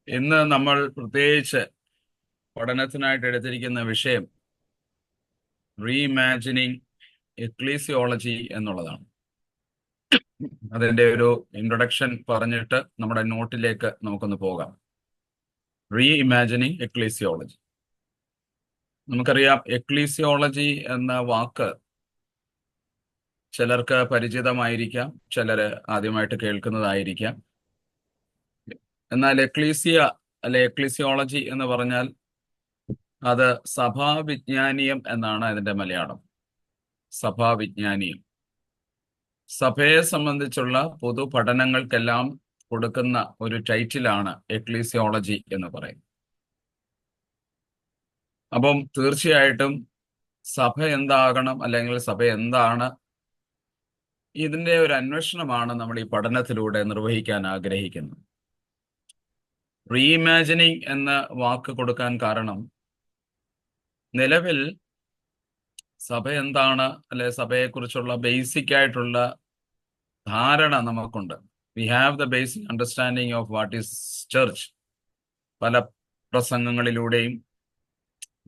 ഇന്ന് നമ്മൾ പ്രത്യേകിച്ച് പഠനത്തിനായിട്ട് എടുത്തിരിക്കുന്ന വിഷയം റീഇമാജിനിങ് എക്ലീസിയോളജി എന്നുള്ളതാണ്. അതിൻ്റെ ഒരു ഇൻട്രൊഡക്ഷൻ പറഞ്ഞിട്ട് നമ്മുടെ നോട്ടിലേക്ക് നമുക്കൊന്ന് പോകാം. റീഇമാജിനിങ് എക്ലീസിയോളജി. നമുക്കറിയാം, എക്ലീസിയോളജി എന്ന വാക്ക് ചിലർക്ക് പരിചിതമായിരിക്കാം, ചിലർ ആദ്യമായിട്ട് കേൾക്കുന്നതായിരിക്കാം. എന്നാൽ എക്ലീസിയ അല്ലെ എക്ലീസിയോളജി എന്ന് പറഞ്ഞാൽ അത് സഭാവിജ്ഞാനീയം എന്നാണ് അതിന്റെ മലയാളം. സഭാവിജ്ഞാനീയം സഭയെ സംബന്ധിച്ചുള്ള പൊതു പഠനങ്ങൾക്കെല്ലാം കൊടുക്കുന്ന ഒരു ടൈറ്റിലാണ് എക്ലീസിയോളജി എന്ന് പറയും. അപ്പം തീർച്ചയായിട്ടും സഭ എന്താകണം, അല്ലെങ്കിൽ സഭ എന്താണ്, ഇതിന്റെ ഒരു അന്വേഷണമാണ് നമ്മൾ ഈ പഠനത്തിലൂടെ നിർവഹിക്കാൻ ആഗ്രഹിക്കുന്നത്. റീഇമാജിനിങ് എന്ന വാക്ക് കൊടുക്കാൻ കാരണം, നിലവിൽ സഭ എന്താണ്, അല്ലെ സഭയെക്കുറിച്ചുള്ള ബേസിക് ആയിട്ടുള്ള ധാരണ നമുക്കുണ്ട്. We have the basic understanding of what is church. പല പ്രസംഗങ്ങളിലൂടെയും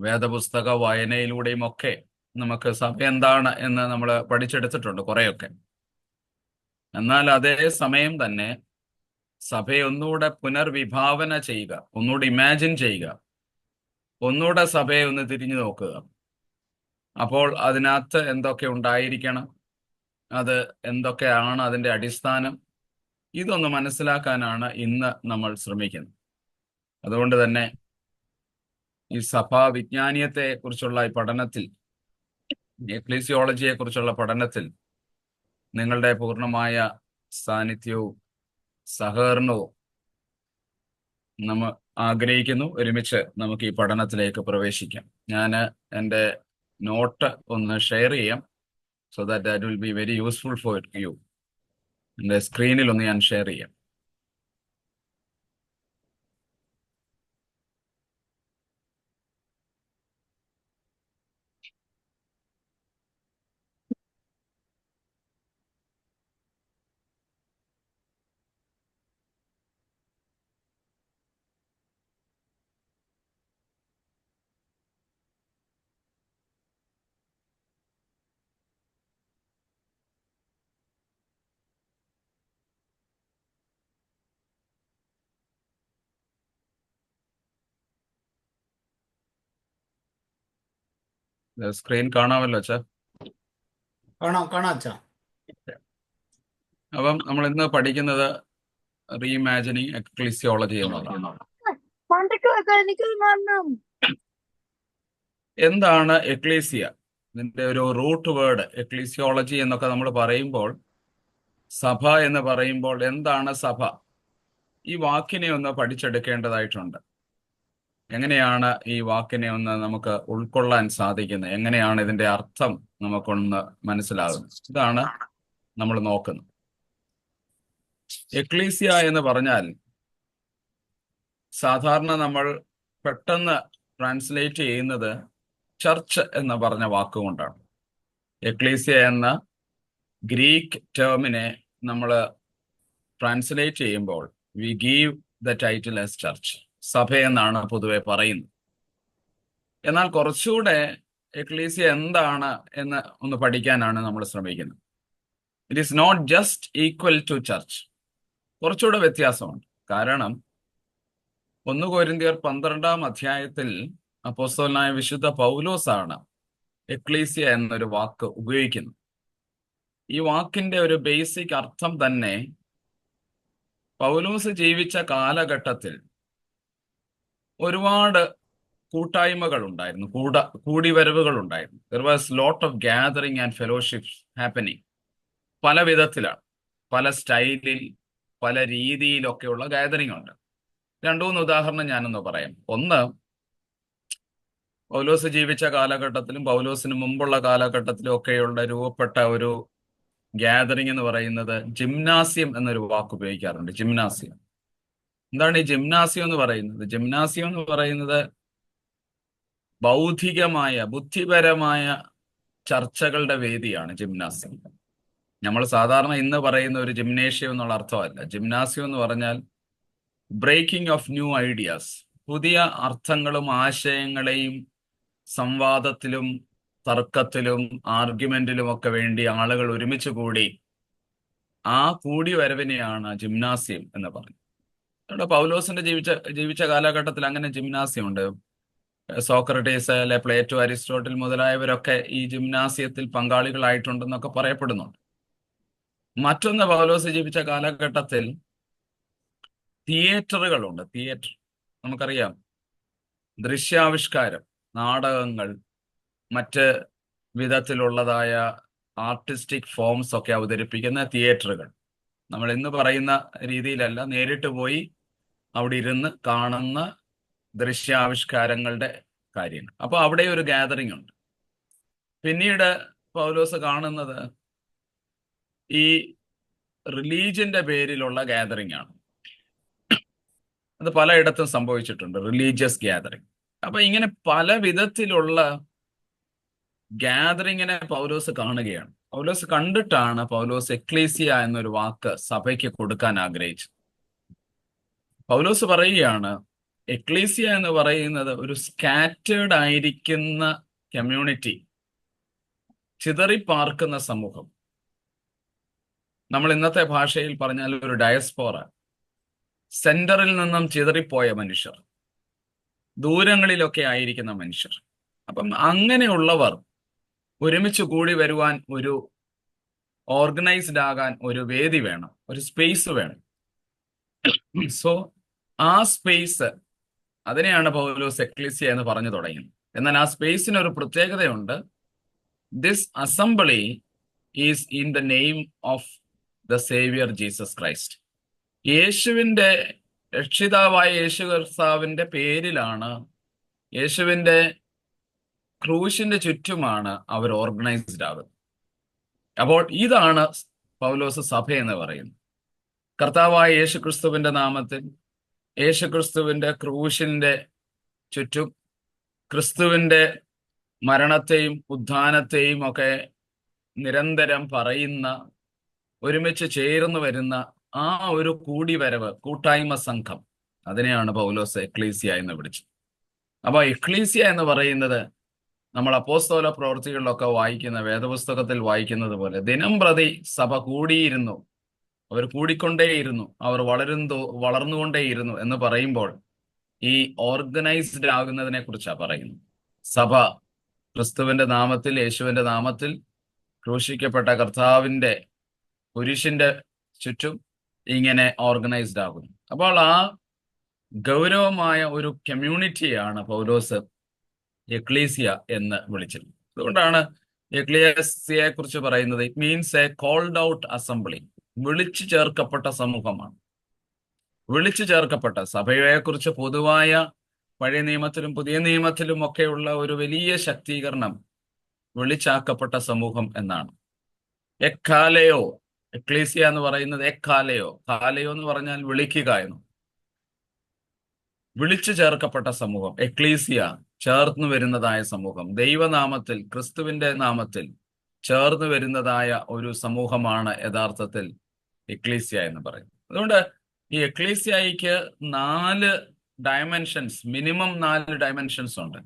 വേദപുസ്തക വായനയിലൂടെയും ഒക്കെ നമുക്ക് സഭ എന്താണ് എന്ന് നമ്മൾ പഠിച്ചെടുത്തിട്ടുണ്ട് കുറേയൊക്കെ. എന്നാൽ അതേ സമയം തന്നെ സഭയെ ഒന്നുകൂടെ പുനർവിഭാവന ചെയ്യുക, ഒന്നുകൂടെ ഇമാജിൻ ചെയ്യുക, ഒന്നുകൂടെ സഭയെ ഒന്ന് തിരിഞ്ഞു നോക്കുക. അപ്പോൾ അതിനകത്ത് എന്തൊക്കെ ഉണ്ടായിരിക്കണം, അത് എന്തൊക്കെയാണ് അതിൻ്റെ അടിസ്ഥാനം, ഇതൊന്ന് മനസ്സിലാക്കാനാണ് ഇന്ന് നമ്മൾ ശ്രമിക്കുന്നത്. അതുകൊണ്ട് തന്നെ ഈ സഭാ വിജ്ഞാനീയത്തെ കുറിച്ചുള്ള ഈ പഠനത്തിൽ, എക്ലീസിയോളജിയെ കുറിച്ചുള്ള പഠനത്തിൽ നിങ്ങളുടെ പൂർണ്ണമായ സാന്നിധ്യവും സഹകരണവും നമ്മൾ ആഗ്രഹിക്കുന്നു. ഒരുമിച്ച് നമുക്ക് ഈ പഠനത്തിലേക്ക് പ്രവേശിക്കാം. ഞാൻ എൻ്റെ നോട്ട് ഒന്ന് ഷെയർ ചെയ്യാം, so that will be very useful for you. എൻ്റെ സ്ക്രീനിൽ ഒന്ന് ഞാൻ ഷെയർ ചെയ്യാം. സ്ക്രീൻ കാണാമല്ലോ അച്ഛാ? കാണാം കാണാം അച്ഛാ. അപ്പം നമ്മൾ ഇന്ന് പഠിക്കുന്നത് റീഇമാജിനിങ് എക്ലീസിയോളജി എന്നുള്ളതാണ്. എന്താണ് എക്ലീസിയ? ഇതിന്റെ ഒരു റൂട്ട് വേർഡ് എക്ലീസിയോളജി എന്നൊക്കെ നമ്മൾ പറയുമ്പോൾ, സഭ എന്ന് പറയുമ്പോൾ എന്താണ് സഭ, ഈ വാക്കിനെ ഒന്ന് പഠിച്ചെടുക്കേണ്ടതായിട്ടുണ്ട്. എങ്ങനെയാണ് ഈ വാക്കിനെ ഒന്ന് നമുക്ക് ഉൾക്കൊള്ളാൻ സാധിക്കുന്നത്, എങ്ങനെയാണ് ഇതിന്റെ അർത്ഥം നമുക്കൊന്ന് മനസ്സിലാകുന്നത്, ഇതാണ് നമ്മൾ നോക്കുന്നത്. എക്ലീസിയ എന്ന് പറഞ്ഞാൽ സാധാരണ നമ്മൾ പെട്ടെന്ന് ട്രാൻസ്ലേറ്റ് ചെയ്യുന്നത് ചർച്ച് എന്ന് പറഞ്ഞ വാക്കുകൊണ്ടാണ്. എക്ലീസിയ എന്ന ഗ്രീക്ക് ടേമിനെ നമ്മൾ ട്രാൻസ്ലേറ്റ് ചെയ്യുമ്പോൾ we give the title as church, സഭ എന്നാണ് പൊതുവെ പറയുന്നത്. എന്നാൽ കുറച്ചുകൂടെ എക്ലീസിയ എന്താണ് എന്ന് ഒന്ന് പഠിക്കാനാണ് നമ്മൾ ശ്രമിക്കുന്നത്. It is not just equal to church, കുറച്ചുകൂടെ വ്യത്യാസമുണ്ട്. കാരണം 1 കൊരിന്ത്യർ 12-ാം അധ്യായത്തിൽ അപ്പോസ്തലനായ വിശുദ്ധ പൗലോസാണ് എക്ലീസിയ എന്നൊരു വാക്ക് ഉപയോഗിക്കുന്നത്. ഈ വാക്കിന്റെ ഒരു ബേസിക് അർത്ഥം തന്നെ, പൗലോസ് ജീവിച്ച കാലഘട്ടത്തിൽ ഒരുപാട് കൂട്ടായ്മകൾ ഉണ്ടായിരുന്നു, കൂടിവരവുകൾ ഉണ്ടായിരുന്നു. There was lot of gathering and fellowships happening. പല വിധത്തിലാണ്, പല സ്റ്റൈലിൽ, പല രീതിയിലൊക്കെയുള്ള ഗാദറിംഗ് ഉണ്ട്. 2-3 ഉദാഹരണം ഞാനൊന്ന് പറയാം. ഒന്ന്, പൗലോസ് ജീവിച്ച കാലഘട്ടത്തിലും പൗലോസിന് മുമ്പുള്ള കാലഘട്ടത്തിലും ഒക്കെയുള്ള രൂപപ്പെട്ട ഒരു ഗ്യാദറിംഗ് എന്ന് പറയുന്നത് ജിംനാസിയം എന്നൊരു വാക്ക് ഉപയോഗിക്കാറുണ്ട്. ജിംനാസിയം. എന്താണ് ഈ ജിംനാസിയം എന്ന് പറയുന്നത്? ജിംനാസിയം എന്ന് പറയുന്നത് ബൗദ്ധികമായ, ബുദ്ധിപരമായ ചർച്ചകളുടെ വേദിയാണ് ജിംനാസിയം. നമ്മൾ സാധാരണ ഇന്ന് പറയുന്ന ഒരു ജിംനേഷ്യം എന്നുള്ള അർത്ഥമല്ല. ജിംനാസിയം എന്ന് പറഞ്ഞാൽ ബ്രേക്കിംഗ് ഓഫ് ന്യൂ ഐഡിയാസ്, പുതിയ അർത്ഥങ്ങളും ആശയങ്ങളെയും സംവാദത്തിലും തർക്കത്തിലും ആർഗ്യുമെന്റിലും ഒക്കെ വേണ്ടി ആളുകൾ ഒരുമിച്ച് കൂടി ആ കൂടി വരവിനെയാണ് ജിംനാസിയം എന്ന് പറയുന്നത്. അവിടെ പൗലോസിന്റെ ജീവിച്ച കാലഘട്ടത്തിൽ അങ്ങനെ ജിംനാസിയം ഉണ്ട്. സോക്രട്ടീസ് അല്ലെ പ്ലേറ്റോ, അരിസ്റ്റോട്ടിൽ മുതലായവരൊക്കെ ഈ ജിംനാസിയത്തിൽ പങ്കാളികളായിട്ടുണ്ടെന്നൊക്കെ പറയപ്പെടുന്നുണ്ട്. മറ്റൊന്ന്, പൗലോസ് ജീവിച്ച കാലഘട്ടത്തിൽ തിയേറ്ററുകളുണ്ട്. തിയേറ്റർ നമുക്കറിയാം, ദൃശ്യാവിഷ്കാരം, നാടകങ്ങൾ, മറ്റ് വിധത്തിലുള്ളതായ ആർട്ടിസ്റ്റിക് ഫോംസ് ഒക്കെ അവതരിപ്പിക്കുന്ന തിയേറ്ററുകൾ. നമ്മൾ ഇന്ന് പറയുന്ന രീതിയിലല്ല, നേരിട്ട് പോയി അവിടെ ഇരുന്ന് കാണുന്ന ദൃശ്യാവിഷ്കാരങ്ങളുടെ കാര്യങ്ങൾ. അപ്പോൾ അവിടെ ഒരു ഗാദറിംഗ് ഉണ്ട്. പിന്നീട് പൗലോസ് കാണുന്നത് ഈ റിലീജിയന്റെ പേരിലുള്ള ഗാദറിംഗ് ആണ്. അത് പലയിടത്തും സംഭവിച്ചിട്ടുണ്ട്, റിലീജിയസ് ഗാദറിംഗ്. അപ്പൊ ഇങ്ങനെ പല വിധത്തിലുള്ള ഗാദറിങ്ങിനെ പൗലോസ് കാണുകയാണ്. പൗലോസ് കണ്ടിട്ടാണ് പൗലോസ് എക്ലീസിയ എന്നൊരു വാക്ക് സഭയ്ക്ക് കൊടുക്കാൻ ആഗ്രഹിച്ചത്. പൗലോസ് പറയുകയാണ്, എക്ലീസിയ എന്ന് പറയുന്നത് ഒരു സ്കാറ്റേർഡ് ആയിരിക്കുന്ന കമ്മ്യൂണിറ്റി, ചിതറിപ്പാർക്കുന്ന സമൂഹം. നമ്മൾ ഇന്നത്തെ ഭാഷയിൽ പറഞ്ഞാൽ ഒരു ഡയസ്പോറ, സെന്ററിൽ നിന്നും ചിതറിപ്പോയ മനുഷ്യർ, ദൂരങ്ങളിലൊക്കെ ആയിരിക്കുന്ന മനുഷ്യർ. അപ്പം അങ്ങനെയുള്ളവർ ഒരുമിച്ച് കൂടി വരുവാൻ, ഒരു ഓർഗനൈസ്ഡ് ആകാൻ ഒരു വേദി വേണം, ഒരു സ്പേസ് വേണം. സോ ആ സ്പേസ്, അതിനെയാണ് പൗലോസ് എക്ലീസിയ എന്ന് പറഞ്ഞു തുടങ്ങിയത്. എന്നാൽ ആ സ്പേസിന് ഒരു പ്രത്യേകതയുണ്ട്. This assembly is in the name of the Xavier Jesus Christ. യേശുവിൻ്റെ, രക്ഷിതാവായ യേശു കർത്താവിൻ്റെ പേരിലാണ്, യേശുവിൻ്റെ ക്രൂശിന്റെ ചുറ്റുമാണ് അവർ ഓർഗനൈസ്ഡ് ആകുന്നത്. അപ്പോൾ ഇതാണ് പൗലോസ് സഭ എന്ന് പറയുന്നത്. കർത്താവായ യേശു ക്രിസ്തുവിന്റെ നാമത്തിൽ, യേശു ക്രിസ്തുവിന്റെ ക്രൂശിന്റെ ചുറ്റും, ക്രിസ്തുവിന്റെ മരണത്തെയും ഉത്ഥാനത്തെയും ഒക്കെ നിരന്തരം പറയുന്ന, ഒരുമിച്ച് ചേർന്ന് വരുന്ന ആ ഒരു കൂടിവരവ്, കൂട്ടായ്മ സംഘം, അതിനെയാണ് പൗലോസ് എക്ലീസിയ എന്ന് വിളിച്ചത്. അപ്പൊ എക്ലീസിയ എന്ന് പറയുന്നത് നമ്മൾ അപ്പോസ്തല പ്രവൃത്തികളിലൊക്കെ വായിക്കുന്ന, വേദപുസ്തകത്തിൽ വായിക്കുന്നത് പോലെ ദിനം പ്രതി സഭ കൂടിയിരുന്നു, അവർ കൂടിക്കൊണ്ടേയിരുന്നു, അവർ വളർന്നുകൊണ്ടേയിരുന്നു എന്ന് പറയുമ്പോൾ ഈ ഓർഗനൈസ്ഡ് ആകുന്നതിനെ കുറിച്ചാണ് പറയുന്നത്. സഭ ക്രിസ്തുവിന്റെ നാമത്തിൽ, യേശുവിന്റെ നാമത്തിൽ ക്രൂശിക്കപ്പെട്ട കർത്താവിന്റെ കുരിശിന്റെ ചുറ്റും ഇങ്ങനെ ഓർഗനൈസ്ഡ് ആകുന്നു. അപ്പോൾ ആ ഗൗരവമായ ഒരു കമ്മ്യൂണിറ്റിയാണ് പൗലോസ് എക്ലീസിയ എന്ന് വിളിച്ചത്. അതുകൊണ്ടാണ് എക്ലീസിയയെ കുറിച്ച് പറയുന്നത്, it means a called out assembly. വിളിച്ചു ചേർക്കപ്പെട്ട സമൂഹമാണ്. വിളിച്ചു ചേർക്കപ്പെട്ട സഭയെ കുറിച്ച് പൊതുവായ പഴയ നിയമത്തിലും പുതിയ നിയമത്തിലും ഒക്കെയുള്ള ഒരു വലിയ ശക്തീകരണം വിളിച്ചാക്കപ്പെട്ട സമൂഹം എന്നാണ്. എക്കാലയോ, എക്ലീസിയ എന്ന് പറയുന്നത് എക്കാലയോ, കാലയോ എന്ന് പറഞ്ഞാൽ വിളിക്കുക എന്ന്. വിളിച്ചു ചേർക്കപ്പെട്ട സമൂഹം, എക്ലീസിയ, ചേർന്നു വരുന്നതായ സമൂഹം, ദൈവനാമത്തിൽ, ക്രിസ്തുവിന്റെ നാമത്തിൽ ചേർന്ന് വരുന്നതായ ഒരു സമൂഹമാണ് യഥാർത്ഥത്തിൽ എക്ലീസിയ എന്ന് പറയുന്നത്. അതുകൊണ്ട് ഈ എക്ലീസിയയ്ക്ക് 4 ഡയമെൻഷൻസ്, മിനിമം 4 ഡയമെൻഷൻസ് ഉണ്ട്.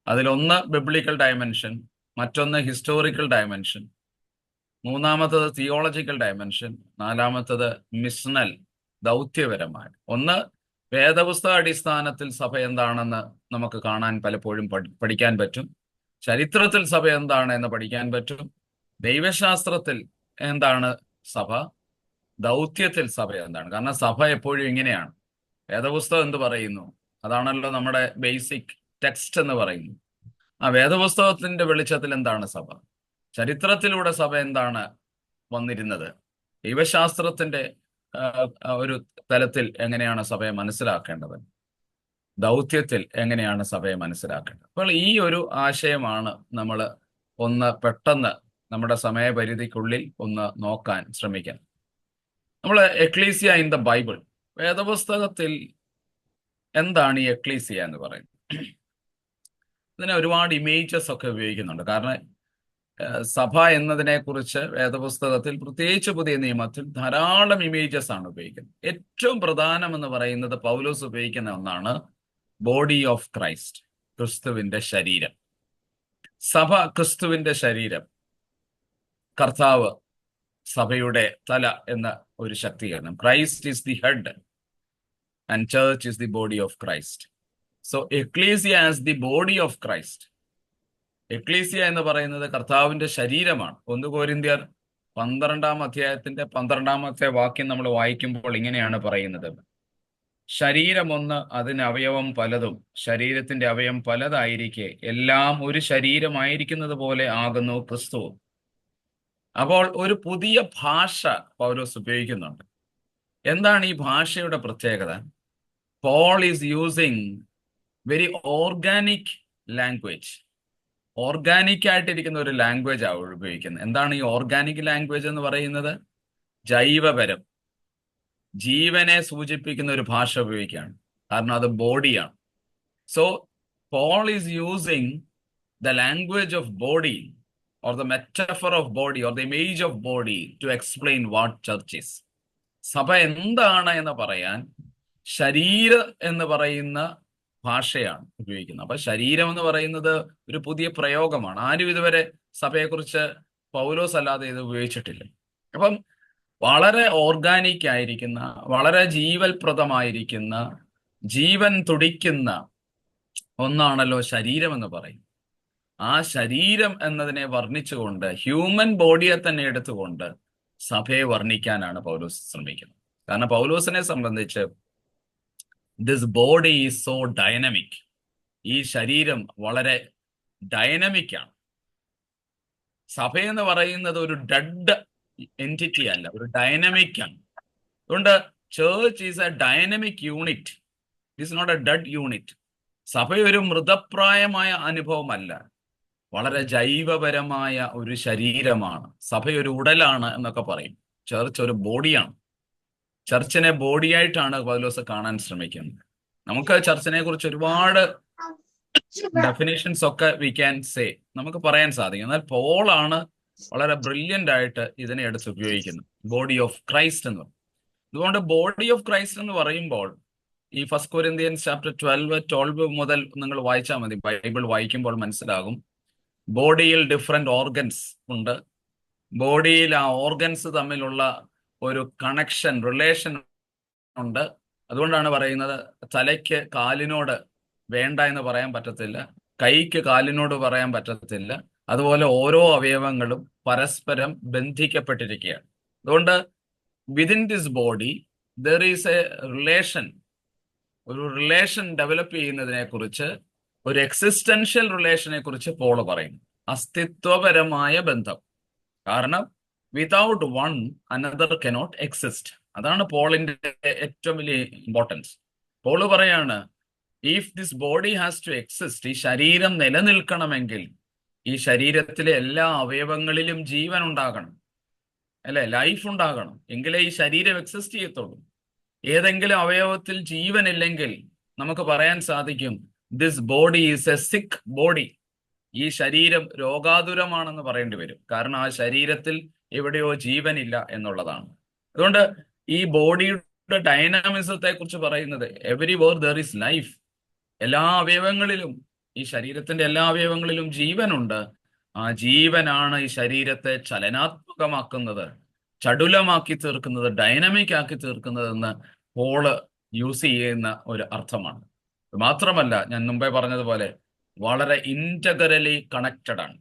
അതിലൊന്ന് ബിബ്ലിക്കൽ ഡയമെൻഷൻ, മറ്റൊന്ന് ഹിസ്റ്റോറിക്കൽ ഡയമെൻഷൻ, മൂന്നാമത്തത് തിയോളജിക്കൽ ഡയമെൻഷൻ, നാലാമത്തത് മിഷണൽ, ദൗത്യപരമായ. ഒന്ന്, വേദപുസ്തക അടിസ്ഥാനത്തിൽ സഭ എന്താണെന്ന് നമുക്ക് കാണാൻ പലപ്പോഴും പഠിക്കാൻ പറ്റും. ചരിത്രത്തിൽ സഭ എന്താണ് എന്ന് പഠിക്കാൻ പറ്റും. ദൈവശാസ്ത്രത്തിൽ എന്താണ് സഭ, ദൗത്യത്തിൽ സഭ എന്താണ്. കാരണം സഭ എപ്പോഴും ഇങ്ങനെയാണ്. വേദപുസ്തകം എന്ത് പറയുന്നു, അതാണല്ലോ നമ്മുടെ ബേസിക് ടെക്സ്റ്റ് എന്ന് പറയുന്നു. ആ വേദപുസ്തകത്തിന്റെ വെളിച്ചത്തിൽ എന്താണ് സഭ, ചരിത്രത്തിലൂടെ സഭ എന്താണ് വന്നിരുന്നത്, ദൈവശാസ്ത്രത്തിന്റെ ഒരു തലത്തിൽ എങ്ങനെയാണ് സഭയെ മനസ്സിലാക്കേണ്ടത്, ദൗത്യത്തിൽ എങ്ങനെയാണ് സഭയെ മനസ്സിലാക്കേണ്ടത്. അപ്പോൾ ഈ ഒരു ആശയമാണ് നമ്മൾ ഒന്ന് പെട്ടെന്ന് നമ്മുടെ സമയപരിധിക്കുള്ളിൽ ഒന്ന് നോക്കാൻ ശ്രമിക്കാൻ. നമ്മൾ എക്ലീസിയ ഇൻ ദ ബൈബിൾ, വേദപുസ്തകത്തിൽ എന്താണ് ഈ എക്ലീസിയ എന്ന് പറയുന്നത്? ഇതിനെ ഒരുപാട് ഇമേജസ് ഒക്കെ ഉപയോഗിക്കുന്നുണ്ട്. കാരണം സഭ എന്നതിനെ കുറിച്ച് വേദപുസ്തകത്തിൽ, പ്രത്യേകിച്ച് പുതിയ നിയമത്തിൽ ധാരാളം ഇമേജസ് ആണ് ഉപയോഗിക്കുന്നത്. ഏറ്റവും പ്രധാനം എന്ന് പറയുന്നത് പൗലോസ് ഉപയോഗിക്കുന്ന ഒന്നാണ് ബോഡി ഓഫ് ക്രൈസ്റ്റ്, ക്രിസ്തുവിന്റെ ശരീരം. സഭ ക്രിസ്തുവിന്റെ ശരീരം, കർത്താവ് സഭയുടെ തല എന്ന ഒരു ശക്തീകരണം. Christ is the head and church is the body of Christ. So ecclesia as the body of Christ. Ecclesia എന്ന് പറയുന്നത് കർത്താവിന്റെ ശരീരമാണ്. 1 കൊരിന്ത്യർ 12-ാം അധ്യായത്തിന്റെ 12-ാമത്തെ വാക്യം നമ്മൾ വായിക്കുമ്പോൾ ഇങ്ങനെയാണ് പറയുന്നത്: ശരീരമൊന്ന്, അതിന് അവയവം പലതും. ശരീരത്തിന്റെ അവയവം പലതായിരിക്കെ എല്ലാം ഒരു ശരീരമായിരിക്കുന്നത് പോലെ ആകുന്നു ക്രിസ്തു. അപ്പോൾ ഒരു പുതിയ ഭാഷ പൗലോസ് ഉപയോഗിക്കുന്നുണ്ട്. എന്താണ് ഈ ഭാഷയുടെ പ്രത്യേകത? Paul is using very organic language. Organic ആയിട്ടിരിക്കുന്ന ഒരു ലാംഗ്വേജ് ആണ് ഉപയോഗിക്കുന്നത്. എന്താണ് ഈ ഓർഗാനിക് ലാംഗ്വേജ് എന്ന് പറയുന്നത്? ജൈവപരം, ജീവനെ സൂചിപ്പിക്കുന്ന ഒരു ഭാഷ ഉപയോഗിക്കുകയാണ്. കാരണം അത് ബോഡിയാണ്. So Paul is using the language of body or the metaphor of body or the image of body to explain what church is. സഭ എന്താണ് എന്ന് പറയാൻ ശരീരം എന്ന് പറയുന്ന ഭാഷയാണ് ഉപയോഗിക്കുന്നത്. അപ്പൊ ശരീരം എന്ന് പറയുന്നത് ഒരു പുതിയ പ്രയോഗമാണ്. ആരും ഇതുവരെ സഭയെക്കുറിച്ച് പൗലോസ് അല്ലാതെ ഇത് ഉപയോഗിച്ചിട്ടില്ല. അപ്പം വളരെ ഓർഗാനിക് ആയിരിക്കുന്ന, വളരെ ജീവൽപ്രദമായിരിക്കുന്ന, ജീവൻ തുടിക്കുന്ന ഒന്നാണല്ലോ ശരീരം എന്ന് പറയും. ആ ശരീരം എന്നതിനെ വർണ്ണിച്ചുകൊണ്ട്, ഹ്യൂമൻ ബോഡിയെ തന്നെ എടുത്തുകൊണ്ട് സഭയെ വർണ്ണിക്കാനാണ് പൗലോസ് ശ്രമിക്കുന്നത്. കാരണം പൗലോസിനെ സംബന്ധിച്ച് this body is so dynamic. ഈ ശരീരം വളരെ ഡൈനമിക് ആണ്. സഭയെന്ന് പറയുന്നത് ഒരു ഡെഡ് എൻറ്റിറ്റി അല്ല, ഒരു ഡൈനമിക് ആണ്. അതുകൊണ്ട് church is a dynamic unit, it is not a dead unit. സഭ ഒരു മൃതപ്രായമായ അനുഭവമല്ല, വളരെ ജൈവപരമായ ഒരു ശരീരമാണ്. സഭ ഒരു ഉടലാണ് എന്നൊക്കെ പറയും. ചർച്ച് ഒരു ബോഡിയാണ്. ചർച്ചിനെ ബോഡിയായിട്ടാണ് പൗലോസ് കാണാൻ ശ്രമിക്കുന്നത്. നമുക്ക് ചർച്ചിനെ കുറിച്ച് ഒരുപാട് ഡെഫിനേഷൻസ് ഒക്കെ വി ക്യാൻ സേ, നമുക്ക് പറയാൻ സാധിക്കും. എന്നാൽ പോളാണ് വളരെ ബ്രില്യൻ്റ് ആയിട്ട് ഇതിനെ എടുത്ത് ഉപയോഗിക്കുന്നത്, ബോഡി ഓഫ് ക്രൈസ്റ്റ് എന്ന് പറയും. അതുകൊണ്ട് ബോഡി ഓഫ് ക്രൈസ്റ്റ് എന്ന് പറയുമ്പോൾ ഈ 1 കൊരിന്ത്യൻസ് ചാപ്റ്റർ 12 മുതൽ നിങ്ങൾ വായിച്ചാൽ മതി. ബൈബിൾ വായിക്കുമ്പോൾ മനസ്സിലാകും. ബോഡിയിൽ ഡിഫറെന്റ് ഓർഗൻസ് ഉണ്ട്. ബോഡിയിൽ ആ ഓർഗൻസ് തമ്മിലുള്ള ഒരു കണക്ഷൻ, റിലേഷൻ ഉണ്ട്. അതുകൊണ്ടാണ് പറയുന്നത് തലയ്ക്ക് കാലിനോട് വേണ്ട എന്ന് പറയാൻ പറ്റത്തില്ല, കൈക്ക് കാലിനോട് പറയാൻ പറ്റത്തില്ല. അതുപോലെ ഓരോ അവയവങ്ങളും പരസ്പരം ബന്ധിക്കപ്പെട്ടിരിക്കുകയാണ്. അതുകൊണ്ട് within this body there is A relation. ഒരു റിലേഷൻ ഡെവലപ്പ് ചെയ്യുന്നതിനെ കുറിച്ച്, ഒരു എക്സിസ്റ്റൻഷ്യൽ റിലേഷനെ കുറിച്ച് പോൾ പറയുന്നു. അസ്തിത്വപരമായ ബന്ധം. കാരണം without one another cannot exist. അതാണ് പോളിന്റെ ഏറ്റവും വലിയ ഇമ്പോർട്ടൻസ്. പോള് പറയാണ്, if this body has to exist, ഈ ശരീരം നിലനിൽക്കണമെങ്കിൽ ഈ ശരീരത്തിലെ എല്ലാ അവയവങ്ങളിലും ജീവൻ ഉണ്ടാകണം, അല്ലെ, ലൈഫ് ഉണ്ടാകണം, എങ്കിലേ ഈ ശരീരം എക്സിസ്റ്റ് ചെയ്യത്തുള്ളൂ. ഏതെങ്കിലും അവയവത്തിൽ ജീവനില്ലെങ്കിൽ നമുക്ക് പറയാൻ സാധിക്കും ദിസ് ബോഡി ഈസ് എ സിക്ക് ബോഡി. ഈ ശരീരം രോഗാതുരമാണെന്ന് പറയേണ്ടി വരും. കാരണം ആ ശരീരത്തിൽ എവിടെയോ ജീവനില്ല എന്നുള്ളതാണ്. അതുകൊണ്ട് ഈ ബോഡിയുടെ ഡൈനാമിസത്തെ കുറിച്ച് പറയുന്നത് everywhere there is life. എല്ലാ അവയവങ്ങളിലും, ഈ ശരീരത്തിന്റെ എല്ലാ അവയവങ്ങളിലും ജീവനുണ്ട്. ആ ജീവനാണ് ഈ ശരീരത്തെ ചലനാത്മകമാക്കുന്നത്, ചടുലമാക്കി തീർക്കുന്നത്, ഡൈനമിക് ആക്കി തീർക്കുന്നതെന്ന് പോള് യൂസ് ചെയ്യുന്ന ഒരു അർത്ഥമാണ്. മാത്രമല്ല, ഞാൻ മുമ്പേ പറഞ്ഞതുപോലെ വളരെ ഇന്റഗ്രലി കണക്റ്റഡ് ആണ്.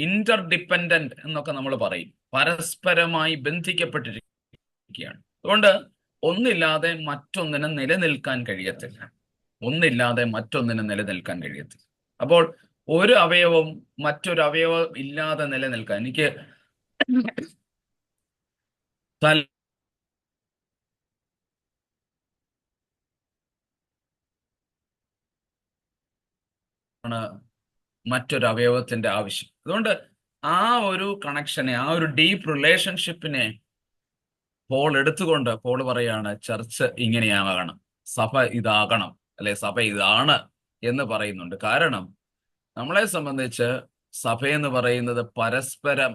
ഇന്റർ ഡിപ്പെൻഡന്റ് എന്നൊക്കെ നമ്മൾ പറയും. പരസ്പരമായി ബന്ധിക്കപ്പെട്ടിരിക്കുകയാണ്. അതുകൊണ്ട് ഒന്നില്ലാതെ മറ്റൊന്നിനും നിലനിൽക്കാൻ കഴിയത്തില്ല. അപ്പോൾ ഒരു അവയവം മറ്റൊരു അവയവം ഇല്ലാതെ നിലനിൽക്കാൻ, എനിക്ക് മറ്റൊരു അവയവത്തിന്റെ ആവശ്യം. അതുകൊണ്ട് ആ ഒരു കണക്ഷനെ, ആ ഒരു ഡീപ്പ് റിലേഷൻഷിപ്പിനെ പോൾ എടുത്തുകൊണ്ട് പോൾ പറയാണ് ചർച്ച് ഇങ്ങനെയാകണം, സഭ ഇതാകണം, അല്ലെ സഭ ഇതാണ് എന്ന് പറയുന്നുണ്ട്. കാരണം നമ്മളെ സംബന്ധിച്ച് സഭയെന്ന് പറയുന്നത് പരസ്പരം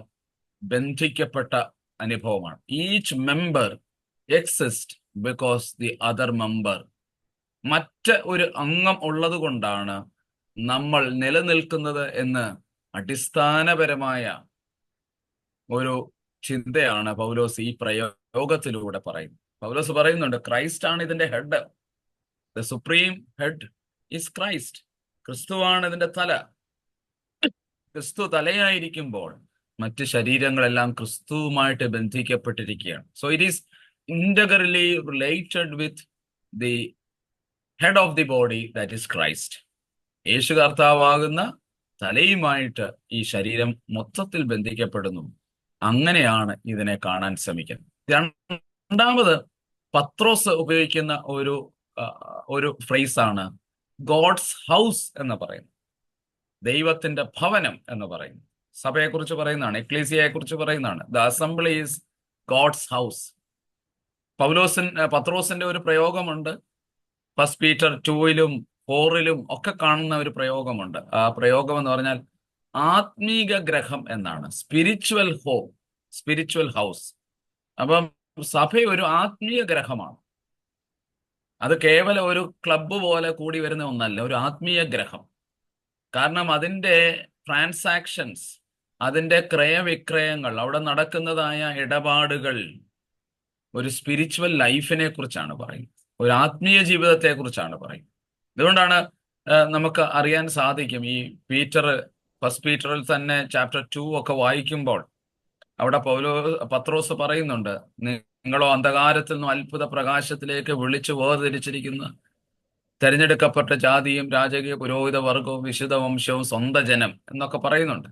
ബന്ധിക്കപ്പെട്ട അനുഭവമാണ്. Each member exist because the other member. മറ്റ് ഒരു അംഗം ഉള്ളത് കൊണ്ടാണ് നമ്മൾ നിലനിൽക്കുന്നത് എന്ന് അടിസ്ഥാനപരമായ ഒരു ചിന്തയാണ് പൗലോസ് ഈ പ്രയോഗത്തിലൂടെ പറയുന്നത്. പൗലോസ് പറയുന്നുണ്ട്, ക്രൈസ്റ്റ് ആണ് ഇതിന്റെ head. The supreme head is Christ. ക്രിസ്തുവാണ് ഇതിന്റെ തല. ക്രിസ്തു തലയായിരിക്കുമ്പോൾ മറ്റ് ശരീരങ്ങളെല്ലാം ക്രിസ്തുവുമായിട്ട് ബന്ധിക്കപ്പെട്ടിരിക്കുകയാണ്. So it is integrally related with the head of the body, that is Christ. യേശു കർത്താവാകുന്ന തലയുമായിട്ട് ഈ ശരീരം മൊത്തത്തിൽ ബന്ധിക്കപ്പെടുന്നു. അങ്ങനെയാണ് ഇതിനെ കാണാൻ ശ്രമിക്കുന്നത്. രണ്ടാമത് പത്രോസ് ഉപയോഗിക്കുന്ന ഒരു ഫ്രേസാണ് ഗോഡ്സ് ഹൗസ് എന്ന് പറയുന്നത്. ദൈവത്തിന്റെ ഭവനം എന്ന് പറയുന്നത് സഭയെക്കുറിച്ച് പറയുന്നതാണ്, എക്ലീസിയയെ കുറിച്ച് പറയുന്നതാണ്. The assembly is God's house. പത്രോസിന്റെ ഒരു പ്രയോഗമുണ്ട്. ഫസ്റ്റ് പീറ്റർ 2-ലും 4-ലും ഒക്കെ കാണുന്ന ഒരു പ്രയോഗമുണ്ട്. ആ പ്രയോഗം എന്ന് പറഞ്ഞാൽ ആത്മീക ഗ്രഹം എന്നാണ്. Spiritual home, spiritual house. അപ്പം സഭ ഒരു ആത്മീയ ഗ്രഹമാണ്. അത് കേവലം ഒരു ക്ലബ്ബ് പോലെ കൂടി വരുന്ന ഒന്നല്ല, ഒരു ആത്മീയ ഗ്രഹം. കാരണം അതിൻ്റെ ട്രാൻസാക്ഷൻസ്, അതിൻ്റെ ക്രയവിക്രയങ്ങൾ, അവിടെ നടക്കുന്നതായ ഇടപാടുകൾ ഒരു സ്പിരിച്വൽ ലൈഫിനെ കുറിച്ചാണ് പറയുന്നത്, ഒരു ആത്മീയ ജീവിതത്തെ കുറിച്ചാണ് പറയുന്നത്. അതുകൊണ്ടാണ് നമുക്ക് അറിയാൻ സാധിക്കും, ഈ ഫസ്റ്റ് പീറ്ററിൽ തന്നെ ചാപ്റ്റർ 2 ഒക്കെ വായിക്കുമ്പോൾ അവിടെ പത്രോസ് പറയുന്നുണ്ട്, നിങ്ങളോ അന്ധകാരത്തിൽ നിന്നും അത്ഭുത പ്രകാശത്തിലേക്ക് വിളിച്ചു വേർതിരിച്ചിരിക്കുന്ന തെരഞ്ഞെടുക്കപ്പെട്ട ജാതിയും രാജകീയ പുരോഹിത വർഗവും വിശുദ്ധ വംശവും സ്വന്തം ജനം എന്നൊക്കെ പറയുന്നുണ്ട്.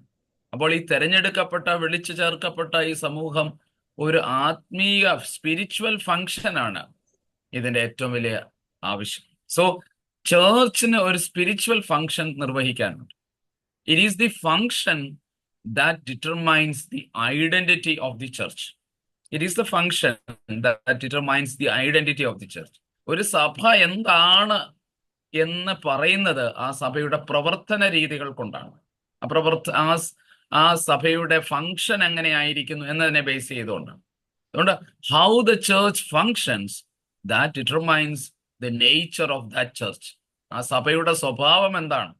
അപ്പോൾ ഈ തെരഞ്ഞെടുക്കപ്പെട്ട, വിളിച്ചു ചേർക്കപ്പെട്ട ഈ സമൂഹം ഒരു ആത്മീയ സ്പിരിച്വൽ ഫങ്ഷനാണ് ഇതിന്റെ ഏറ്റവും വലിയ ആവശ്യം. സോ ചേർച്ചിന് ഒരു സ്പിരിച്വൽ ഫങ്ഷൻ നിർവഹിക്കാനുണ്ട്. It is the function that determines the identity of the church. It is the function that determines the identity of the church. ഒരു സഭ എന്താണ് എന്ന് പറയുന്നത് ആ സഭയുടെ പ്രവർത്തന രീതികൾ കൊണ്ടാണ്. ആ സഭയുടെ ഫങ്ഷൻ എങ്ങനെയായിരിക്കുന്നു എന്നതിനെ ബേസ് ചെയ്തുകൊണ്ടാണ്. അതുകൊണ്ട് how the church functions that determines the nature of that church. ആ സഭയുടെ സ്വഭാവം എന്താണ്,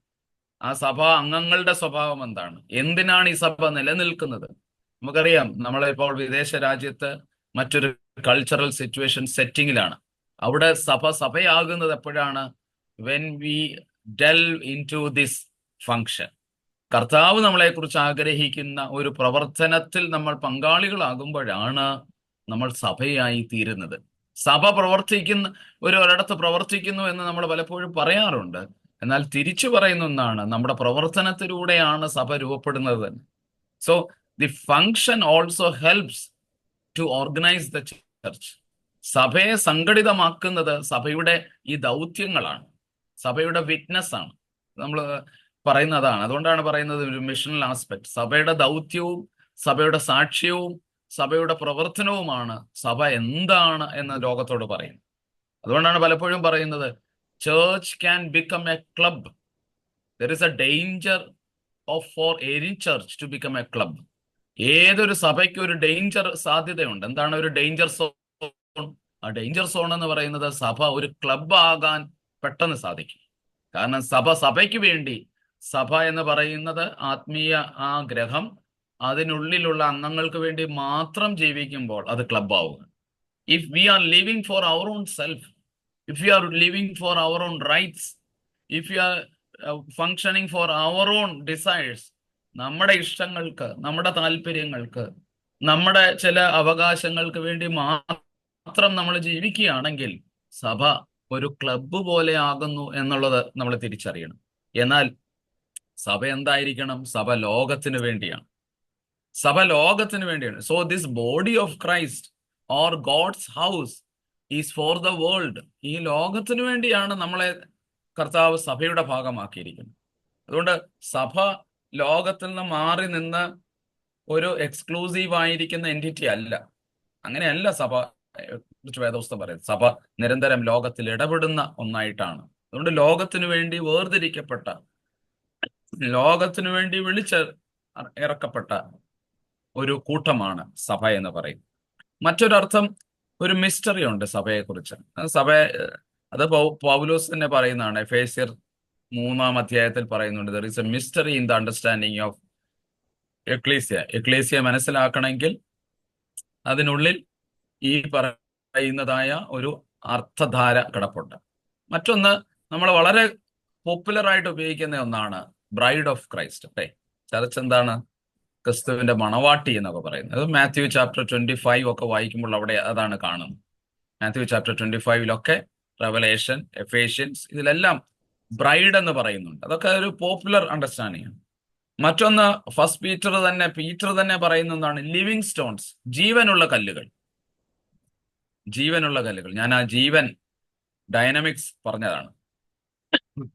ആ സഭ അംഗങ്ങളുടെ സ്വഭാവം എന്താണ്, എന്തിനാണ് ഈ സഭ നിലനിൽക്കുന്നത്. നമുക്കറിയാം, നമ്മളിപ്പോൾ വിദേശ രാജ്യത്ത് മറ്റൊരു കൾച്ചറൽ സിറ്റുവേഷൻ സെറ്റിങ്ങിലാണ്. അവിടെ സഭയാകുന്നത് എപ്പോഴാണ്? When we delve into this function. കർത്താവ് നമ്മളെക്കുറിച്ച് ആഗ്രഹിക്കുന്ന ഒരു പ്രവർത്തനത്തിൽ നമ്മൾ പങ്കാളികളാകുമ്പോഴാണ് നമ്മൾ സഭയായി തീരുന്നത്. സഭ ഒരിടത്ത് പ്രവർത്തിക്കുന്നു എന്ന് നമ്മൾ പലപ്പോഴും പറയാറുണ്ട്. എന്നാൽ തിരിച്ചു പറയുന്ന ഒന്നാണ്, നമ്മുടെ പ്രവർത്തനത്തിലൂടെയാണ് സഭ രൂപപ്പെടുന്നത്. So the function also helps to organise the church. സഭയെ സംഘടിതമാക്കുന്നത് സഭയുടെ ഈ ദൗത്യങ്ങളാണ്, സഭയുടെ വിറ്റ്നസ് ആണ്. നമ്മൾ പറയുന്നതാണ്, അതുകൊണ്ടാണ് പറയുന്നത് ഒരു മിഷണൽ ആസ്പെക്ട്. സഭയുടെ ദൗത്യവും സഭയുടെ സാക്ഷ്യവും സഭയുടെ പ്രവർത്തനവുമാണ് സഭ എന്താണ് എന്ന് ലോകത്തോട് പറയുന്നത്. അതുകൊണ്ടാണ് പലപ്പോഴും പറയുന്നത്, church can become a club. There is a danger for any church to become a club. ഏതൊരു സഭയ്ക്ക് ഒരു ഡേഞ്ചർ സാധ്യതയുണ്ട്. എന്താണ് ഒരു ഡേഞ്ചർ സോൺ? ആ ഡേഞ്ചർ സോൺ എന്ന് പറയുന്നത് സഭ ഒരു ക്ലബ് ആകാൻ പെട്ടെന്ന് സാധിക്കും. കാരണം സഭയ്ക്ക് വേണ്ടി, സഭ എന്ന് പറയുന്നത് ആത്മീയ ആ ഗ്രഹം, അതിനുള്ളിലുള്ള അംഗങ്ങൾക്ക് വേണ്ടി മാത്രം ജീവിക്കുമ്പോൾ അത് ക്ലബ് ആവുക. If we are living for our own self, if you are living for our own rights, if you are functioning for our own desires, നമ്മുടെ ഇഷ്ടങ്ങൾക്ക്, നമ്മുടെ താല്പര്യങ്ങൾക്ക്, നമ്മുടെ ചില അവകാശങ്ങൾക്ക് വേണ്ടി മാത്രം നമ്മൾ ജീവിക്കുകയാണെങ്കിൽ സഭ ഒരു ക്ലബ്ബ് പോലെ ആകുന്നു എന്നുള്ളത് നമ്മൾ തിരിച്ചറിയണം. എന്നാൽ സഭ എന്തായിരിക്കണം? സഭ ലോകത്തിന് വേണ്ടിയാണ്. സഭ ലോകത്തിന് വേണ്ടിയാണ്. So this body of Christ or God's house is for the world. ഈ ലോകത്തിന് വേണ്ടിയാണ് നമ്മളെ കർത്താവ് സഭയുടെ ഭാഗമാക്കിയിരിക്കുന്നത്. അതുകൊണ്ട് സഭ ലോകത്തിൽ നിന്ന് മാറി നിന്ന് ഒരു എക്സ്ക്ലൂസീവ് ആയിരിക്കുന്ന എൻറ്റിറ്റി അല്ല. അങ്ങനെയല്ല സഭ കുറിച്ച് വേദപുസ്തകം പറയുന്നത്. സഭ നിരന്തരം ലോകത്തിൽ ഇടപെടുന്ന ഒന്നായിട്ടാണ്. അതുകൊണ്ട് ലോകത്തിനു വേണ്ടി വേർതിരിക്കപ്പെട്ട ലോകത്തിനു വേണ്ടി ഇറക്കപ്പെട്ട ഒരു കൂട്ടമാണ് സഭ എന്ന് പറയും. മറ്റൊരർത്ഥം, ഒരു മിസ്റ്ററി ഉണ്ട് സഭയെക്കുറിച്ച്. സഭ അത് പൗലോസ് തന്നെ പറയുന്നതാണ്. എഫേസ്യർ 3-ാം അധ്യായത്തിൽ പറയുന്നുണ്ട്, there is A mystery in the understanding of ecclesia. Ecclesia മനസ്സിലാക്കണമെങ്കിൽ അതിനുള്ളിൽ ഈ പറയുന്നതായ ഒരു അർത്ഥധാര കിടപ്പുണ്ട്. മറ്റൊന്ന്, നമ്മൾ വളരെ പോപ്പുലർ ആയിട്ട് ഉപയോഗിക്കുന്ന ഒന്നാണ് ബ്രൈഡ് ഓഫ് ക്രൈസ്റ്റ്. അല്ലേ, ചർച്ച് എന്താണ്? ക്രിസ്തുവിന്റെ മണവാട്ടി എന്നൊക്കെ പറയുന്നത്. അത് മാത്യു ചാപ്റ്റർ 25 ഒക്കെ വായിക്കുമ്പോൾ അവിടെ അതാണ് കാണുന്നത്. മാത്യു ചാപ്റ്റർ 25 റെവലേഷൻ, എഫേഷ്യൻസ്, ഇതിലെല്ലാം ബ്രൈഡ് എന്ന് പറയുന്നുണ്ട്. അതൊക്കെ ഒരു പോപ്പുലർ അണ്ടർസ്റ്റാൻഡിങ് ആണ്. മറ്റൊന്ന്, പീറ്റർ തന്നെ പറയുന്ന എന്താണ്? ലിവിങ് സ്റ്റോൺസ്, ജീവനുള്ള കല്ലുകൾ. ജീവനുള്ള കല്ലുകൾ. ഞാൻ ആ ജീവൻ ഡൈനാമിക്സ് പറഞ്ഞതാണ്.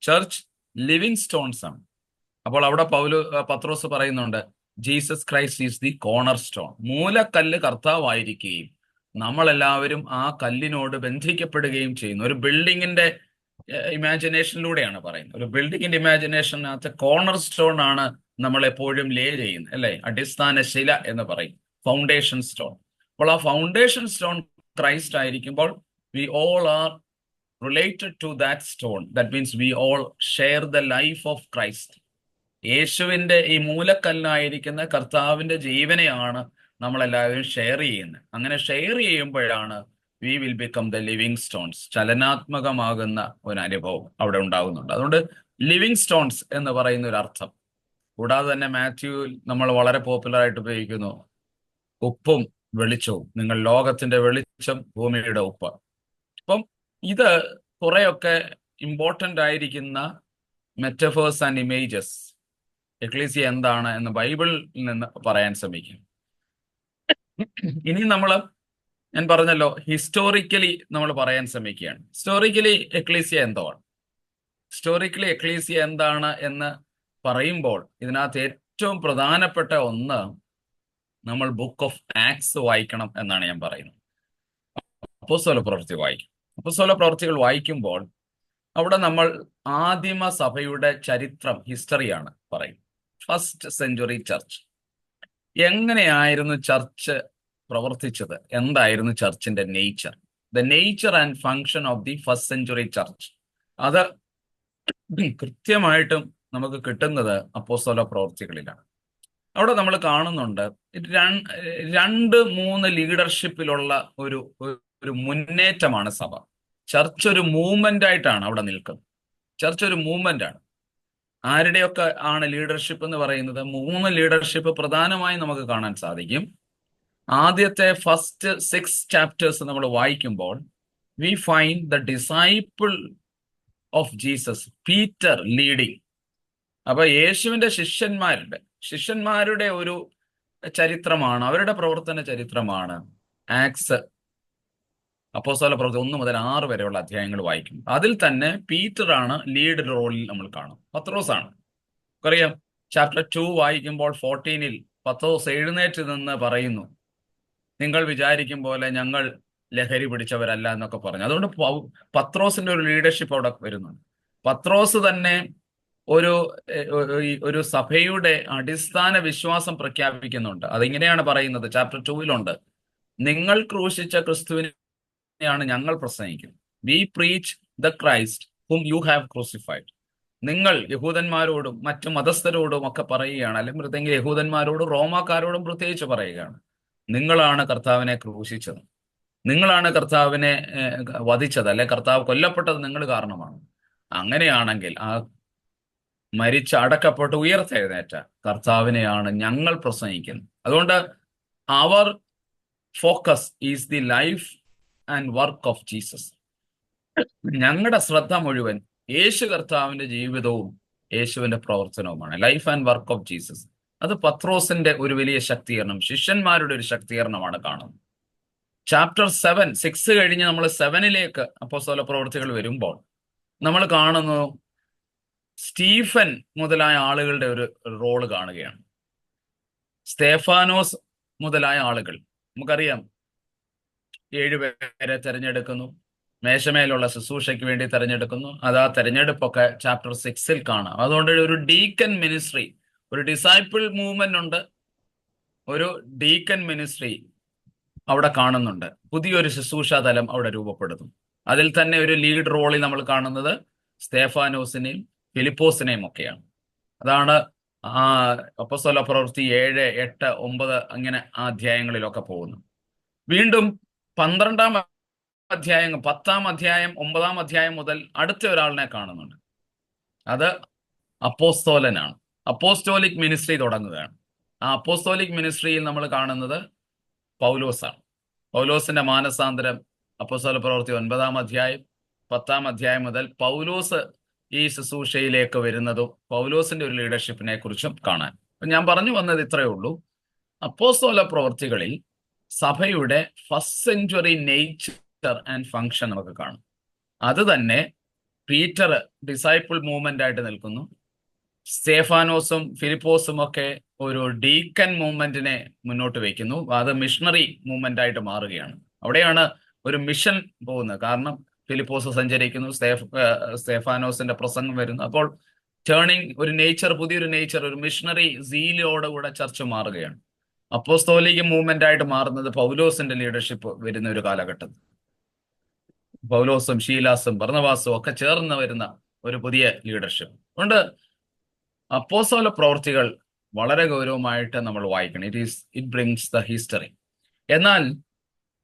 ചർച്ച് ലിവിങ് സ്റ്റോൺസ് ആണ്. അപ്പോൾ അവിടെ പത്രോസ് പറയുന്നുണ്ട്, Jesus Christ is the corner stone. മൂലക്കല്ല് കർത്താവായിരിക്കുകയും നമ്മളെല്ലാവരും ആ കല്ലിനോട് ബന്ധിക്കപ്പെടുകയും ചെയ്യുന്നു. ഒരു ബിൽഡിങ്ങിന്റെ ഇമാജിനേഷനിലൂടെയാണ് പറയുന്നത്. ഒരു ബിൽഡിങ്ങിന്റെ ഇമാജിനേഷനകത്ത് കോർണർ സ്റ്റോൺ ആണ് നമ്മൾ എപ്പോഴും ലേ ചെയ്യുന്നത്, അല്ലെ? അടിസ്ഥാന ശില എന്ന് പറയും, ഫൗണ്ടേഷൻ സ്റ്റോൺ. അപ്പോൾ ആ ഫൗണ്ടേഷൻ സ്റ്റോൺ ക്രൈസ്റ്റ് ആയിരിക്കുമ്പോൾ we all are related to that stone. That means we all share the life of Christ. യേശുവിന്റെ ഈ മൂലക്കല്ലായിരിക്കുന്ന കർത്താവിന്റെ ജീവനെയാണ് നമ്മളെല്ലാവരും ഷെയർ ചെയ്യുന്നത്. അങ്ങനെ ഷെയർ ചെയ്യുമ്പോഴാണ് we will become the living stones. ചലനാത്മകമാകുന്ന ഒരു അനുഭവം അവിടെ ഉണ്ടാകുന്നുണ്ട്. അതുകൊണ്ട് ലിവിങ് സ്റ്റോൺസ് എന്ന് പറയുന്ന ഒരു അർത്ഥം. കൂടാതെ തന്നെ മാത്യുവിൽ നമ്മൾ വളരെ പോപ്പുലർ ആയിട്ട് ഉപയോഗിക്കുന്നു, ഉപ്പും വെളിച്ചവും. നിങ്ങൾ ലോകത്തിന്റെ വെളിച്ചം, ഭൂമിയുടെ ഉപ്പ്. അപ്പം ഇത് കുറെയൊക്കെ ഇമ്പോർട്ടൻ്റ് ആയിരിക്കുന്ന മെറ്റഫേഴ്സ് ആൻഡ് ഇമേജസ് എക്ലീസിയ എന്താണ് എന്ന് ബൈബിളിൽ നിന്ന് പറയാൻ ശ്രമിക്കും. ഇനി ഞാൻ പറഞ്ഞല്ലോ, ഹിസ്റ്റോറിക്കലി നമ്മൾ പറയാൻ ശ്രമിക്കുകയാണ്. ഹിസ്റ്റോറിക്കലി എക്ലീസിയ എന്താണ്? ഹിസ്റ്റോറിക്കലി എക്ലീസിയ എന്താണ് എന്ന് പറയുമ്പോൾ ഇതിനകത്ത് ഏറ്റവും പ്രധാനപ്പെട്ട ഒന്ന്, നമ്മൾ ബുക്ക് ഓഫ് ആക്ട്സ് വായിക്കണം എന്നാണ് ഞാൻ പറയുന്നത്. അപ്പോസ്തല പ്രവൃത്തി വായിക്കും. അപ്പോസ്തല പ്രവൃത്തികൾ വായിക്കുമ്പോൾ അവിടെ നമ്മൾ ആദിമ സഭയുടെ ചരിത്രം, ഹിസ്റ്ററിയാണ് പറയും. First century church. എങ്ങനെയായിരുന്നു ചർച്ച് പ്രവർത്തിച്ചത്? എന്തായിരുന്നു ചർച്ചിന്റെ nature? The nature and function of the first century church. അത് കൃത്യമായിട്ടും നമുക്ക് കിട്ടുന്നത് അപ്പോസ്തല പ്രവൃത്തികളിലാണ്. അവിടെ നമ്മൾ കാണുന്നുണ്ട് 2-3 ലീഡർഷിപ്പിലുള്ള ഒരു മുന്നേറ്റമാണ് സഭ. ചർച്ച് ഒരു മൂവ്മെന്റ് ആയിട്ടാണ് അവിടെ നിൽക്കുന്നത്. ചർച്ച് ഒരു മൂവ്മെന്റ് ആണ്. ആരുടെയൊക്കെ ആണ് ലീഡർഷിപ്പ് എന്ന് പറയുന്നത്? 3 ലീഡർഷിപ്പ് പ്രധാനമായും നമുക്ക് കാണാൻ സാധിക്കും. ആദ്യത്തെ ഫസ്റ്റ് 6 ചാപ്റ്റേഴ്സ് നമ്മൾ വായിക്കുമ്പോൾ we find the disciple of Jesus, Peter leading. അപ്പൊ യേശുവിന്റെ ശിഷ്യന്മാരുടെ ഒരു ചരിത്രമാണ്, അവരുടെ പ്രവർത്തന ചരിത്രമാണ് ആക്ട്സ്, അപ്പോസ്തല പ്രവൃത്തി 1 മുതൽ 6 വരെയുള്ള അധ്യായങ്ങൾ വായിക്കും. അതിൽ തന്നെ പീറ്റർ ആണ് ലീഡ് റോളിൽ നമ്മൾ കാണും. പത്രോസാണ്. അറിയാം, ചാപ്റ്റർ 2 വായിക്കുമ്പോൾ 14 പത്രോസ് എഴുന്നേറ്റ് നിന്ന് പറയുന്നു, നിങ്ങൾ വിചാരിക്കും പോലെ ഞങ്ങൾ ലഹരി പിടിച്ചവരല്ല എന്നൊക്കെ പറഞ്ഞു. അതുകൊണ്ട് പത്രോസിന്റെ ഒരു ലീഡർഷിപ്പ് അവിടെ വരുന്നുണ്ട്. പത്രോസ് തന്നെ ഒരു സഭയുടെ അടിസ്ഥാന വിശ്വാസം പ്രഖ്യാപിക്കുന്നുണ്ട്. അതിങ്ങനെയാണ് പറയുന്നത്, ചാപ്റ്റർ 2 നിങ്ങൾ ക്രൂശിച്ച ക്രിസ്തുവിനെയാണ് ഞങ്ങൾ പ്രസംഗിക്കുന്നത്. We preach the Christ whom you have crucified. നിങ്ങൾ യഹൂദന്മാരോടും മറ്റു മതസ്ഥരോടും ഒക്കെ പറയുകയാണ്, അല്ലെങ്കിൽ യഹൂദന്മാരോടും റോമാക്കാരോടും പ്രത്യേകിച്ച് പറയുകയാണ്, നിങ്ങളാണ് കർത്താവിനെ ക്രൂശിച്ചത്, നിങ്ങളാണ് കർത്താവിനെ വധിച്ചത്, അല്ലെ കർത്താവ് കൊല്ലപ്പെട്ടത് നിങ്ങൾ കാരണമാണ്. അങ്ങനെയാണെങ്കിൽ ആ മരിച്ച് അടക്കപ്പെട്ട് ഉയർത്തെഴുന്നേറ്റ കർത്താവിനെയാണ് ഞങ്ങൾ പ്രസംഗിക്കുന്നത്. അതുകൊണ്ട് അവർ focus is the life and work of Jesus. ഞങ്ങളുടെ ശ്രദ്ധ മുഴുവൻ യേശു കർത്താവിന്റെ ജീവിതവും യേശുവിന്റെ പ്രവർത്തനവുമാണ്. Life and work of Jesus. അത് പത്രോസിന്റെ ഒരു വലിയ ശക്തീകരണം, ശിഷ്യന്മാരുടെ ഒരു ശക്തീകരണമാണ് കാണുന്നത്. ചാപ്റ്റർ 6 കഴിഞ്ഞ് നമ്മൾ 7 അപ്പോസ്തല പ്രവൃത്തികൾ വരുമ്പോൾ നമ്മൾ കാണുന്നു സ്റ്റീഫൻ മുതലായ ആളുകളുടെ ഒരു റോള് കാണുകയാണ്. സ്തേഫാനോസ് മുതലായ ആളുകൾ, നമുക്കറിയാം 7 പേരെ തെരഞ്ഞെടുക്കുന്നു. മേശമേലുള്ള ശുശ്രൂഷയ്ക്ക് വേണ്ടി തെരഞ്ഞെടുക്കുന്നു. അത് ആ തെരഞ്ഞെടുപ്പൊക്കെ ചാപ്റ്റർ 6 കാണാം. അതുകൊണ്ട് ഒരു ഡീക്കൻ മിനിസ്ട്രി, ഒരു ഡിസൈപ്പിൾ മൂവ്മെന്റ് ഉണ്ട്, ഒരു ഡീക്കൻ മിനിസ്ട്രി അവിടെ കാണുന്നുണ്ട്. പുതിയൊരു ശുശ്രൂഷാ തലം അവിടെ രൂപപ്പെടുന്നു. അതിൽ തന്നെ ഒരു ലീഡ് റോളിൽ നമ്മൾ കാണുന്നത് സ്തേഫാനോസിനെയും ഫിലിപ്പോസിനെയും ഒക്കെയാണ്. അതാണ് ആ അപ്പോസ്തല പ്രവൃത്തി 7, 8, 9 അങ്ങനെ ആ അധ്യായങ്ങളിലൊക്കെ പോകുന്നു. വീണ്ടും 12-ാം അധ്യായം, 10-ാം അധ്യായം, 9-ാം അധ്യായം മുതൽ അടുത്ത ഒരാളിനെ കാണുന്നുണ്ട്. അത് അപ്പോസ്തോലനാണ്. അപ്പോസ്തോലിക് മിനിസ്ട്രി തുടങ്ങുകയാണ്. ആ അപ്പോസ്തോലിക് മിനിസ്ട്രിയിൽ നമ്മൾ കാണുന്നത് പൗലോസാണ്. പൗലോസിന്റെ മാനസാന്തരം അപ്പോസ്തല പ്രവൃത്തി 9-ാം അധ്യായം, 10-ാം അധ്യായം മുതൽ പൗലോസ് ഈ ശുശ്രൂഷയിലേക്ക് വരുന്നതും പൗലോസിന്റെ ഒരു ലീഡർഷിപ്പിനെ കുറിച്ചും കാണാൻ. ഞാൻ പറഞ്ഞു വന്നത് ഇത്രയേ ഉള്ളൂ. അപ്പോസ്തല പ്രവൃത്തികളിൽ സഭയുടെ first century nature and function നമുക്ക് കാണും. അത് തന്നെ പീറ്റർ ഡിസൈപ്പിൾ മൂവ്മെന്റ് ആയിട്ട് നിൽക്കുന്നു. സ്തേഫാനോസും ഫിലിപ്പോസും ഒക്കെ ഒരു ഡീക്കൻ മൂവ്മെന്റിനെ മുന്നോട്ട് വയ്ക്കുന്നു. അത് മിഷണറി മൂവ്മെന്റ് ആയിട്ട് മാറുകയാണ്. അവിടെയാണ് ഒരു മിഷൻ പോകുന്നത്. കാരണം ഫിലിപ്പോസ് സഞ്ചരിക്കുന്നു, സ്തേഫാനോസിന്റെ പ്രസംഗം വരുന്നു. അപ്പോൾ ടേണിങ് ഒരു നേച്ചർ, പുതിയൊരു നേച്ചർ, ഒരു മിഷണറി സീലോടുകൂടെ ചർച്ച മാറുകയാണ്. അപ്പോസ്തോലിക മൂവ്മെന്റ് ആയിട്ട് മാറുന്നത് പൗലോസിന്റെ ലീഡർഷിപ്പ് വരുന്ന ഒരു കാലഘട്ടത്തിൽ. പൗലോസും ഷീലാസും ബർന്നബാസും ഒക്കെ ചേർന്ന് വരുന്ന ഒരു പുതിയ ലീഡർഷിപ്പ്. അതുകൊണ്ട് അപ്പോസ്തല പ്രവൃത്തികൾ വളരെ ഗൗരവമായിട്ട് നമ്മൾ വായിക്കണം. It brings the history. എന്നാൽ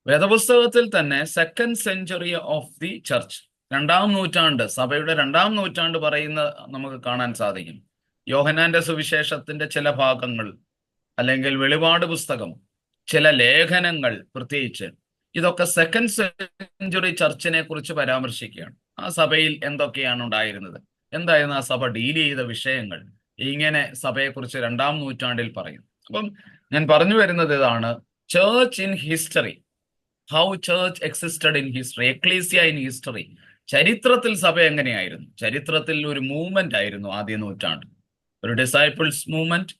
വേദപുസ്തകത്തിൽ തന്നെ second century of the church, 2-ാം നൂറ്റാണ്ട്, സഭയുടെ 2-ാം നൂറ്റാണ്ട് പറയുന്ന നമുക്ക് കാണാൻ സാധിക്കും. യോഹന്നാന്റെ സുവിശേഷത്തിന്റെ ചില ഭാഗങ്ങൾ, അല്ലെങ്കിൽ വെളിപാട് പുസ്തകം, ചില ലേഖനങ്ങൾ പ്രത്യേകിച്ച്, ഇതൊക്കെ സെക്കൻഡ് സെഞ്ച്വറി ചർച്ചിനെ കുറിച്ച് പരാമർശിക്കുകയാണ്. ആ സഭയിൽ എന്തൊക്കെയാണ് ഉണ്ടായിരുന്നത്, എന്തായിരുന്നു ആ സഭ ഡീൽ ചെയ്ത വിഷയങ്ങൾ, ഇങ്ങനെ സഭയെക്കുറിച്ച് 2-ാം നൂറ്റാണ്ടിൽ പറയും. അപ്പം ഞാൻ പറഞ്ഞു വരുന്നത് ഇതാണ്: church in history, how church existed in history, ecclesia in history. ചരിത്രത്തിൽ സഭ എങ്ങനെയായിരുന്നു? ചരിത്രത്തിൽ ഒരു മൂവ്മെന്റ് ആയിരുന്നു ആദ്യ നൂറ്റാണ്ട്, ഒരു ഡിസൈപ്പിൾസ് മൂവ്മെന്റ്.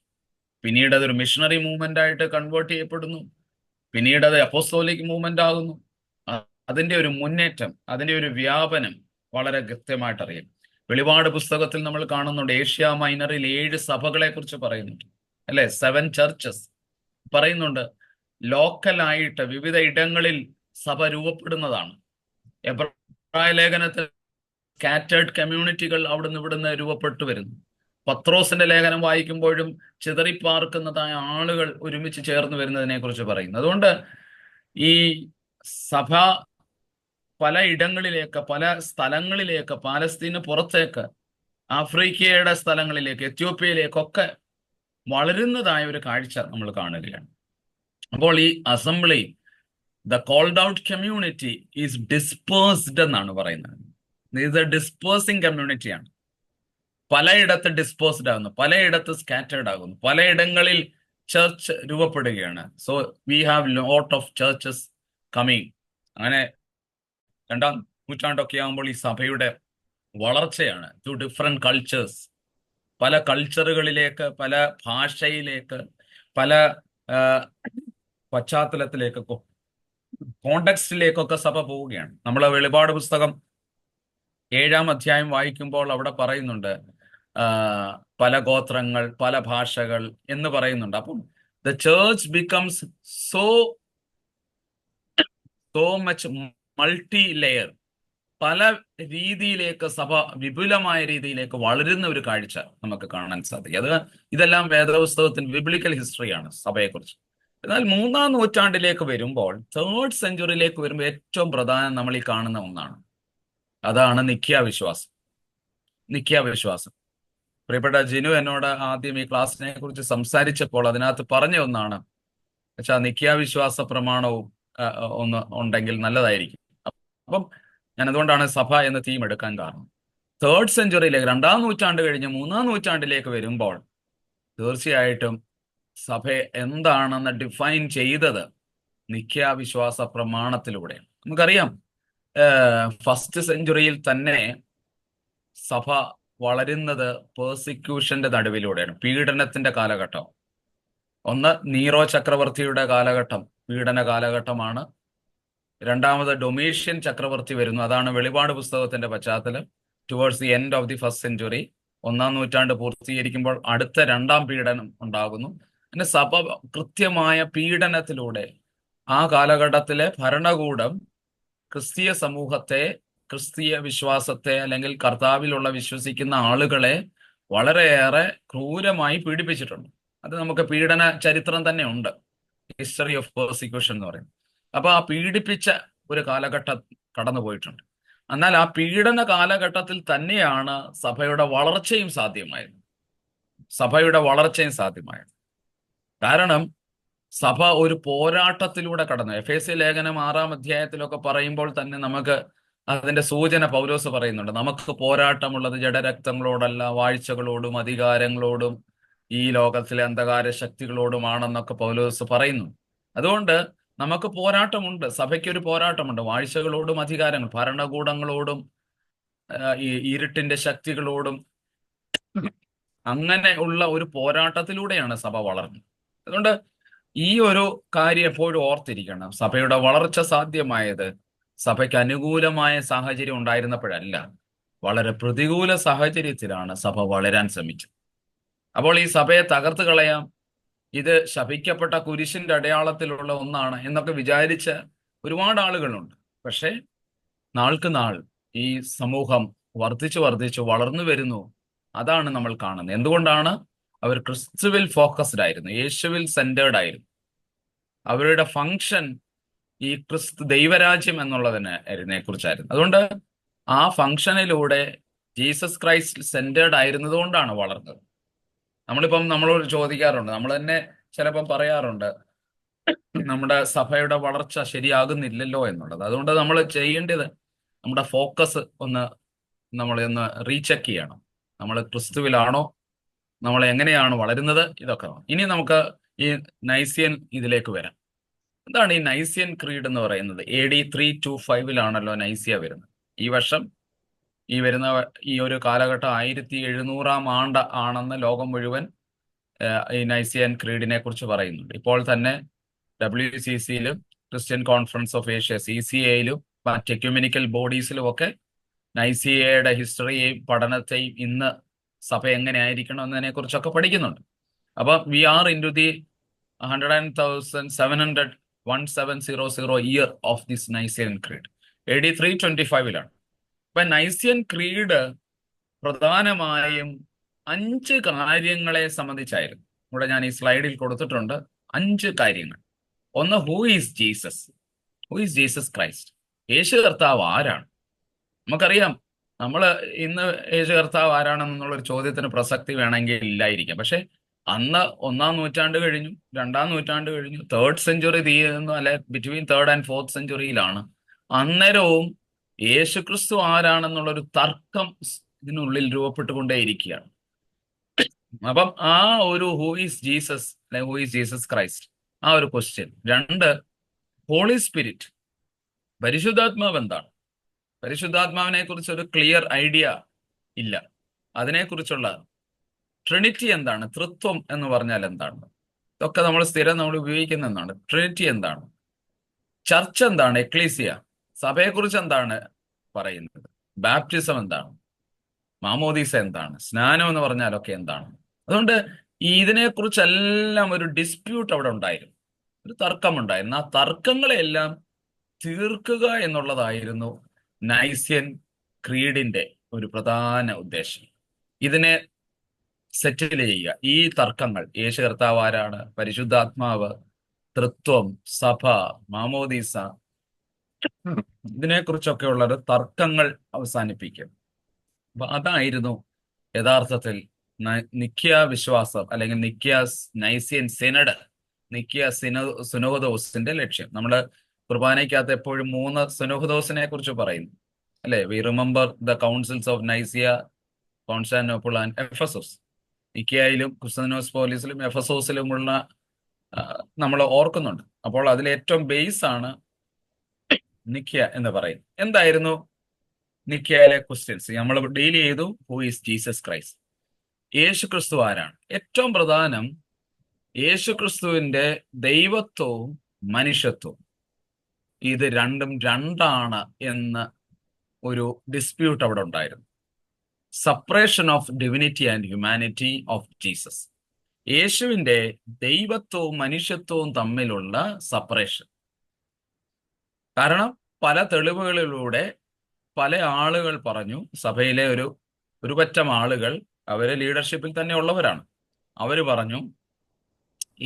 പിന്നീട് അതൊരു മിഷണറി മൂവ്മെന്റ് ആയിട്ട് കൺവേർട്ട് ചെയ്യപ്പെടുന്നു. പിന്നീട് അത് അപ്പോസ്തോലിക് മൂവ്മെന്റ് ആകുന്നു. അതിന്റെ ഒരു മുന്നേറ്റം, അതിന്റെ ഒരു വ്യാപനം വളരെ കൃത്യമായിട്ട് അറിയാം. വെളിപാട് പുസ്തകത്തിൽ നമ്മൾ കാണുന്നുണ്ട്, ഏഷ്യ മൈനറിൽ 7 സഭകളെ കുറിച്ച് പറയുന്നുണ്ട്, അല്ലെ? 7 ചർച്ചസ് പറയുന്നുണ്ട്. ലോക്കലായിട്ട് വിവിധ ഇടങ്ങളിൽ സഭ രൂപപ്പെടുന്നതാണ്. എബ്രായ ലേഖനത്തിൽ സ്കാറ്റേർഡ് കമ്മ്യൂണിറ്റികൾ അവിടുന്ന് ഇവിടുന്ന് രൂപപ്പെട്ടു വരുന്നു. പത്രോസിന്റെ ലേഖനം വായിക്കുമ്പോഴും ചിതറിപ്പാർക്കുന്നതായ ആളുകൾ ഒരുമിച്ച് ചേർന്ന് വരുന്നതിനെ കുറിച്ച് പറയുന്നു. അതുകൊണ്ട് ഈ സഭ പല ഇടങ്ങളിലേക്ക്, പല സ്ഥലങ്ങളിലേക്ക്, പാലസ്തീന് പുറത്തേക്ക്, ആഫ്രിക്കയുടെ സ്ഥലങ്ങളിലേക്ക്, എത്യോപ്യയിലേക്കൊക്കെ വളരുന്നതായ ഒരു കാഴ്ച നമ്മൾ കാണുകയാണ്. അപ്പോൾ ഈ assembly, the called out community is dispersed എന്നാണ് പറയുന്നത്. ഇത് ഡിസ്പേഴ്സിങ് കമ്മ്യൂണിറ്റിയാണ്. പലയിടത്ത് ഡിസ്പോസ്ഡ് ആകുന്നു, പലയിടത്ത് സ്കാറ്റേർഡ് ആകുന്നു, പലയിടങ്ങളിൽ ചർച്ച് രൂപപ്പെടുകയാണ്. So we have lot of churches coming. അങ്ങനെ 2-ാം നൂറ്റാണ്ടൊക്കെ ആകുമ്പോൾ ഈ സഭയുടെ വളർച്ചയാണ്. ടു ഡിഫറെന്റ് കൾച്ചേഴ്സ്, പല കൾച്ചറുകളിലേക്ക്, പല ഭാഷയിലേക്ക്, പല പശ്ചാത്തലത്തിലേക്കൊക്കെ, കോണ്ടെക്സ്റ്റിലേക്കൊക്കെ സഭ പോവുകയാണ്. നമ്മൾ വെളിപാട് പുസ്തകം 7-ാം അധ്യായം വായിക്കുമ്പോൾ അവിടെ പറയുന്നുണ്ട് പല ഗോത്രങ്ങൾ, പല ഭാഷകൾ എന്ന് പറയുന്നുണ്ട്. അപ്പം the church becomes so much multi layer. പല രീതിയിലേക്ക് സഭ വിപുലമായ രീതിയിലേക്ക് വളരുന്ന ഒരു കാഴ്ച നമുക്ക് കാണാൻ സാധിക്കും. ഇതെല്ലാം വേദപുസ്തകത്തിന് ബിബ്ലിക്കൽ ഹിസ്റ്ററിയാണ് സഭയെക്കുറിച്ച്. എന്നാൽ 3-ാം നൂറ്റാണ്ടിലേക്ക് വരുമ്പോൾ, 3rd സെഞ്ച്വറിയിലേക്ക് വരുമ്പോൾ ഏറ്റവും പ്രധാനം നമ്മൾ ഈ കാണുന്ന ഒന്നാണ്. അതാണ് നിഖ്യാ വിശ്വാസം. നിഖ്യാ വിശ്വാസം. പ്രിയപ്പെട്ട ജിനു എന്നോട് ആദ്യം ഈ ക്ലാസ്സിനെ കുറിച്ച് സംസാരിച്ചപ്പോൾ അതിനകത്ത് പറഞ്ഞ ഒന്നാണ്, പക്ഷെ നിഖ്യാ വിശ്വാസ പ്രമാണവും ഒന്ന് ഉണ്ടെങ്കിൽ നല്ലതായിരിക്കും. അപ്പം ഞാൻ അതുകൊണ്ടാണ് സഭ എന്ന തീം എടുക്കാൻ കാരണം. 3rd സെഞ്ച്വറിയിലേക്ക്, 2-ാം നൂറ്റാണ്ട് കഴിഞ്ഞ് 3-ാം നൂറ്റാണ്ടിലേക്ക് വരുമ്പോൾ തീർച്ചയായിട്ടും സഭ എന്താണെന്ന് ഡിഫൈൻ ചെയ്തത് നിഖ്യാ വിശ്വാസ പ്രമാണത്തിലൂടെ. നമുക്കറിയാം, ഫസ്റ്റ് സെഞ്ച്വറിയിൽ തന്നെ സഭ വളരുന്നത് പേഴ്സിക്യൂഷന്റെ നടുവിലൂടെയാണ്, പീഡനത്തിന്റെ കാലഘട്ടം. ഒന്ന് നീറോ ചക്രവർത്തിയുടെ കാലഘട്ടം പീഡന കാലഘട്ടമാണ്. രണ്ടാമത് ഡൊമീഷ്യൻ ചക്രവർത്തി വരുന്നു. അതാണ് വെളിപാട് പുസ്തകത്തിന്റെ പശ്ചാത്തലം. Towards the end of the first century, 1-ാം നൂറ്റാണ്ട് പൂർത്തീകരിക്കുമ്പോൾ അടുത്ത രണ്ടാം പീഡനം ഉണ്ടാകുന്നു. പിന്നെ സഭ കൃത്യമായ പീഡനത്തിലൂടെ ആ കാലഘട്ടത്തിലെ ഭരണകൂടം ക്രിസ്തീയ സമൂഹത്തെ, ക്രിസ്തീയ വിശ്വാസത്തെ, അല്ലെങ്കിൽ കർത്താവിലുള്ള വിശ്വസിക്കുന്ന ആളുകളെ വളരെയേറെ ക്രൂരമായി പീഡിപ്പിച്ചിട്ടുണ്ട്. അത് നമുക്ക് പീഡന ചരിത്രം തന്നെ ഉണ്ട്, ഹിസ്റ്ററി ഓഫ് പെർസിക്യൂഷൻ എന്ന് പറയും. അപ്പൊ ആ പീഡിപ്പിച്ച ഒരു കാലഘട്ടം കടന്നുപോയിട്ടുണ്ട്. എന്നാൽ ആ പീഡന കാലഘട്ടത്തിൽ തന്നെയാണ് സഭയുടെ വളർച്ചയും സാധ്യമായത്. സഭയുടെ വളർച്ചയും സാധ്യമായത് കാരണം സഭ ഒരു പോരാട്ടത്തിലൂടെ കടന്നു. എഫേസ്യ ലേഖനം 6-ാം അധ്യായത്തിലൊക്കെ പറയുമ്പോൾ തന്നെ നമുക്ക് അതിന്റെ സൂചന പൗലോസ് പറയുന്നുണ്ട്. നമുക്ക് പോരാട്ടമുള്ളത് ജഡരക്തങ്ങളോടല്ല, വാഴ്ചകളോടും അധികാരങ്ങളോടും ഈ ലോകത്തിലെ അന്ധകാര ശക്തികളോടുമാണെന്നൊക്കെ പൗലോസ് പറയുന്നു. അതുകൊണ്ട് നമുക്ക് പോരാട്ടമുണ്ട്, സഭയ്ക്കൊരു പോരാട്ടമുണ്ട്. വാഴ്ചകളോടും അധികാരങ്ങൾ, ഭരണകൂടങ്ങളോടും ഈ ഇരുട്ടിന്റെ ശക്തികളോടും അങ്ങനെ ഉള്ള ഒരു പോരാട്ടത്തിലൂടെയാണ് സഭ വളർന്നത്. അതുകൊണ്ട് ഈ ഒരു കാര്യം എപ്പോഴും ഓർത്തിരിക്കണം. സഭയുടെ വളർച്ച സാധ്യമായത് സഭയ്ക്ക് അനുകൂലമായ സാഹചര്യം ഉണ്ടായിരുന്നപ്പോഴല്ല, വളരെ പ്രതികൂല സാഹചര്യത്തിലാണ് സഭ വളരാൻ ശ്രമിച്ചത്. അപ്പോൾ ഈ സഭയെ തകർത്ത് കളയാം, ഇത് ശപിക്കപ്പെട്ട കുരിശിന്റെ അടയാളത്തിലുള്ള ഒന്നാണ് എന്നൊക്കെ വിചാരിച്ച ഒരുപാട് ആളുകളുണ്ട്. പക്ഷേ നാൾക്ക് നാൾ ഈ സമൂഹം വർദ്ധിച്ചു വർദ്ധിച്ചു വളർന്നു വരുന്നു. അതാണ് നമ്മൾ കാണുന്നത്. എന്തുകൊണ്ടാണ്? അവർ ക്രിസ്തുവിൽ ഫോക്കസ്ഡ് ആയിരുന്നു, യേശുവിൽ സെന്റേർഡ് ആയിരുന്നു. അവരുടെ ഫങ്ഷൻ ഈ ദൈവരാജ്യം എന്നുള്ളതിനെ കുറിച്ചായിരുന്നു. അതുകൊണ്ട് ആ ഫങ്ഷനിലൂടെ ജീസസ് ക്രൈസ്റ്റ് സെന്റേർഡ് ആയിരുന്നത് കൊണ്ടാണ് വളർന്നത്. നമ്മളോട് ചോദിക്കാറുണ്ട്, നമ്മൾ തന്നെ ചിലപ്പം പറയാറുണ്ട്, നമ്മുടെ സഭയുടെ വളർച്ച ശരിയാകുന്നില്ലല്ലോ എന്നുള്ളത്. അതുകൊണ്ട് നമ്മൾ ചെയ്യേണ്ടത് നമ്മുടെ ഫോക്കസ് നമ്മളൊന്ന് റീചെക്ക് ചെയ്യണം. നമ്മൾ ക്രിസ്തുവിലാണോ, നമ്മൾ എങ്ങനെയാണ് വളരുന്നത്, ഇതൊക്കെ. ഇനി നമുക്ക് ഈ നൈസിയൻ ഇതിലേക്ക് വരാം. എന്താണ് ഈ നൈസിയൻ ക്രീഡ് എന്ന് പറയുന്നത്? AD 325 നൈസിയ വരുന്നത്. ഈ വർഷം ഈ ഒരു കാലഘട്ടം 1700-ാം ആണ്ട് ആണെന്ന് ലോകം മുഴുവൻ ഈ നൈസിയൻ ക്രീഡിനെ കുറിച്ച് പറയുന്നുണ്ട്. ഇപ്പോൾ തന്നെ WCCയിലും ക്രിസ്ത്യൻ കോൺഫറൻസ് ഓഫ് ഏഷ്യ CCAയിലും മറ്റ് എക്യുമെനിക്കൽ ബോഡീസിലും ഒക്കെ നൈസിയയുടെ ഹിസ്റ്ററിയെയും പഠനത്തെയും ഇന്ന് സഭ എങ്ങനെ ആയിരിക്കണം എന്നതിനെ കുറിച്ചൊക്കെ പഠിക്കുന്നുണ്ട്. അപ്പൊ we are into the 1700 year of this Nicene creed. AD 325 അപ്പൊ നൈസിയൻ ക്രീഡ് പ്രധാനമായും 5 കാര്യങ്ങളെ സംബന്ധിച്ചായിരുന്നു. ഇവിടെ ഞാൻ ഈ സ്ലൈഡിൽ കൊടുത്തിട്ടുണ്ട് 5 കാര്യങ്ങൾ. ഒന്ന്, who is Jesus? Who is Jesus Christ? യേശു കർത്താവ് ആരാണ്? നമുക്കറിയാം, നമ്മൾ ഇന്ന് യേശു കർത്താവ് ആരാണെന്നുള്ളൊരു ചോദ്യത്തിന് പ്രസക്തി വേണമെങ്കിൽ ഇല്ലായിരിക്കാം. പക്ഷെ അന്ന് 1-ാം നൂറ്റാണ്ട് കഴിഞ്ഞു, 2-ാം നൂറ്റാണ്ട് കഴിഞ്ഞു, 3rd സെഞ്ചുറി തീരുന്നു, അല്ലെ ബിറ്റ്വീൻ 3rd and 4th സെഞ്ചുറിയിലാണ്. അന്നേരവും യേശുക്രിസ്തു ആരാണെന്നുള്ളൊരു തർക്കം ഇതിനുള്ളിൽ രൂപപ്പെട്ടുകൊണ്ടേയിരിക്കുകയാണ്. അപ്പം ആ ഒരു ഹൂ ഈസ് ജീസസ്, അല്ലെ ഹൂ ഈസ് ജീസസ് ക്രൈസ്റ്റ്, ആ ഒരു ക്വസ്റ്റ്യൻ. 2, ഹോളി സ്പിരിറ്റ്, പരിശുദ്ധാത്മാവ് എന്താണ്? പരിശുദ്ധാത്മാവിനെ കുറിച്ച് ഒരു ക്ലിയർ ഐഡിയ ഇല്ല. അതിനെക്കുറിച്ചുള്ള ട്രിനിറ്റി എന്താണ്? തൃത്വം എന്ന് പറഞ്ഞാൽ എന്താണ്? ഇതൊക്കെ നമ്മൾ ഉപയോഗിക്കുന്ന എന്താണ്? ട്രിനിറ്റി എന്താണ്? ചർച്ച് എന്താണ്? എക്ലീസിയ, സഭയെക്കുറിച്ച് എന്താണ് പറയുന്നത്? ബാപ്റ്റിസം എന്താണ്? മാമോദീസ എന്താണ്? സ്നാനം എന്ന് പറഞ്ഞാലൊക്കെ എന്താണ്? അതുകൊണ്ട് ഇതിനെക്കുറിച്ചെല്ലാം ഒരു ഡിസ്പ്യൂട്ട് അവിടെ ഉണ്ടായിരുന്നു, ഒരു തർക്കമുണ്ടായിരുന്നു. ആ തർക്കങ്ങളെല്ലാം തീർക്കുക എന്നുള്ളതായിരുന്നു നൈസിയൻ ക്രീഡിന്റെ ഒരു പ്രധാന ഉദ്ദേശം. ഇതിനെ സെറ്റിൽ ചെയ്യുക, ഈ തർക്കങ്ങൾ, യേശു കർത്താവ് ആരാണ്, പരിശുദ്ധാത്മാവ്, തൃത്വം, സഭ, മാമോദീസ, ഇതിനെക്കുറിച്ചൊക്കെയുള്ള ഒരു തർക്കങ്ങൾ അവസാനിപ്പിക്കും. അപ്പൊ അതായിരുന്നു യഥാർത്ഥത്തിൽ നിക്കിയ വിശ്വാസം, അല്ലെങ്കിൽ നൈസിയൻ സിനഡ്, നിക്കിയ സുനോദോസിന്റെ ലക്ഷ്യം. നമ്മള് കുർബാനയ്ക്കകത്ത് എപ്പോഴും 3 സുനോദോസിനെ കുറിച്ച് പറയുന്നു, അല്ലെ? We remember the councils of Nicaea, Constantinople and Ephesus. നിക്കിയയിലും കുസ്തോദിനോസ്പോലിസിലും എഫസോസിലുമുള്ള നമ്മൾ ഓർക്കുന്നുണ്ട്. അപ്പോൾ അതിൽ ഏറ്റവും ബേസ് ആണ് നിക്കിയ എന്ന് പറയുന്നത്. എന്തായിരുന്നു നിക്കിയയിലെ ക്വസ്റ്റ്യൻസ്? നമ്മൾ ഡീൽ ചെയ്തു. Who is Jesus Christ? യേശു ക്രിസ്തു ആരാണ്? ഏറ്റവും പ്രധാനം യേശു ക്രിസ്തുവിന്റെ ദൈവത്വവും മനുഷ്യത്വവും. ഇത് രണ്ടും രണ്ടാണ് എന്ന് ഒരു ഡിസ്പ്യൂട്ട് അവിടെ ഉണ്ടായിരുന്നു. Separation of divinity and humanity of Jesus. യേശുവിന്റെ ദൈവത്വവും മനുഷ്യത്വവും തമ്മിലുള്ള സെപ്പറേഷൻ. കാരണം പല തെളിവുകളിലൂടെ പല ആളുകൾ പറഞ്ഞു, സഭയിലെ ഒരു പറ്റം ആളുകൾ, അവര് ലീഡർഷിപ്പിൽ തന്നെ ഉള്ളവരാണ്, അവര് പറഞ്ഞു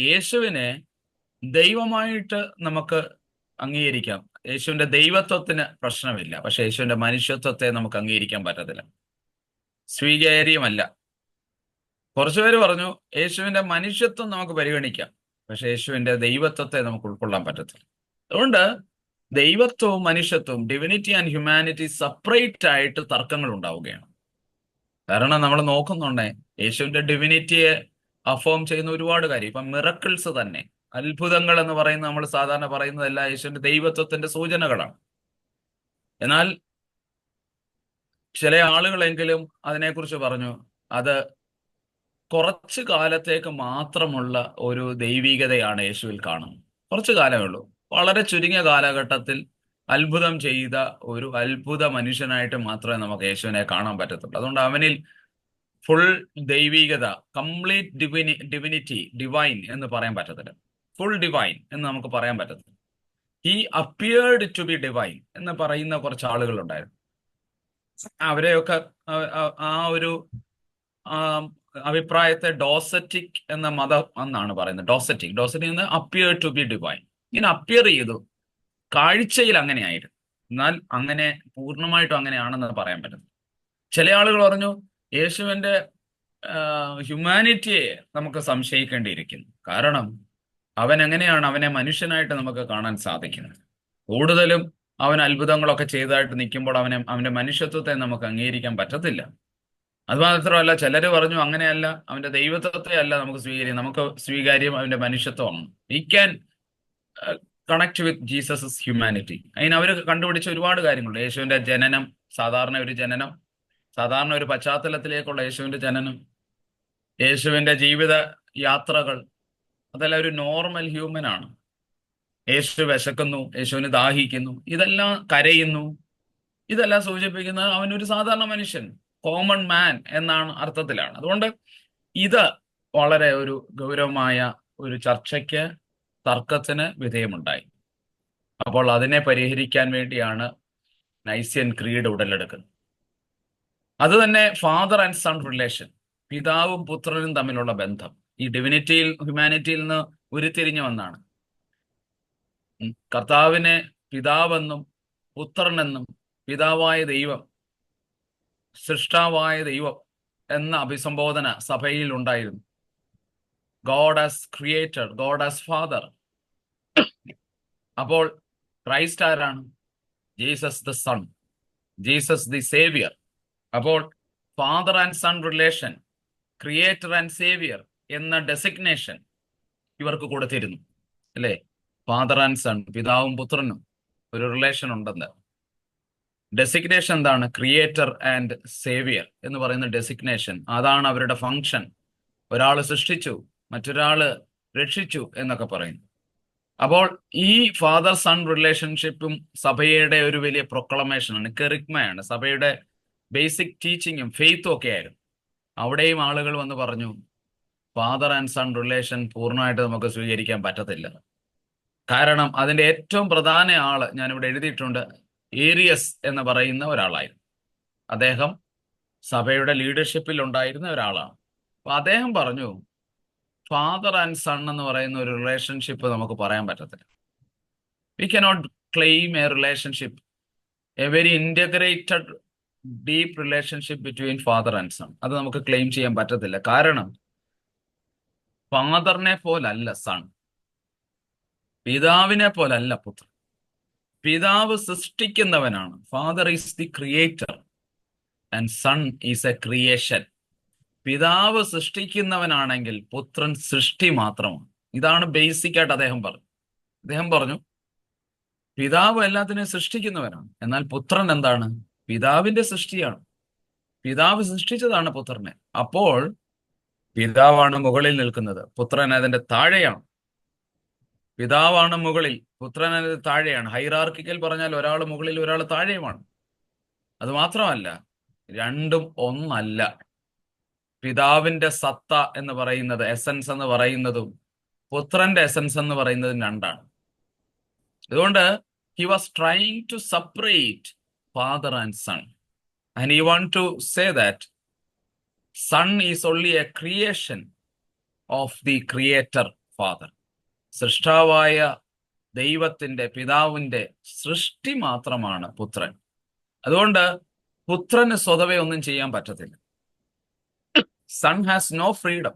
യേശുവിനെ ദൈവമായിട്ട് നമുക്ക് അംഗീകരിക്കാം, യേശുവിന്റെ ദൈവത്വത്തിന് പ്രശ്നമില്ല, പക്ഷെ യേശുവിന്റെ മനുഷ്യത്വത്തെ നമുക്ക് അംഗീകരിക്കാൻ പറ്റത്തില്ല, സ്വീകാര്യമല്ല. കുറച്ചുപേര് പറഞ്ഞു യേശുവിന്റെ മനുഷ്യത്വം നമുക്ക് പരിഗണിക്കാം, പക്ഷെ യേശുവിന്റെ ദൈവത്വത്തെ നമുക്ക് ഉൾക്കൊള്ളാൻ പറ്റത്തില്ല. അതുകൊണ്ട് ദൈവത്വവും മനുഷ്യത്വവും, ഡിവിനിറ്റി ആൻഡ് ഹ്യൂമാനിറ്റി സെപ്പറേറ്റ് ആയിട്ട് തർക്കങ്ങൾ ഉണ്ടാവുകയാണ്. കാരണം നമ്മൾ നോക്കുന്നുണ്ടേ യേശുവിന്റെ ഡിവിനിറ്റിയെ അഫോം ചെയ്യുന്ന ഒരുപാട് കാര്യം. ഇപ്പം മിറക്കിൾസ് തന്നെ, അത്ഭുതങ്ങൾ എന്ന് പറയുന്നത് നമ്മൾ സാധാരണ പറയുന്നതല്ല, യേശുവിന്റെ ദൈവത്വത്തിന്റെ സൂചനകളാണ്. എന്നാൽ ചില ആളുകളെങ്കിലും അതിനെക്കുറിച്ച് പറഞ്ഞു അത് കുറച്ചു കാലത്തേക്ക് മാത്രമുള്ള ഒരു ദൈവികതയാണ് യേശുവിൽ കാണുന്നത്. കുറച്ചു കാലമേ ഉള്ളൂ. വളരെ ചുരുങ്ങിയ കാലഘട്ടത്തിൽ അത്ഭുതം ചെയ്ത ഒരു അത്ഭുത മനുഷ്യനായിട്ട് മാത്രമേ നമുക്ക് യേശുവിനെ കാണാൻ പറ്റത്തുള്ളൂ. അതുകൊണ്ട് അവനിൽ ഫുൾ ദൈവികത, കംപ്ലീറ്റ് ഡിവിനിറ്റി, ഡിവൈൻ എന്ന് പറയാൻ പറ്റത്തില്ല. ഫുൾ ഡിവൈൻ എന്ന് നമുക്ക് പറയാൻ പറ്റത്തില്ല. He appeared to be divine എന്ന് പറയുന്ന കുറച്ച് ആളുകളുണ്ടായിരുന്നു. അവരെയൊക്കെ ആ ഒരു അഭിപ്രായത്തെ ഡോസറ്റിക് എന്ന മതം എന്നാണ് പറയുന്നത്. ഡോസറ്റിക് എന്ന് അപ്പിയർ ടു ബി ഡിവൈൻ. ഇങ്ങനെ അപ്പിയർ ചെയ്തു, കാഴ്ചയിൽ അങ്ങനെയായിരുന്നു, എന്നാൽ അങ്ങനെ പൂർണ്ണമായിട്ടും അങ്ങനെയാണെന്ന് പറയാൻ പറ്റുന്നു. ചില ആളുകൾ പറഞ്ഞു യേശുവിന്റെ ഹ്യൂമാനിറ്റിയെ നമുക്ക് സംശയിക്കേണ്ടിയിരിക്കുന്നു. കാരണം അവൻ എങ്ങനെയാണ് അവനെ മനുഷ്യനായിട്ട് നമുക്ക് കാണാൻ സാധിക്കുന്നത്? കൂടുതലും അവൻ അത്ഭുതങ്ങളൊക്കെ ചെയ്തതായിട്ട് നിൽക്കുമ്പോൾ അവന്റെ മനുഷ്യത്വത്തെ നമുക്ക് അംഗീകരിക്കാൻ പറ്റത്തില്ല. അത് മാത്രമല്ല, ചിലര് പറഞ്ഞു അങ്ങനെയല്ല, അവന്റെ ദൈവത്വത്തെ അല്ല നമുക്ക് സ്വീകരിക്കാം, നമുക്ക് സ്വീകാര്യം അവന്റെ മനുഷ്യത്വമാണ്. We can connect with Jesus humanity. അതിന് അവർ കണ്ടുപിടിച്ച ഒരുപാട് കാര്യങ്ങളുണ്ട്. യേശുവിന്റെ ജനനം, സാധാരണ ഒരു പശ്ചാത്തലത്തിലേക്കുള്ള യേശുവിന്റെ ജനനം, യേശുവിന്റെ ജീവിത യാത്രകൾ, അതെല്ലാം ഒരു നോർമൽ ഹ്യൂമൻ ആണ്. യേശു വിശക്കുന്നു, യേശുവിന് ദാഹിക്കുന്നു, ഇതെല്ലാം കരയുന്നു, ഇതെല്ലാം സൂചിപ്പിക്കുന്നത് അവനൊരു സാധാരണ മനുഷ്യൻ, കോമൺ മാൻ എന്നാണ് അർത്ഥത്തിലാണ്. അതുകൊണ്ട് ഇത് വളരെ ഒരു ഗൗരവമായ ഒരു ചർച്ചയ്ക്ക്, തർക്കത്തിന് വിധേയമുണ്ടായി. അപ്പോൾ അതിനെ പരിഹരിക്കാൻ വേണ്ടിയാണ് നൈസ്യൻ ക്രീഡ് ഉടലെടുക്കുന്നത്. അത് തന്നെ ഫാദർ ആൻഡ് സൺ റിലേഷൻ, പിതാവും പുത്രനും തമ്മിലുള്ള ബന്ധം, ഈ ഡിവിനിറ്റിയിൽ ഹ്യൂമാനിറ്റിയിൽ നിന്ന് ഉരുത്തിരിഞ്ഞു വന്നാണ്. കർത്താവിനെ പിതാവെന്നും പുത്രനെന്നും, പിതാവായ ദൈവം, സൃഷ്ടാവായ ദൈവം എന്ന അഭിസംബോധന സഭയിൽ ഉണ്ടായിരുന്നു. God as creator, God as father. അപ്പോൾ ക്രൈസ്റ്റ് ആരാണ്? Jesus the son, Jesus the saviour. അപ്പോൾ father and son relation, creator and saviour എന്ന ഡെസിഗ്നേഷൻ ഇവർക്ക് കൊടുത്തിരുന്നു, അല്ലേ? ഫാദർ ആൻഡ് സൺ, പിതാവും പുത്രനും ഒരു റിലേഷൻ ഉണ്ടെന്ന്. ഡെസിഗ്നേഷൻ എന്താണ്? ക്രിയേറ്റർ ആൻഡ് സേവിയർ എന്ന് പറയുന്ന ഡെസിഗ്നേഷൻ. അതാണ് അവരുടെ ഫങ്ഷൻ. ഒരാൾ സൃഷ്ടിച്ചു, മറ്റൊരാള് രക്ഷിച്ചു എന്നൊക്കെ പറയുന്നു. അപ്പോൾ ഈ ഫാദർ സൺ റിലേഷൻഷിപ്പും സഭയുടെ ഒരു വലിയ പ്രൊക്ലമേഷനാണ്, കെറിഗ്മയാണ്. സഭയുടെ ബേസിക് ടീച്ചിങ്ങും ഫെയ്ത്തും ഒക്കെ ആയിരുന്നു. അവിടെയും ആളുകൾ വന്ന് പറഞ്ഞു ഫാദർ ആൻഡ് സൺ റിലേഷൻ പൂർണ്ണമായിട്ട് നമുക്ക് സ്വീകരിക്കാൻ പറ്റത്തില്ല. കാരണം അതിന്റെ ഏറ്റവും പ്രധാന ആള് ഞാനിവിടെ എഴുതിയിട്ടുണ്ട്, ഏരിയസ് എന്ന് പറയുന്ന ഒരാളായിരുന്നു. അദ്ദേഹം സഭയുടെ ലീഡർഷിപ്പിൽ ഉണ്ടായിരുന്ന ഒരാളാണ്. അപ്പൊ അദ്ദേഹം പറഞ്ഞു ഫാദർ ആൻഡ് സൺ എന്ന് പറയുന്ന ഒരു റിലേഷൻഷിപ്പ് നമുക്ക് പറയാൻ പറ്റത്തില്ല. We cannot claim a relationship, a very integrated deep relationship between father and son. അത് നമുക്ക് ക്ലെയിം ചെയ്യാൻ പറ്റത്തില്ല. കാരണം ഫാദറിനെ പോലല്ല സൺ, പിതാവിനെ പോലല്ല പുത്രൻ. പിതാവ് സൃഷ്ടിക്കുന്നവനാണ്. Father is the creator and son is a creation. പിതാവ് സൃഷ്ടിക്കുന്നവനാണെങ്കിൽ പുത്രൻ സൃഷ്ടി മാത്രമാണ്. ഇതാണ് ബേസിക് ആയിട്ട് അദ്ദേഹം പറഞ്ഞു പിതാവ് എല്ലാത്തിനെയും സൃഷ്ടിക്കുന്നവനാണ്, എന്നാൽ പുത്രൻ എന്താണ്? പിതാവിന്റെ സൃഷ്ടിയാണ്. പിതാവ് സൃഷ്ടിച്ചതാണ് പുത്രനെ. അപ്പോൾ പിതാവാണ് മുകളിൽ നിൽക്കുന്നത്, പുത്രൻ അതിന്റെ താഴെയാണ്. പിതാവാണ് മുകളിൽ, പുത്രൻ അതിന് താഴെയാണ്. ഹൈറാർക്കിക്കൽ പറഞ്ഞാൽ ഒരാൾ മുകളിൽ ഒരാൾ താഴെയുമാണ്. അത് മാത്രമല്ല, രണ്ടും ഒന്നല്ല. പിതാവിന്റെ സത്ത എന്ന് പറയുന്നത്, എസൻസ് എന്ന് പറയുന്നതും പുത്രന്റെ എസൻസ് എന്ന് പറയുന്നതും രണ്ടാണ്. അതുകൊണ്ട് he was trying to separate father and son, and he want to say that son is only a creation of the creator father. സൃഷ്ടാവായ ദൈവത്തിന്റെ, പിതാവിന്റെ സൃഷ്ടി മാത്രമാണ് പുത്രൻ. അതുകൊണ്ട് പുത്രന് സ്വതവേ ഒന്നും ചെയ്യാൻ പറ്റത്തില്ല. Son has no freedom.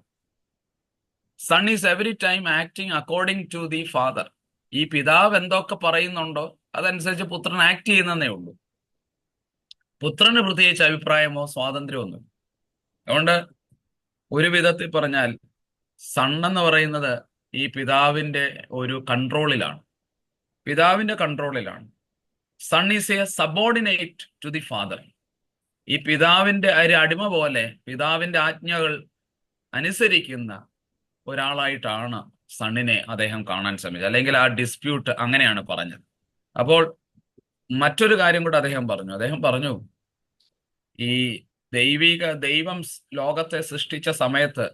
Son is every time acting according to the father. ഈ പിതാവ് എന്തൊക്കെ പറയുന്നുണ്ടോ അതനുസരിച്ച് പുത്രൻ ആക്ട് ചെയ്യുന്നതേ ഉള്ളൂ. പുത്രന് പ്രത്യേകിച്ച് അഭിപ്രായമോ സ്വാതന്ത്ര്യമൊന്നും. അതുകൊണ്ട് ഒരു വിധത്തിൽ പറഞ്ഞാൽ സൺ എന്ന് പറയുന്നത് ഈ പിതാവിന്റെ ഒരു കൺട്രോളിലാണ്. പിതാവിന്റെ കൺട്രോളിലാണ്. Son is a subordinate to the father. ഈ പിതാവിന്റെ ഒരു അടിമ പോലെ പിതാവിന്റെ ആജ്ഞകൾ അനുസരിക്കുന്ന ഒരാളായിട്ടാണ് സണ്ണിനെ അദ്ദേഹം കാണാൻ ശ്രമിച്ചത്. അല്ലെങ്കിൽ ആ ഡിസ്പ്യൂട്ട് അങ്ങനെയാണ് പറഞ്ഞത്. അപ്പോൾ മറ്റൊരു കാര്യം കൂടെ അദ്ദേഹം പറഞ്ഞു, ഈ ദൈവം ലോകത്തെ സൃഷ്ടിച്ച സമയത്ത്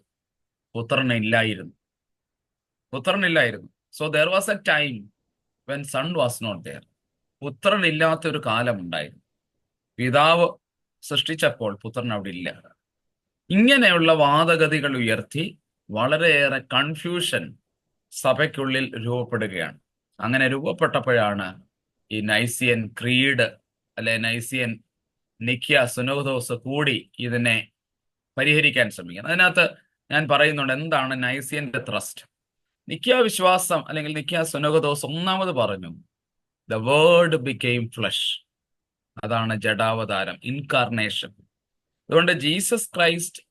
പുത്രനില്ലായിരുന്നു. So there was a time when son was not there. പുത്രനില്ലാത്തൊരു കാലം ഉണ്ടായിരുന്നു. പിതാവ് സൃഷ്ടിച്ചപ്പോൾ പുത്രൻ അവിടെ ഇല്ല. ഇങ്ങനെയുള്ള വാദഗതികൾ ഉയർത്തി വളരെയേറെ കൺഫ്യൂഷൻ സഭയ്ക്കുള്ളിൽ രൂപപ്പെടുകയാണ്. അങ്ങനെ രൂപപ്പെട്ടപ്പോഴാണ് ഈ നൈസിയൻ ക്രീഡ്, അല്ലെ നൈസിയൻ നിക്യ സുനോദോസ് കൂടി ഇതിനെ പരിഹരിക്കാൻ ശ്രമിക്കുന്നത്. അതിനകത്ത് ഞാൻ പറയുന്നുണ്ട് എന്താണ് നൈസിയന്റെ ത്രസ്റ്റ്. നിക്യ വിശ്വാസം അല്ലെങ്കിൽ നിക്യ സുനോദോസ് ഒന്നാമത് പറഞ്ഞു, ദ വേർഡ് ബിക്കെയിം ഫ്ലഷ്. അതാണ് ജഡാവതാരം, ഇൻകാർണേഷൻ. അതുകൊണ്ട് Jesus Christ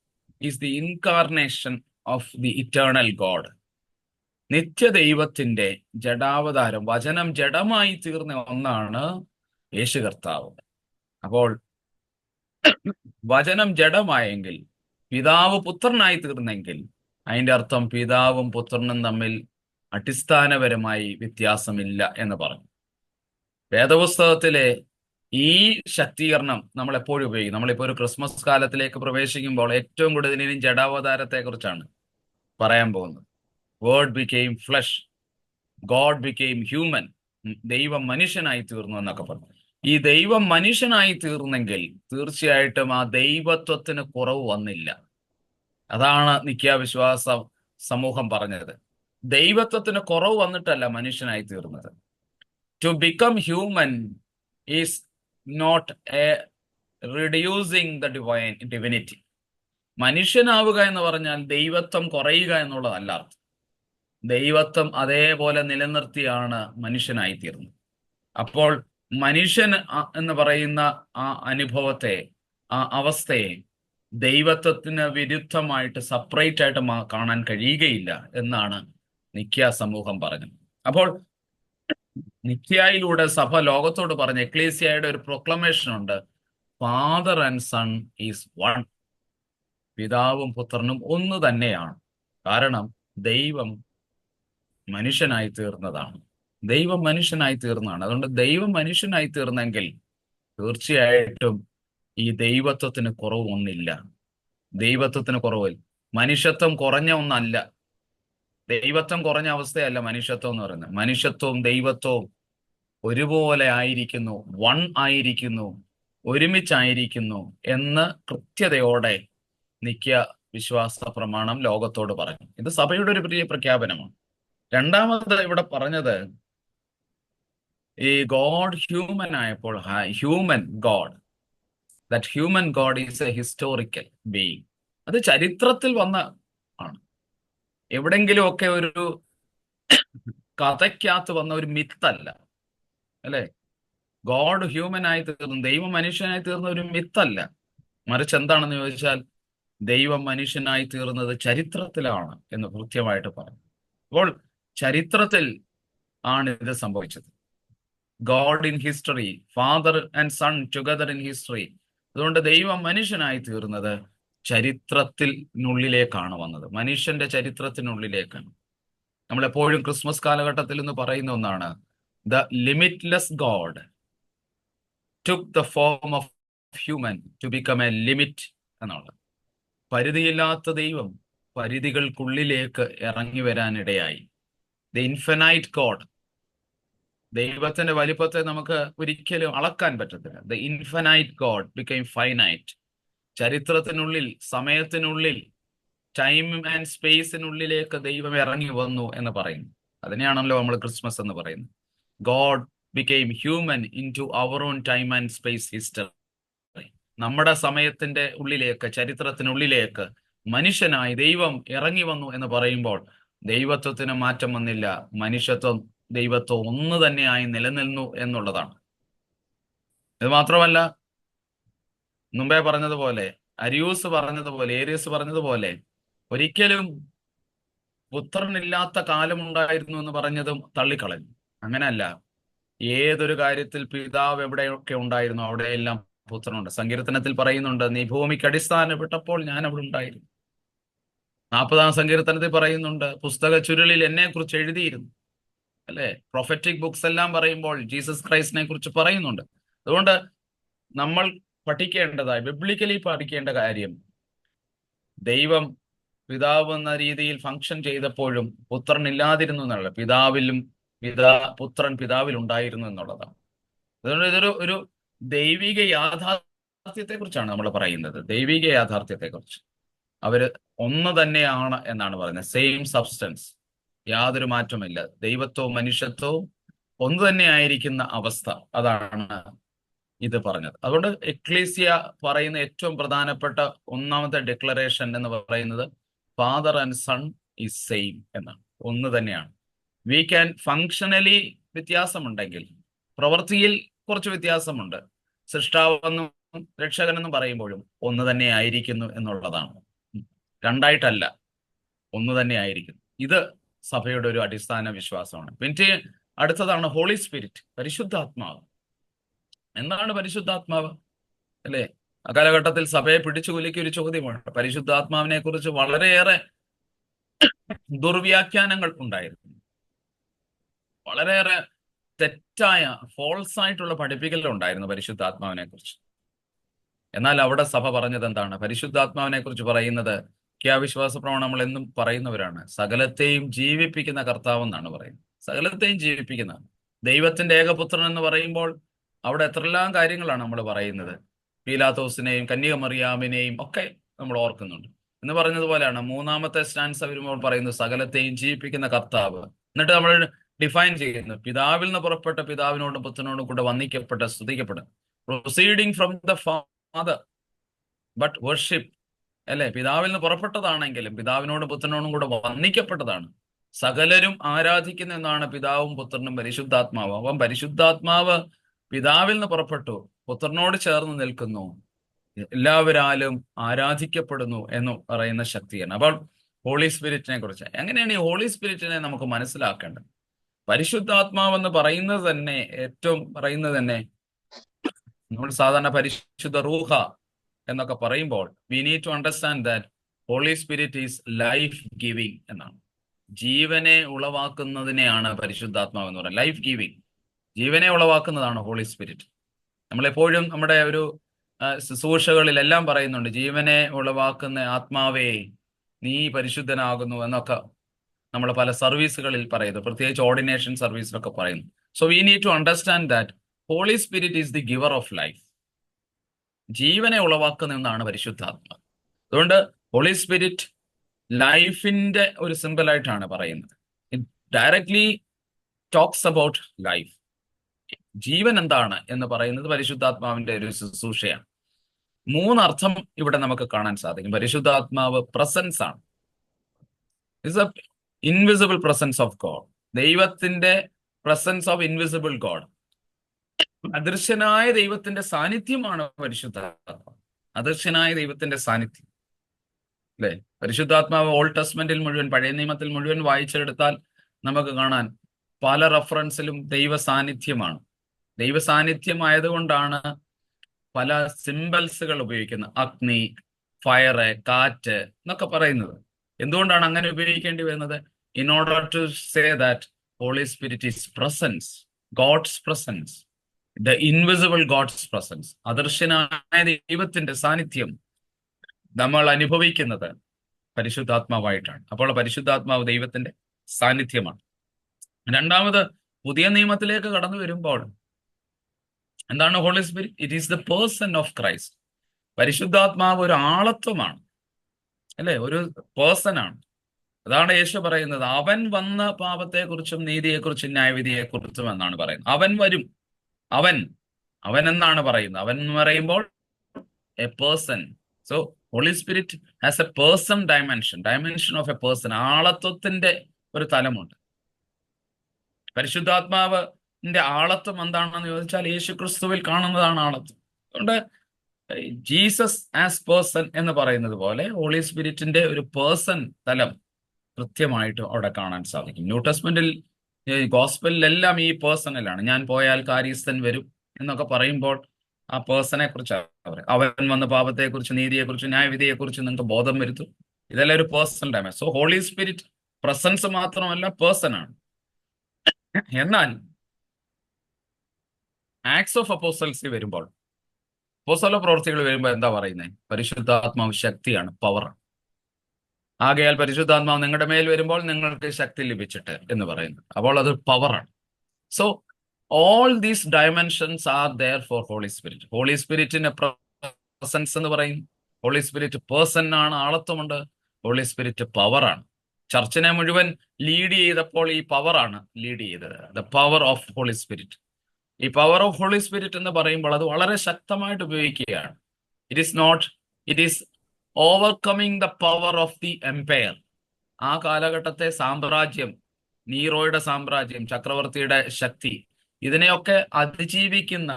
is the incarnation of the eternal God. നിത്യദൈവത്തിന്റെ ജഡാവതാരം, വചനം ജഡമായി തീർന്ന ഒന്നാണ് യേശു കർത്താവ്. അപ്പോൾ വചനം ജഡമായെങ്കിൽ, പിതാവ് പുത്രനായി തീർന്നെങ്കിൽ, അതിന്റെ അർത്ഥം പിതാവും പുത്രനും തമ്മിൽ അടിസ്ഥാനപരമായി വ്യത്യാസമില്ല എന്ന് പറഞ്ഞു. വേദപുസ്തകത്തിലെ ഈ ശക്തീകരണം നമ്മൾ എപ്പോഴും ഉപയോഗിക്കും. നമ്മളിപ്പോൾ ഒരു ക്രിസ്മസ് കാലത്തിലേക്ക് പ്രവേശിക്കുമ്പോൾ ഏറ്റവും കൂടുതൽ ഇനി ജഡാവതാരത്തെ കുറിച്ചാണ് പറയാൻ പോകുന്നത്. Word became flush, God became human. ദൈവം മനുഷ്യനായി തീർന്നു എന്നൊക്കെ പറഞ്ഞു. ഈ ദൈവം മനുഷ്യനായി തീർന്നെങ്കിൽ തീർച്ചയായിട്ടും ആ ദൈവത്വത്തിന് കുറവ് വന്നില്ല. അതാണ് നിത്യാവിശ്വാസ സമൂഹം പറഞ്ഞത്. ദൈവത്വത്തിന് കുറവ് വന്നിട്ടല്ല മനുഷ്യനായി തീർന്നത്. To become human is not a reducing the divinity. മനുഷ്യനാവുക എന്ന് പറഞ്ഞാൽ ദൈവത്വം കുറയുക എന്നുള്ളതല്ല അർത്ഥം. ദൈവത്വം അതേപോലെ നിലനിർത്തിയാണ് മനുഷ്യനായി തീർന്നത്. അപ്പോൾ മനുഷ്യൻ എന്ന് പറയുന്ന ആ അനുഭവത്തെ, ആ അവസ്ഥയെ ദൈവത്വത്തിന് വിരുദ്ധമായിട്ട് സെപ്പറേറ്റ് ആയിട്ട് കാണാൻ കഴിയുകയില്ല എന്നാണ് നിക്യ സമൂഹം പറഞ്ഞത്. അപ്പോൾ നിക്യായിലൂടെ സഭ ലോകത്തോട് പറഞ്ഞ എക്ലീസിയയുടെ ഒരു പ്രൊക്ലമേഷൻ ഉണ്ട്, father and son is one. പിതാവും പുത്രനും ഒന്ന് തന്നെയാണ്. കാരണം ദൈവം മനുഷ്യനായി തീർന്നതാണ്. ദൈവം മനുഷ്യനായി തീർന്നതാണ്. അതുകൊണ്ട് ദൈവം മനുഷ്യനായി തീർന്നെങ്കിൽ തീർച്ചയായിട്ടും ഈ ദൈവത്വത്തിന് കുറവൊന്നില്ല. ദൈവത്വത്തിന് കുറവില്ല. മനുഷ്യത്വം കുറഞ്ഞ ഒന്നല്ല. ദൈവത്വം കുറഞ്ഞ അവസ്ഥയല്ല മനുഷ്യത്വം എന്ന് പറയുന്നത്. മനുഷ്യത്വവും ദൈവത്വവും ഒരുപോലെ ആയിരിക്കുന്നു, വൺ ആയിരിക്കുന്നു, ഒരുമിച്ചായിരിക്കുന്നു എന്ന് കൃത്യതയോടെ നിക്യ വിശ്വാസ പ്രമാണം ലോകത്തോട് പറഞ്ഞു. ഇത് സഭയുടെ ഒരു പ്രിയ പ്രഖ്യാപനമാണ്. രണ്ടാമത് ഇവിടെ പറഞ്ഞത്, ഈ ഗോഡ് ഹ്യൂമൻ ആയപ്പോൾ, human God, that human God is A historical being. അത് ചരിത്രത്തിൽ വന്ന ആണ്. എവിടെങ്കിലും ഒക്കെ ഒരു കഥയ്ക്കകത്ത് വന്ന ഒരു മിത്തല്ല, അല്ലെ? ഗോഡ് ഹ്യൂമൻ ആയി തീർന്നു, ദൈവം മനുഷ്യനായി തീർന്ന ഒരു മിത്തല്ല. മറിച്ച് എന്താണെന്ന് ചോദിച്ചാൽ ദൈവം മനുഷ്യനായി തീർന്നത് ചരിത്രത്തിലാണ് എന്ന് കൃത്യമായിട്ട് പറഞ്ഞു. അപ്പോൾ ചരിത്രത്തിൽ ആണ് ഇത് സംഭവിച്ചത്. God in history, father and son together in history. അതുകൊണ്ട് ദൈവം മനുഷ്യനായി തീർന്നത് ചരിത്രത്തിനുള്ളിലേക്കാണ് വന്നത്, മനുഷ്യന്റെ ചരിത്രത്തിനുള്ളിലേക്കാണ്. നമ്മളെപ്പോഴും ക്രിസ്മസ് കാലഘട്ടത്തിൽ എന്ന് പറയുന്ന ഒന്നാണ്, the limitless God took the form of human to become a limit എന്നുള്ളത്. പരിധിയില്ലാത്ത ദൈവം പരിധികൾക്കുള്ളിലേക്ക് ഇറങ്ങി വരാനിടയായി. ദ ഇൻഫിനൈറ്റ് ഗോഡ്, ദൈവത്തിന്റെ വലിപ്പത്തെ നമുക്ക് ഒരിക്കലും അളക്കാൻ പറ്റത്തില്ല. The infinite God become finite. ചരിത്രത്തിനുള്ളിൽ, സമയത്തിനുള്ളിൽ, ടൈം ആൻഡ് സ്പേസിനുള്ളിലേക്ക് ദൈവം ഇറങ്ങി വന്നു എന്ന് പറയുന്നു. അതിനെയാണല്ലോ നമ്മൾ ക്രിസ്മസ് എന്ന് പറയുന്നത്. God became human into our own time and space history. നമ്മുടെ സമയത്തിന്റെ ഉള്ളിലേക്ക്, ചരിത്രത്തിനുള്ളിലേക്ക് മനുഷ്യനായി ദൈവം ഇറങ്ങി വന്നു എന്ന് പറയുമ്പോൾ ദൈവത്വത്തിന് മാറ്റം വന്നില്ല. മനുഷ്യത്വം, ദൈവത്വം ഒന്ന് തന്നെയായി നിലനിന്നു എന്നുള്ളതാണ്. ഇത് മാത്രമല്ല, മുമ്പേ പറഞ്ഞതുപോലെ, അരിയൂസ് പറഞ്ഞതുപോലെ, ഏരിയസ് പറഞ്ഞതുപോലെ, ഒരിക്കലും പുത്രനില്ലാത്ത കാലമുണ്ടായിരുന്നു എന്ന് പറഞ്ഞതും തള്ളിക്കളഞ്ഞു. അങ്ങനെയല്ല, ഏതൊരു കാര്യത്തിൽ പിതാവ് എവിടെയൊക്കെ ഉണ്ടായിരുന്നു അവിടെയെല്ലാം പുത്രനുണ്ട്. സങ്കീർത്തനത്തിൽ പറയുന്നുണ്ട്, നീ ഭൂമിക്ക് അടിസ്ഥാനപ്പെട്ടപ്പോൾ ഞാൻ അവിടെ ഉണ്ടായിരുന്നു. 40-ാം സങ്കീർത്തനത്തിൽ പറയുന്നുണ്ട്, പുസ്തക ചുരുളിൽ എന്നെ കുറിച്ച് എഴുതിയിരുന്നു. അല്ലെ, പ്രൊഫറ്റിക് ബുക്സ് എല്ലാം പറയുമ്പോൾ ജീസസ് ക്രൈസ്റ്റിനെ കുറിച്ച് പറയുന്നുണ്ട്. അതുകൊണ്ട് നമ്മൾ പഠിക്കേണ്ടതായി, ബിബ്ലിക്കലി പഠിക്കേണ്ട കാര്യം, ദൈവം പിതാവ് എന്ന രീതിയിൽ ഫങ്ഷൻ ചെയ്തപ്പോഴും പുത്രൻ ഇല്ലാതിരുന്നു എന്നുള്ള, പുത്രൻ പിതാവിൽ ഉണ്ടായിരുന്നു എന്നുള്ളതാണ്. അതുകൊണ്ട് ഇതൊരു ഒരു ദൈവിക യാഥാർത്ഥ്യത്തെ കുറിച്ചാണ് നമ്മൾ പറയുന്നത്. ദൈവിക യാഥാർത്ഥ്യത്തെ കുറിച്ച് അവര് ഒന്ന് തന്നെയാണ് എന്നാണ് പറയുന്നത്. സെയിം സബ്സ്റ്റൻസ്, യാതൊരു മാറ്റമില്ല. ദൈവത്വവും മനുഷ്യത്വവും ഒന്ന് തന്നെ ആയിരിക്കുന്ന അവസ്ഥ, അതാണ് ഇത് പറഞ്ഞത്. അതുകൊണ്ട് എക്ലീസിയ പറയുന്ന ഏറ്റവും പ്രധാനപ്പെട്ട ഒന്നാമത്തെ ഡിക്ലറേഷൻ എന്ന് പറയുന്നത് father and son is same എന്നാണ്. ഒന്ന് തന്നെയാണ്. വി ക്യാൻ ഫങ്ഷണലി വ്യത്യാസമുണ്ടെങ്കിൽ പ്രവൃത്തിയിൽ കുറച്ച് വ്യത്യാസമുണ്ട്. സൃഷ്ടാവെന്നും രക്ഷകനെന്നും പറയുമ്പോഴും ഒന്ന് തന്നെ ആയിരിക്കുന്നു എന്നുള്ളതാണ്. രണ്ടായിട്ടല്ല, ഒന്ന് തന്നെ ആയിരിക്കുന്നു. ഇത് സഭയുടെ ഒരു അടിസ്ഥാന വിശ്വാസമാണ്. പിന്നെ അടുത്തതാണ് ഹോളി സ്പിരിറ്റ്, പരിശുദ്ധാത്മാവ്. എന്താണ് പരിശുദ്ധാത്മാവ്? അല്ലേ, അക്കാലഘട്ടത്തിൽ സഭയെ പിടിച്ചു കുലുക്കിയ ഒരു ചോദ്യമാണ്. പരിശുദ്ധാത്മാവിനെ കുറിച്ച് വളരെയേറെ ദുർവ്യാഖ്യാനങ്ങൾ ഉണ്ടായിരുന്നു. വളരെയേറെ തെറ്റായ, ഫോൾസ് ആയിട്ടുള്ള പഠിപ്പിക്കലുണ്ടായിരുന്നു പരിശുദ്ധാത്മാവിനെ കുറിച്ച്. എന്നാൽ അവിടെ സഭ പറഞ്ഞത് എന്താണ്? പരിശുദ്ധാത്മാവിനെ കുറിച്ച് പറയുന്നത്, വിശ്വാസ പ്രമാണം നമ്മൾ എന്നും പറയുന്നവരാണ്, സകലത്തെയും ജീവിപ്പിക്കുന്ന കർത്താവ് എന്നാണ് പറയുന്നത്. സകലത്തെയും ജീവിപ്പിക്കുന്ന ദൈവത്തിന്റെ ഏകപുത്രൻ എന്ന് പറയുമ്പോൾ അവിടെ എത്രയെല്ലാം കാര്യങ്ങളാണ് നമ്മൾ പറയുന്നത്. പീലാത്തോസിനെയും കന്യകമറിയാമിനെയും ഒക്കെ നമ്മൾ ഓർക്കുന്നുണ്ട്. എന്ന് പറഞ്ഞതുപോലെയാണ് മൂന്നാമത്തെ സ്റ്റാൻസ വരുമ്പോൾ പറയുന്നത് സകലത്തെയും ജീവിപ്പിക്കുന്ന കർത്താവ്. എന്നിട്ട് നമ്മൾ ഡിഫൈൻ ചെയ്യുന്നു, പിതാവിൽ നിന്ന് പുറപ്പെട്ട പിതാവിനോടും പുത്രനോടും കൂടെ വന്ദിക്കപ്പെട്ട, സ്തുതിക്കപ്പെടും. Proceeding from the father but worship. അല്ലെ, പിതാവിൽ നിന്ന് പുറപ്പെട്ടതാണെങ്കിലും പിതാവിനോടും പുത്രനോടും കൂടെ വന്ദിക്കപ്പെട്ടതാണ്. സകലരും ആരാധിക്കുന്ന എന്നാണ് പിതാവും പുത്രനും പരിശുദ്ധാത്മാവ്. അവൻ പരിശുദ്ധാത്മാവ് പിതാവിൽ നിന്ന് പുറപ്പെട്ടു, പുത്രനോട് ചേർന്ന് നിൽക്കുന്നു, എല്ലാവരാലും ആരാധിക്കപ്പെടുന്നു എന്ന് പറയുന്ന ശക്തിയാണ്. അപ്പോൾ ഹോളി സ്പിരിറ്റിനെ കുറിച്ച് എങ്ങനെയാണ് ഈ ഹോളി സ്പിരിറ്റിനെ നമുക്ക് മനസ്സിലാക്കേണ്ടത്? പരിശുദ്ധാത്മാവെന്ന് പറയുന്നത് തന്നെ, ഏറ്റവും പറയുന്നത് തന്നെ, നമ്മൾ സാധാരണ പരിശുദ്ധ റൂഹ എന്നൊക്കെ പറയുമ്പോൾ we need to understand that Holy Spirit is life giving എന്നാണ്. ജീവനെ ഉളവാക്കുന്നതിനെയാണ് പരിശുദ്ധാത്മാവ് എന്ന് പറയുന്നത്. ലൈഫ് ഗിവിങ്, ജീവനെ ഉളവാക്കുന്നതാണ് ഹോളി സ്പിരിറ്റ്. നമ്മളെപ്പോഴും നമ്മുടെ ഒരു ശുശ്രൂഷകളിലെല്ലാം പറയുന്നുണ്ട്, ജീവനെ ഉളവാക്കുന്ന ആത്മാവേ നീ പരിശുദ്ധനാകുന്നു എന്നൊക്കെ നമ്മൾ പല സർവീസുകളിൽ പറയുന്നു, പ്രത്യേകിച്ച് ഓർഡിനേഷൻ സർവീസിലൊക്കെ പറയുന്നു. So we need to understand that Holy Spirit is the giver of life. ജീവനെ ഉളവാക്കുന്ന എന്നാണ് പരിശുദ്ധാത്മാവ്. അതുകൊണ്ട് ഹോളി സ്പിരിറ്റ് ലൈഫിന്റെ ഒരു സിമ്പിളായിട്ടാണ് പറയുന്നത്. It directly talks about life. ജീവൻ എന്താണ് എന്ന് പറയുന്നത് പരിശുദ്ധാത്മാവിന്റെ ഒരു ശുശ്രൂഷയാണ്. മൂന്നർത്ഥം ഇവിടെ നമുക്ക് കാണാൻ സാധിക്കും. പരിശുദ്ധാത്മാവ് പ്രസൻസ് ആണ്. It's a invisible presence of God. ദൈവത്തിന്റെ പ്രസൻസ് ഓഫ് ഇൻവിസിബിൾ ഗോഡ്. അദൃശ്യനായ ദൈവത്തിന്റെ സാന്നിധ്യമാണ് പരിശുദ്ധാത്മാവ്. അദൃശ്യനായ ദൈവത്തിന്റെ സാന്നിധ്യം, അല്ലെ? പരിശുദ്ധാത്മാവ് ഓൾഡ് ടെസ്റ്റ്മെന്റിൽ മുഴുവൻ, പഴയ നിയമത്തിൽ മുഴുവൻ വായിച്ചെടുത്താൽ നമുക്ക് കാണാൻ പല റെഫറൻസിലും ദൈവ സാന്നിധ്യമാണ്. ദൈവ സാന്നിധ്യമായതുകൊണ്ടാണ് പല സിംബൽസുകൾ ഉപയോഗിക്കുന്നത്. അഗ്നി, ഫയറ്, കാറ്റ് എന്നൊക്കെ പറയുന്നത്. എന്തുകൊണ്ടാണ് അങ്ങനെ ഉപയോഗിക്കേണ്ടി വരുന്നത്? in order to say that Holy Spirit is presence, God's presence, the invisible God's presence, അദർശനായ ദൈവത്തിന്റെ സാന്നിധ്യം നമ്മൾ അനുഭവിക്കുന്നത് പരിശുദ്ധാത്മാവായിട്ടാണ്. അപ്പോൾ പരിശുദ്ധാത്മാവ് ദൈവത്തിന്റെ സാന്നിധ്യമാണ്. രണ്ടാമത്, പുതിയ നിയമത്തിലേക്ക് കടന്നു വരുമ്പോൾ എന്താണ് Holy Spirit? It is the person of Christ. പരിശുദ്ധാത്മാവ് ഒരു ആളത്വമാണ്, അല്ലെ, ഒരു പേഴ്സൺ ആണ്. അതാണ് യേശു പറയുന്നത്, അവൻ വന്ന പാപത്തെക്കുറിച്ചും നീതിയെക്കുറിച്ചും ന്യായവിധിയെക്കുറിച്ചും എന്നാണ് പറയുന്നത്. അവൻ വരും, അവൻ അവൻ എന്നാണ് പറയുന്നത്. അവൻ എന്ന് പറയുമ്പോൾ a person. So Holy Spirit has a person dimension of a person. ആളത്വത്തിന്റെ ഒരു തലമുണ്ട്. പരിശുദ്ധാത്മാവിന്റെ ആളത്വം എന്താണെന്ന് ചോദിച്ചാൽ യേശു ക്രിസ്തുവിൽ കാണുന്നതാണ് ആളത്വം. അതുകൊണ്ട് ജീസസ് ആസ് പേഴ്സൺ എന്ന് പറയുന്നത് പോലെ ഹോളി സ്പിരിറ്റിന്റെ ഒരു പേഴ്സൺ തലം കൃത്യമായിട്ട് അവിടെ കാണാൻ സാധിക്കും. ന്യൂ ടെസ്റ്റ്മെന്റിൽ, ഗോസ്പലിലെല്ലാം ഈ പേഴ്സണലാണ്. ഞാൻ പോയാൽ കാര്യസ്ഥൻ വരും എന്നൊക്കെ പറയുമ്പോൾ ആ പേഴ്സണെ കുറിച്ചാണ് പറയുന്നത്. അവൻ വന്ന പാപത്തെക്കുറിച്ച്, നീതിയെക്കുറിച്ച്, ന്യായവിധിയെക്കുറിച്ച് നിങ്ങൾക്ക് ബോധം വരുത്തും. ഇതെല്ലാം ഒരു personal dimension. So Holy Spirit presence മാത്രമല്ല, പേഴ്സൺ ആണ്. എന്നാൽ ആക്ട്സ് ഓഫ് അപ്പോസ്റ്റൽസ് വരുമ്പോൾ, അപ്പോസ്തല പ്രവൃത്തികൾ വരുമ്പോൾ എന്താ പറയുന്നത്? പരിശുദ്ധാത്മാവ് ശക്തിയാണ്, പവറാണ്. ആകയാൽ പരിശുദ്ധാത്മാവ് നിങ്ങളുടെ മേൽ വരുമ്പോൾ നിങ്ങൾക്ക് ശക്തി ലഭിച്ചിട്ട് എന്ന് പറയുന്നത്. അപ്പോൾ അത് പവറാണ്. So all these dimensions are there for Holy Spirit. Holy സ്പിരിറ്റിന്റെ പ്രസൻസ് എന്ന് പറയും. ഹോളി സ്പിരിറ്റ് പേഴ്സൺ ആണ്, ആളത്വമുണ്ട്. ഹോളി സ്പിരിറ്റ് പവറാണ്. ചർച്ചിനെ മുഴുവൻ ലീഡ് ചെയ്തപ്പോൾ ഈ പവറാണ് ലീഡ് ചെയ്തത്, the power of Holy Spirit. ഈ പവർ ഓഫ് ഹോളി സ്പിരിറ്റ് എന്ന് പറയുമ്പോൾ അത് വളരെ ശക്തമായിട്ട് ഉപയോഗിക്കുകയാണ്. It is overcoming the power of the empire. ആ കാലഘട്ടത്തെ സാമ്രാജ്യം, നീറോയുടെ സാമ്രാജ്യം, ചക്രവർത്തിയുടെ ശക്തി, ഇതിനെയൊക്കെ അതിജീവിക്കുന്ന,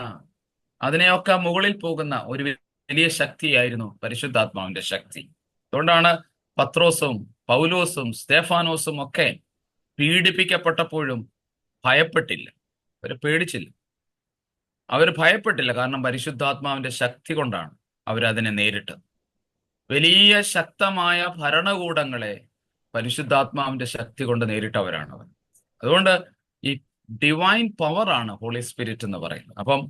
അതിനെയൊക്കെ മുകളിൽ പോകുന്ന ഒരു വലിയ ശക്തിയായിരുന്നു പരിശുദ്ധാത്മാവിന്റെ ശക്തി. അതുകൊണ്ടാണ് പത്രോസും പൗലോസും സ്തേഫാനോസും ഒക്കെ പീഡിപ്പിക്കപ്പെട്ടപ്പോഴും ഭയപ്പെട്ടില്ല. അവർ പേടിച്ചില്ല, അവർ ഭയപ്പെട്ടില്ല. കാരണം പരിശുദ്ധാത്മാവിന്റെ ശക്തി കൊണ്ടാണ് അവരതിനെ നേരിട്ടത്. വലിയ ശക്തമായ ഭരണകൂടങ്ങളെ പരിശുദ്ധാത്മാവിന്റെ ശക്തി കൊണ്ട് നേരിട്ടവരാണ് അവർ. അതുകൊണ്ട് ഈ ഡിവൈൻ പവർ ആണ് ഹോളി സ്പിരിറ്റ് എന്ന് പറയുന്നത്. അപ്പം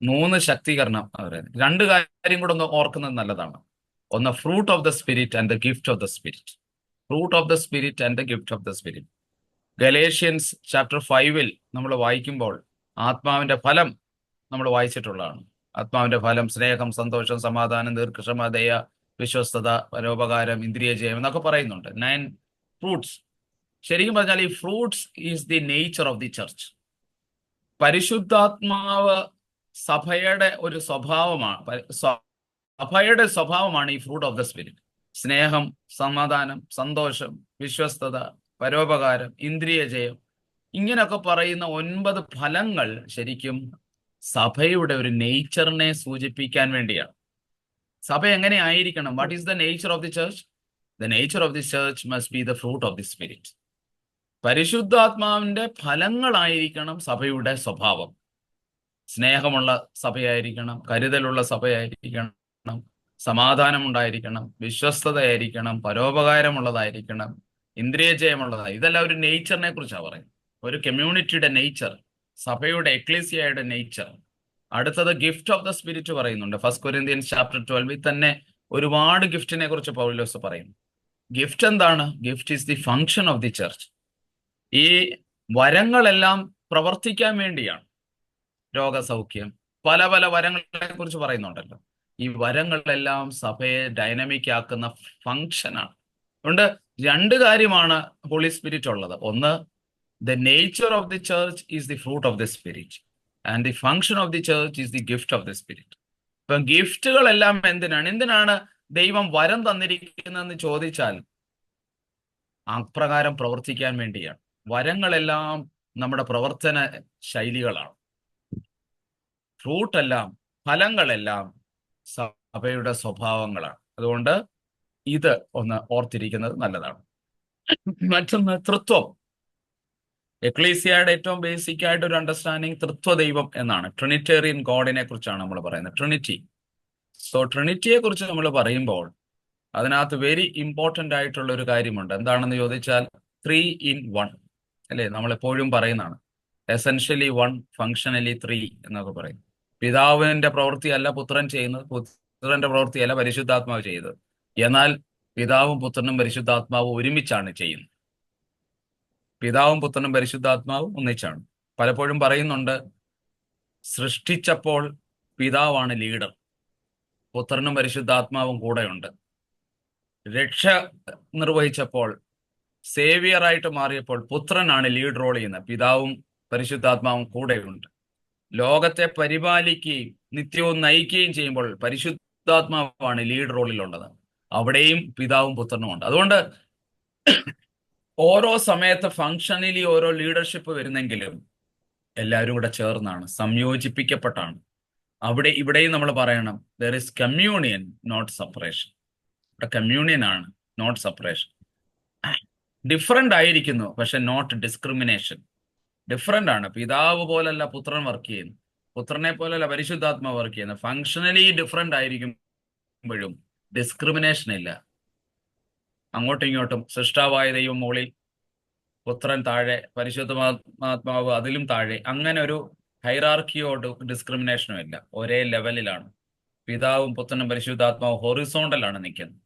3 ശക്തീകരണം പറയുന്നത്. 2 കാര്യം കൂടെ ഒന്ന് ഓർക്കുന്നത് നല്ലതാണ്. ഒന്ന്, fruit of the spirit and the gift of the spirit. Fruit of the spirit and the gift of the spirit. Galatians chapter 5 നമ്മൾ വായിക്കുമ്പോൾ ആത്മാവിന്റെ ഫലം നമ്മൾ വായിച്ചിട്ടുള്ളതാണ്. ആത്മാവിന്റെ ഫലം സ്നേഹം, സന്തോഷം, സമാധാനം, ദീർഘക്ഷമ, ദയ, വിശ്വസ്തത, പരോപകാരം, ഇന്ദ്രിയജയം എന്നൊക്കെ പറയുന്നുണ്ട്. 9 ഫ്രൂട്ട്സ്. ശരിക്കും പറഞ്ഞാൽ ഈ fruits is the nature of the church. പരിശുദ്ധാത്മാവ് സഭയുടെ ഒരു സ്വഭാവമാണ്. സഭയുടെ സ്വഭാവമാണ് ഈ ഫ്രൂട്ട് ഓഫ് ദ സ്പിരിറ്റ്. സ്നേഹം, സമാധാനം, സന്തോഷം, വിശ്വസ്തത, പരോപകാരം, ഇന്ദ്രിയജയം, ഇങ്ങനെയൊക്കെ പറയുന്ന 9 ഫലങ്ങൾ ശരിക്കും സഭയുടെ ഒരു നേച്ചറിനെ സൂചിപ്പിക്കാൻ വേണ്ടിയാണ്. സഭ എങ്ങനെ ആയിരിക്കണം? What is the nature of the church? The nature of the church must be the fruit of the spirit. പരിശുദ്ധാത്മാവിന്റെ ഫലങ്ങളായിരിക്കണം സഭയുടെ സ്വഭാവം. സ്നേഹമുള്ള സഭയായിരിക്കണം, കരുതലുള്ള സഭയായിരിക്കണം, സമാധാനം ഉണ്ടായിരിക്കണം, വിശ്വസ്തതയായിരിക്കണം, പരോപകാരമുള്ളതായിരിക്കണം, ഇന്ദ്രിയജയമുള്ളതായി. ഇതെല്ലാം ഒരു നേച്ചറിനെ കുറിച്ചാണ് പറയുന്നത്. ഒരു കമ്മ്യൂണിറ്റിയുടെ നേച്ചർ, സഭയുടെ എക്ലീസിയയുടെ നേച്ചർ. അടുത്തത് ഗിഫ്റ്റ് ഓഫ് ദ സ്പിരിറ്റ് പറയുന്നുണ്ട്. 1 കൊരിന്ത്യൻസ് ചാപ്റ്റർ 12 തന്നെ ഒരുപാട് ഗിഫ്റ്റിനെ കുറിച്ച് പൗലോസ് പറയും. ഗിഫ്റ്റ് എന്താണ്? Gift is the function of the church. ഈ വരങ്ങളെല്ലാം പ്രവർത്തിക്കാൻ വേണ്ടിയാണ്. രോഗസൗഖ്യം, പല പല വരങ്ങളെ കുറിച്ച് പറയുന്നുണ്ടല്ലോ. ഈ വരങ്ങളെല്ലാം സഭയെ ഡൈനാമിക് ആക്കുന്ന ഫങ്ഷനാണ്. അതുകൊണ്ട് 2 കാര്യമാണ് ഹോളി സ്പിരിറ്റ് ഉള്ളത്. ഒന്ന്, the nature of the church is the fruit of the spirit and the function of the church is the gift of the spirit. ഇപ്പം ഗിഫ്റ്റുകളെല്ലാം എന്തിനാണ് ദൈവം വരം തന്നിരിക്കുന്നതെന്ന് ചോദിച്ചാൽ അപ്രകാരം പ്രവർത്തിക്കാൻ വേണ്ടിയാണ്. വരങ്ങളെല്ലാം നമ്മുടെ പ്രവർത്തന ശൈലികളാണ്. ഫ്രൂട്ടെല്ലാം, ഫലങ്ങളെല്ലാം സഭയുടെ സ്വഭാവങ്ങളാണ്. അതുകൊണ്ട് ഇത് ഒന്ന് ഓർത്തിരിക്കുന്നത് നല്ലതാണ്. മറ്റൊന്ന്, തൃത്വം. എക്ലീസിയയുടെ ഏറ്റവും ബേസിക് ആയിട്ട് ഒരു അണ്ടർസ്റ്റാൻഡിങ് തൃത്വദൈവം എന്നാണ്. ട്രിനിറ്റേറിയൻ ഗോഡിനെ കുറിച്ചാണ് നമ്മൾ പറയുന്നത്, ട്രിനിറ്റി. സോ ട്രിനിറ്റിയെ കുറിച്ച് നമ്മൾ പറയുമ്പോൾ അതിനകത്ത് വെരി ഇമ്പോർട്ടൻ്റ് ആയിട്ടുള്ള ഒരു കാര്യമുണ്ട്. എന്താണെന്ന് ചോദിച്ചാൽ 3 in 1, അല്ലേ? നമ്മൾ എപ്പോഴും പറയുന്നതാണ്. എസെൻഷ്യലി 1, ഫങ്ഷണലി 3 എന്നൊക്കെ പറയും. പിതാവിന്റെ പ്രവൃത്തിയല്ല പുത്രൻ ചെയ്യുന്നത്, പുത്രന്റെ പ്രവൃത്തിയല്ല പരിശുദ്ധാത്മാവ് ചെയ്തത്. എന്നാൽ പിതാവും പുത്രനും പരിശുദ്ധാത്മാവും ഒരുമിച്ചാണ് ചെയ്യുന്നത്. പിതാവും പുത്രനും പരിശുദ്ധാത്മാവും ഒന്നിച്ചാണ്. പലപ്പോഴും പറയുന്നുണ്ട്, സൃഷ്ടിച്ചപ്പോൾ പിതാവാണ് ലീഡർ, പുത്രനും പരിശുദ്ധാത്മാവും കൂടെയുണ്ട്. രക്ഷ നിർവഹിച്ചപ്പോൾ, സേവിയറായിട്ട് മാറിയപ്പോൾ പുത്രനാണ് ലീഡ് റോൾ ചെയ്യുന്നത്, പിതാവും പരിശുദ്ധാത്മാവും കൂടെയുണ്ട്. ലോകത്തെ പരിപാലിക്കുകയും നിത്യവും നയിക്കുകയും ചെയ്യുമ്പോൾ പരിശുദ്ധാത്മാവാണ് ലീഡ് റോളിലുള്ളത്. അവിടെയും പിതാവും പുത്രനും ഉണ്ട്. അതുകൊണ്ട് ഓരോ സമയത്ത് ഫങ്ഷനലി ഓരോ ലീഡർഷിപ്പ് വരുന്നെങ്കിലും എല്ലാവരും കൂടെ ചേർന്നാണ്, സംയോജിപ്പിക്കപ്പെട്ടാണ്. ഇവിടെയും നമ്മൾ പറയണം, there is communion, not separation. ഇവിടെ കമ്മ്യൂണിയൻ ആണ്, നോട്ട് സെപ്പറേഷൻ. ഡിഫറെന്റ് ആയിരിക്കുന്നു, പക്ഷെ നോട്ട് ഡിസ്ക്രിമിനേഷൻ. ഡിഫറെന്റ് ആണ്. പിതാവ് പോലല്ല പുത്രൻ വർക്ക് ചെയ്യുന്നു, പുത്രനെ പോലല്ല പരിശുദ്ധാത്മാവ് വർക്ക് ചെയ്യുന്നത്. ഫങ്ഷനലി ഡിഫറെന്റ് ആയിരിക്കുമ്പോഴും ഡിസ്ക്രിമിനേഷൻ ഇല്ല. അങ്ങോട്ടും ഇങ്ങോട്ടും സൃഷ്ടാവായ ദൈവം മുകളിൽ, പുത്രൻ താഴെ, പരിശുദ്ധാത്മാവ് അതിലും താഴെ, അങ്ങനെ ഒരു ഹൈറാർക്കിയോട് ഡിസ്ക്രിമിനേഷനും ഇല്ല. ഒരേ ലെവലിലാണ് പിതാവും പുത്രനും പരിശുദ്ധാത്മാവും ഹൊറിസോണ്ടലാണ് നിൽക്കുന്നത്.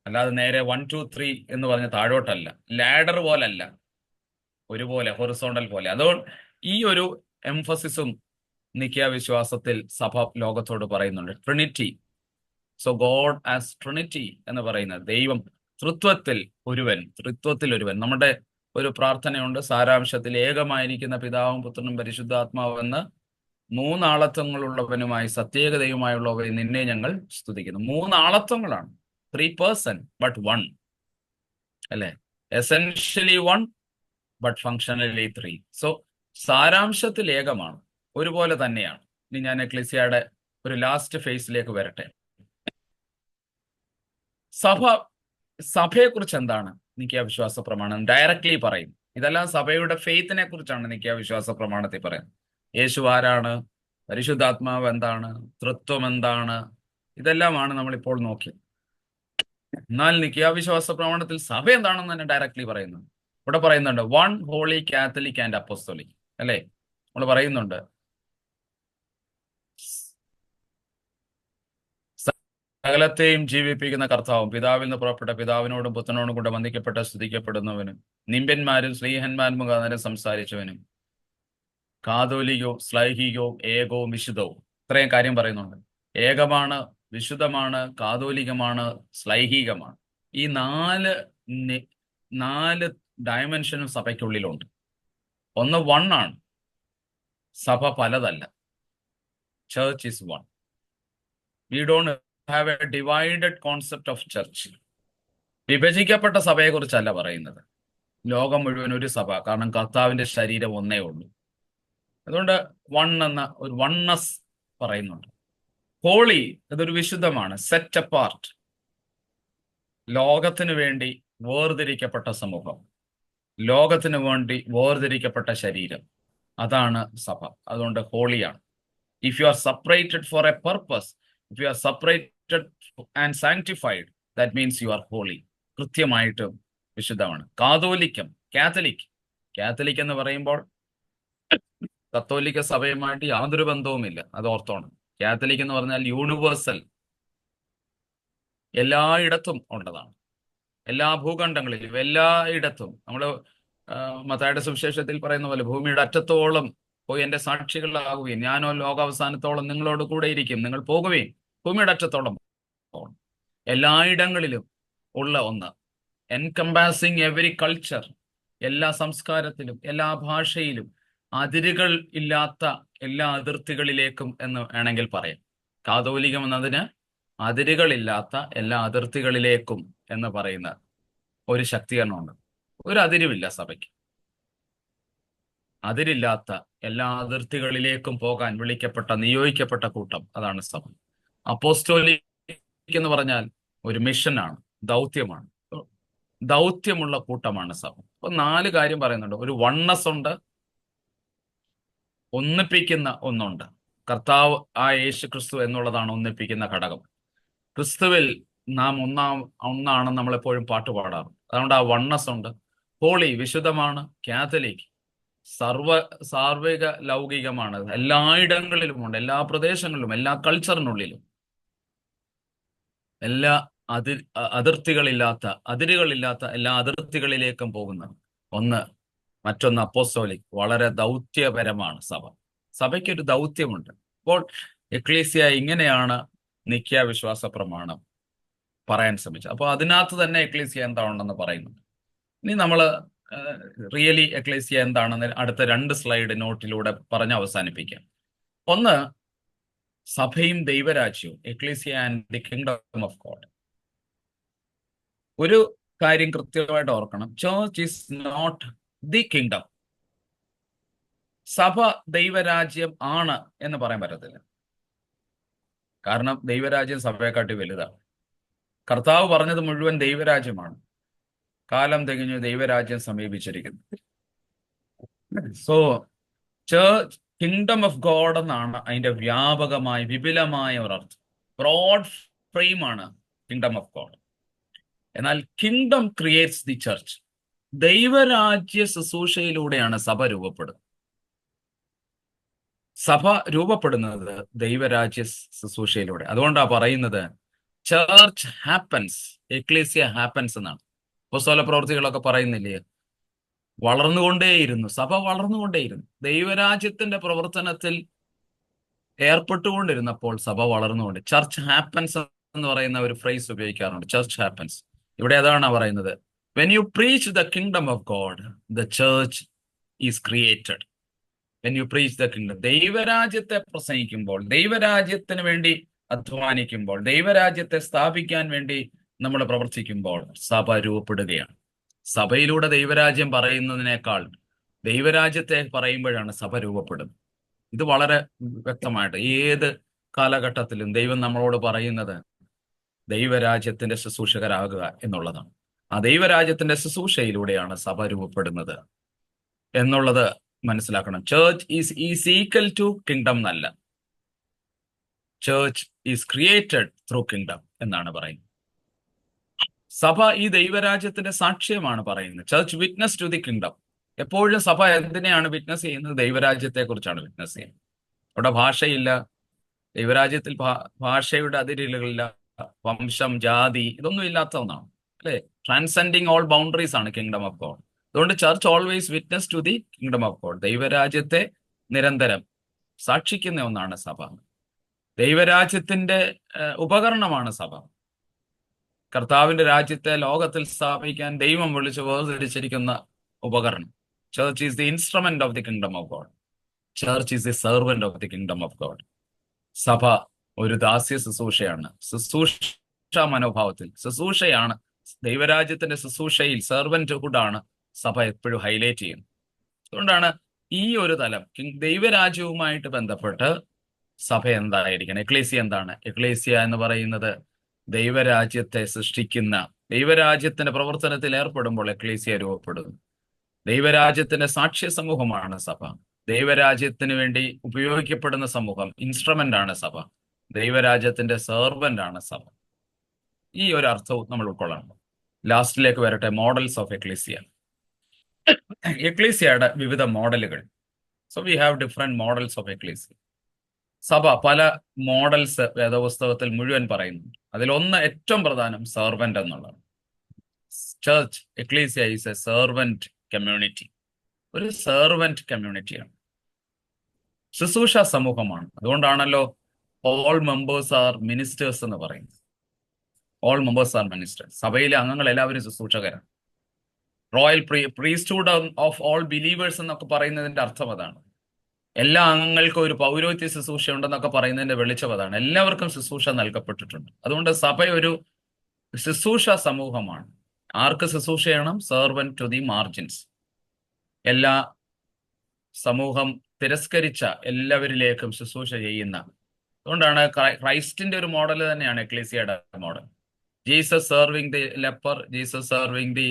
അല്ലാതെ നേരെ 1 2 3 എന്ന് പറഞ്ഞ് താഴോട്ടല്ല, ലാഡർ പോലല്ല, ഒരുപോലെ ഹൊറിസോണ്ടൽ പോലെ. അതുകൊണ്ട് ഈ ഒരു എംഫസിസും നിക്കിയ വിശ്വാസത്തിൽ സഭ ലോകത്തോട് പറയുന്നുണ്ട്. Trinity. So God as Trinity എന്ന് പറയുന്നത്, ദൈവം തൃത്വത്തിൽ ഒരുവൻ. നമ്മുടെ ഒരു പ്രാർത്ഥനയുണ്ട്, സാരാംശത്തിൽ ഏകമായിരിക്കുന്ന പിതാവും പുത്രനും പരിശുദ്ധാത്മാവും എന്ന് മൂന്നാളത്വങ്ങളുള്ളവനുമായി സത്യേകതയുമായുള്ളവയെ നിന്നെ ഞങ്ങൾ സ്തുതിക്കുന്നു. മൂന്നാളത്വങ്ങളാണ്, 3 person ബട്ട് 1, അല്ലെ? Essentially 1 but functionally 3. സോ സാരാംശത്തിൽ ഏകമാണ്, ഒരുപോലെ തന്നെയാണ്. ഇനി ഞാൻ എക്ലീസിയയുടെ ഒരു ലാസ്റ്റ് ഫേസിലേക്ക് വരട്ടെ. സഭയെക്കുറിച്ച് എന്താണ് നിക്കിയ വിശ്വാസ പ്രമാണം ഡയറക്ട്ലി പറയും? ഇതെല്ലാം സഭയുടെ ഫെയ്ത്തിനെ കുറിച്ചാണ് നിക്കിയ വിശ്വാസ പ്രമാണത്തിൽ പറയുന്നത്. യേശു ആരാണ്, പരിശുദ്ധാത്മാവ് എന്താണ്, തൃത്വം എന്താണ്, ഇതെല്ലാമാണ് നമ്മളിപ്പോൾ നോക്കിയത്. എന്നാൽ നിക്കിയ വിശ്വാസ പ്രമാണത്തിൽ സഭ എന്താണെന്ന് തന്നെ ഡയറക്ട്ലി പറയുന്നു. ഇവിടെ പറയുന്നുണ്ട് 1 ഹോളി കാത്തലിക് ആൻഡ് അപ്പോസ്തോലിക്, അല്ലേ? നമ്മൾ പറയുന്നുണ്ട് സകലത്തെയും ജീവിപ്പിക്കുന്ന കർത്താവും, പിതാവിൽ നിന്ന് പുറപ്പെട്ട പിതാവിനോടും പുത്രനോടും കൂടെ വന്ദിക്കപ്പെട്ട സ്തുതിക്കപ്പെടുന്നവനും, നിമ്പ്യന്മാരും സ്ലീഹന്മാരും മുഖാന്തരം സംസാരിച്ചവനും, കാതോലികവും ശ്ലൈഹികവും ഏകവും വിശുദ്ധവും. ഇത്രയും കാര്യം പറയുന്നുണ്ട്. ഏകമാണ്, വിശുദ്ധമാണ്, കാതോലികമാണ്, ശ്ലൈഹികമാണ്. ഈ നാല് ഡയമെൻഷനും സഭയ്ക്കുള്ളിലുണ്ട്. ഒന്ന് 1 ആണ്, സഭ പലതല്ല. Church is 1. We don't have a divided concept of church. വിഭജിക്കപ്പെട്ട സഭയെ കുറിച്ചല്ല പറയുന്നത്. ലോകം മുഴുവൻ ഒരു സഭ, കാരണം കർത്താവിന്റെ ശരീരം ഒന്നേ ഉള്ളൂ. അതുകൊണ്ട് 1 എന്ന ഒരു വൺനെസ് പറയുന്നുണ്ട്. ഹോളി, ഇതൊരു വിശുദ്ധമാണ്, സെറ്റ് അപ്പാർട്ട്, ലോകത്തിന് വേണ്ടി വേർതിരിക്കപ്പെട്ട സമൂഹം, ലോകത്തിന് വേണ്ടി വേർതിരിക്കപ്പെട്ട ശരീരം, അതാണ് സഭ. അതുകൊണ്ട് ഹോളിയാണ്. If you are separated for a purpose, if you are separated and sanctified, that means you are holy. കൃത്യമായിട്ടും വിശുദ്ധമാണ്. കാത്തലിക് എന്ന് പറയുമ്പോൾ കത്തോലിക്ക സഭയുമായിട്ട് യാതൊരു ബന്ധവുമില്ല, അത് ഓർത്തോണം. കാത്തലിക് എന്ന് പറഞ്ഞാൽ യൂണിവേഴ്സൽ, എല്ലായിടത്തും ഉള്ളതാണ്, എല്ലാ ഭൂഖണ്ഡങ്ങളിലും എല്ലായിടത്തും. നമ്മൾ മത്തായിയുടെ സുവിശേഷത്തിൽ പറയുന്ന പോലെ, ഭൂമിയുടെ അറ്റത്തോളം പോയി എൻ്റെ സാക്ഷികളാകുകയും ഞാനോ ലോകാവസാനത്തോളം നിങ്ങളോട് കൂടെ ഇരിക്കും, നിങ്ങൾ പോകുകയും ഭൂമിയുടെ അറ്റത്തോളം പോകണം. എല്ലായിടങ്ങളിലും ഉള്ള ഒന്ന്, എൻകംപാസിങ് എവരി കൾച്ചർ, എല്ലാ സംസ്കാരത്തിലും എല്ലാ ഭാഷയിലും, അതിരുകൾ ഇല്ലാത്ത എല്ലാ അതിർത്തികളിലേക്കും എന്ന് വേണമെങ്കിൽ പറയാം. കാതോലികം എന്നതിന് അതിരുകളില്ലാത്ത എല്ലാ അതിർത്തികളിലേക്കും എന്ന് പറയുന്ന ഒരു ശക്തീകരണമുണ്ട്. ഒരു അതിരുമില്ല സഭയ്ക്ക്. അതിരില്ലാത്ത എല്ലാ അതിർത്തികളിലേക്കും പോകാൻ വിളിക്കപ്പെട്ട, നിയോഗിക്കപ്പെട്ട കൂട്ടം, അതാണ് സഭ. അപ്പോസ്തോലിക് എന്ന് പറഞ്ഞാൽ ഒരു മിഷനാണ്, ദൗത്യമാണ്. ദൗത്യമുള്ള കൂട്ടമാണ് സഭ. അപ്പൊ 4 കാര്യം പറയുന്നുണ്ട്. ഒരു വൺനെസ് ഉണ്ട്, ഒന്നിപ്പിക്കുന്ന ഒന്നുണ്ട്. കർത്താവ് ആ യേശു ക്രിസ്തു എന്നുള്ളതാണ് ഒന്നിപ്പിക്കുന്ന ഘടകം. ക്രിസ്തുവിൽ നാം ഒന്നാണെന്ന് നമ്മളെപ്പോഴും പാട്ട് പാടാറ്. അതുകൊണ്ട് ആ വൺനെസ് ഉണ്ട്. ഹോളി വിശുദ്ധമാണ്, കാത്തലിക് സാർവിക ലൗകികമാണ്, എല്ലായിടങ്ങളിലുമുണ്ട്, എല്ലാ പ്രദേശങ്ങളിലും, എല്ലാ കൾച്ചറിനുള്ളിലും, എല്ലാ അതിരുകളില്ലാത്ത എല്ലാ അതിർത്തികളിലേക്കും പോകുന്ന ഒന്ന്. മറ്റൊന്ന് അപ്പോസ്തോലിക്, വളരെ ദൗത്യപരമാണ് സഭ. സഭയ്ക്കൊരു ദൗത്യമുണ്ട്. അപ്പോൾ എക്ലീസിയ ഇങ്ങനെയാണ് നിക്യ വിശ്വാസ പ്രമാണം പറയാൻ ശ്രമിച്ചത്. അപ്പോൾ അതിനകത്ത് തന്നെ എക്ലീസിയ എന്താണെന്ന് പറയുന്നുണ്ട്. ഇനി നമ്മൾ റിയലി എക്ലീസിയ എന്താണെന്ന് അടുത്ത 2 സ്ലൈഡ് നോട്ടിലൂടെ പറഞ്ഞ് അവസാനിപ്പിക്കാം. ഒന്ന്, സഭയും ദൈവരാജ്യവും, ecclesia and the kingdom of God. ഒരു കാര്യം കൃത്യമായിട്ട് ഓർക്കണം, church is not the kingdom. സഭ ദൈവരാജ്യം ആണ് എന്ന് പറയാൻ പറ്റത്തില്ല. കാരണം ദൈവരാജ്യം സഭയെക്കാട്ടി വലുതാണ്. കർത്താവ് പറഞ്ഞത് മുഴുവൻ ദൈവരാജ്യമാണ്. കാലം തികഞ്ഞു, ദൈവരാജ്യം സമീപിച്ചിരിക്കുന്നു. So church kingdom of God എന്നാണ് അതിന്റെ വ്യാപകമായ വിപുലമായ ഒരർത്ഥം. ബ്രോഡ് ഫ്രെയിമാണ് കിങ്ഡം ഓഫ് ഗോഡ്. എന്നാൽ കിങ്ഡം ക്രിയേറ്റ്സ് ദി ചർച്ച്. ദൈവരാജ്യ ശുശ്രൂഷയിലൂടെയാണ് സഭ രൂപപ്പെടുന്നത്. സഭ രൂപപ്പെടുന്നത് ദൈവരാജ്യ ശുശ്രൂഷയിലൂടെ. അതുകൊണ്ടാണ് പറയുന്നത് ചർച്ച് ഹാപ്പൻസ്, എക്ലീസിയ ഹാപ്പൻസ് എന്നാണ്. അപ്പോസ്തല പ്രവൃത്തികളൊക്കെ പറയുന്നില്ലേ, വളർന്നുകൊണ്ടേയിരുന്നു, സഭ വളർന്നുകൊണ്ടേയിരുന്നു. ദൈവരാജ്യത്തിന്റെ പ്രവർത്തനത്തിൽ ഏർപ്പെട്ടുകൊണ്ടിരുന്നപ്പോൾ സഭ വളർന്നുകൊണ്ട്. ചർച്ച് ഹാപ്പൻസ് എന്ന് പറയുന്ന ഒരു ഫ്രേസ് ഉപയോഗിക്കാറുണ്ട്, ചർച്ച് ഹാപ്പൻസ്. ഇവിടെ അതാണ് പറയുന്നത്, when you preach the kingdom of God, the church is created. When you preach the kingdom, ദൈവരാജ്യത്തെ പ്രസംഗിക്കുമ്പോൾ, ദൈവരാജ്യത്തിന് വേണ്ടി അധ്വാനിക്കുമ്പോൾ, ദൈവരാജ്യത്തെ സ്ഥാപിക്കാൻ വേണ്ടി നമ്മൾ പ്രവർത്തിക്കുമ്പോൾ സഭ രൂപപ്പെടുകയാണ്. സഭയിലൂടെ ദൈവരാജ്യം പറയുന്നതിനേക്കാൾ ദൈവരാജ്യത്തെ പറയുമ്പോഴാണ് സഭ രൂപപ്പെടുന്നത്. ഇത് വളരെ വ്യക്തമായിട്ട് ഏത് കാലഘട്ടത്തിലും ദൈവം നമ്മളോട് പറയുന്നത് ദൈവരാജ്യത്തിന്റെ ശുശ്രൂഷകരാകുക എന്നുള്ളതാണ്. ആ ദൈവരാജ്യത്തിന്റെ ശുശ്രൂഷയിലൂടെയാണ് സഭ രൂപപ്പെടുന്നത് എന്നുള്ളത് മനസ്സിലാക്കണം. Church is equal to kingdom എന്നല്ല, church is created through kingdom എന്നാണ് പറയുന്നത്. സഭ ഈ ദൈവരാജ്യത്തിന്റെ സാക്ഷ്യമാണ് പറയുന്നത്. Church witness to the kingdom. എപ്പോഴും സഭ എന്തിനെയാണ് വിറ്റ്നസ് ചെയ്യുന്നത്? ദൈവരാജ്യത്തെ കുറിച്ചാണ് വിറ്റ്നസ് ചെയ്യുന്നത്. അവിടെ ഭാഷയില്ല, ദൈവരാജ്യത്തിൽ ഭാഷയുടെ അതിരുകളില്ല, വംശം, ജാതി, ഇതൊന്നും ഇല്ലാത്ത ഒന്നാണ്, അല്ലെ? ട്രാൻസെൻഡിങ് ഓൾ ബൗണ്ടറീസ് ആണ് കിങ്ഡം ഓഫ് ഗോഡ്. അതുകൊണ്ട് church always witness to the kingdom of God. ദൈവരാജ്യത്തെ നിരന്തരം സാക്ഷിക്കുന്ന ഒന്നാണ് സഭ. ദൈവരാജ്യത്തിന്റെ ഉപകരണമാണ് സഭ. കർത്താവിന്റെ രാജ്യത്തെ ലോകത്തിൽ സ്ഥാപിക്കാൻ ദൈവം വിളിച്ച് വേർതിരിച്ചിരിക്കുന്ന ഉപകരണം. Church is the instrument of the kingdom of God. Church is the servant of the kingdom of God. സഭ ഒരു ദാസ്യ ശുശ്രൂഷയാണ്. ശുശ്രൂഷ മനോഭാവത്തിൽ ശുശ്രൂഷയാണ്. ദൈവരാജ്യത്തിന്റെ ശുശ്രൂഷയിൽ സെർവന്റ്ഹുഡാണ് സഭ എപ്പോഴും ഹൈലൈറ്റ് ചെയ്യുന്നത്. അതുകൊണ്ടാണ് ഈ ഒരു തലം ദൈവരാജ്യവുമായിട്ട് ബന്ധപ്പെട്ട് സഭ എന്തായിരിക്കണം, എക്ലേസിയ എന്താണ്? എക്ലേസിയ എന്ന് പറയുന്നത് ദൈവരാജ്യത്തെ സൃഷ്ടിക്കുന്ന, ദൈവരാജ്യത്തിന്റെ പ്രവർത്തനത്തിൽ ഏർപ്പെടുമ്പോൾ എക്ലേസിയ രൂപപ്പെടുന്നു. ദൈവരാജ്യത്തിന്റെ സാക്ഷ്യ സമൂഹമാണ് സഭ. ദൈവരാജ്യത്തിന് വേണ്ടി ഉപയോഗിക്കപ്പെടുന്ന സമൂഹം, ഇൻസ്ട്രുമെന്റ് ആണ് സഭ. ദൈവരാജ്യത്തിന്റെ സെർവന്റ് ആണ് സഭ. ഈ ഒരു അർത്ഥവും നമ്മൾ ഉൾക്കൊള്ളണം. ലാസ്റ്റിലേക്ക് വരട്ടെ, മോഡൽസ് ഓഫ് എക്ലേസിയ. എക്ലേസിയയുടെ വിവിധ മോഡലുകൾ. So we have different models of ecclesia. സഭ പല മോഡൽസ് വേദപുസ്തകത്തിൽ മുഴുവൻ പറയുന്നു. അതിലൊന്ന് ഏറ്റവും പ്രധാനം സെർവന്റ് എന്നുള്ളതാണ്. Church ecclesia is a servant community. ഒരു സെർവന്റ് കമ്മ്യൂണിറ്റിയാണ്, ശുശ്രൂഷ സമൂഹമാണ്. അതുകൊണ്ടാണല്ലോ ഓൾ മെമ്പേഴ്സ് ആർ മിനിസ്റ്റേഴ്സ് എന്ന് പറയുന്നത്. All members are ministers. സഭയിലെ അംഗങ്ങൾ എല്ലാവരും ശുശ്രൂഷകരാണ്. Royal priesthood of all believers എന്നൊക്കെ പറയുന്നതിന്റെ അർത്ഥം അതാണ്. എല്ലാ അംഗങ്ങൾക്കും ഒരു പൗരോഹിത്യ ശുശ്രൂഷ ഉണ്ടെന്നൊക്കെ പറയുന്നതിന്റെ വെളിച്ചം അതാണ്. എല്ലാവർക്കും ശുശ്രൂഷ നൽകപ്പെട്ടിട്ടുണ്ട്. അതുകൊണ്ട് സഭ ഒരു ശുശ്രൂഷ സമൂഹമാണ്. ആർക്ക് ശുശ്രൂഷ ചെയ്യണം? Servant to the margins. എല്ലാ സമൂഹം തിരസ്കരിച്ച എല്ലാവരിലേക്കും ശുശ്രൂഷ ചെയ്യുന്ന. അതുകൊണ്ടാണ് ക്രൈസ്റ്റിന്റെ ഒരു മോഡൽ തന്നെയാണ് എക്ലേസിയയുടെ model. Jesus serving the leper, Jesus serving the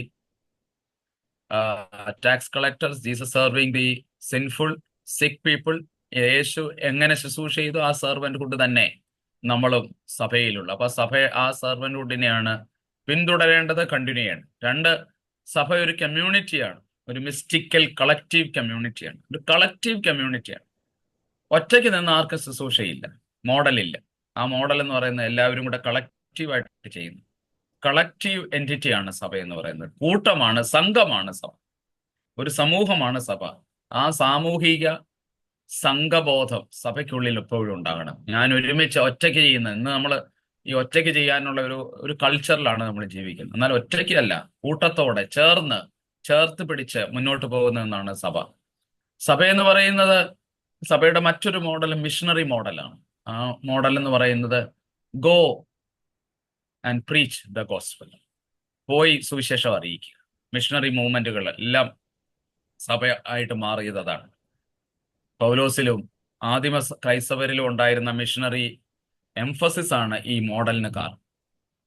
tax collectors, Jesus serving the sinful sick people. യേശു എങ്ങനെ ശുശ്രൂഷ ചെയ്തു ആ സെർവന്റ്ഹുഡ് തന്നെ നമ്മളും സഭയിലുള്ള. അപ്പൊ സഭ ആ സെർവന്റ്ഹുഡിനെയാണ് പിന്തുടരേണ്ടത്, കണ്ടിന്യൂ ചെയ്യണം. 2, സഭ ഒരു കമ്മ്യൂണിറ്റിയാണ്, ഒരു മിസ്റ്റിക്കൽ കളക്റ്റീവ് കമ്മ്യൂണിറ്റിയാണ്, ഒരു കളക്റ്റീവ് കമ്മ്യൂണിറ്റിയാണ്. ഒറ്റയ്ക്ക് നിന്ന് ആർക്കും ശുശ്രൂഷയില്ല, മോഡലില്ല. ആ മോഡൽ എന്ന് പറയുന്നത് എല്ലാവരും കൂടെ കളക്റ്റീവായിട്ട് ചെയ്യുന്നു. കളക്റ്റീവ് എൻറ്റിറ്റിയാണ് സഭ എന്ന് പറയുന്നത്. കൂട്ടമാണ്, സംഘമാണ് സഭ, ഒരു സമൂഹമാണ് സഭ. ആ സാമൂഹിക സംഘബോധം സഭയ്ക്കുള്ളിൽ എപ്പോഴും ഉണ്ടാകണം. ഞാൻ ഒരുമിച്ച് ഒറ്റയ്ക്ക് ചെയ്യുന്നത്, ഇന്ന് നമ്മൾ ഈ ഒറ്റയ്ക്ക് ചെയ്യാനുള്ള ഒരു കൾച്ചറിലാണ് നമ്മൾ ജീവിക്കുന്നത്. എന്നാൽ ഒറ്റയ്ക്കല്ല, കൂട്ടത്തോടെ ചേർത്ത് പിടിച്ച് മുന്നോട്ട് പോകുന്നതെന്നാണ് സഭ. സഭ എന്ന് പറയുന്നത്, സഭയുടെ മറ്റൊരു മോഡൽ മിഷണറി മോഡലാണ്. ആ മോഡൽ എന്ന് പറയുന്നത് go and preach the gospel, പോയി സുവിശേഷം അറിയിക്കുക. മിഷണറി മൂവ്മെന്റുകൾ എല്ലാം സഭ ആയിട്ട് മാറിയത് അതാണ്. പൗലോസിലും ആദിമ ക്രൈസ്തവരിലും ഉണ്ടായിരുന്ന മിഷണറി എംഫസിസ് ആണ് ഈ മോഡലിന് കാരണം.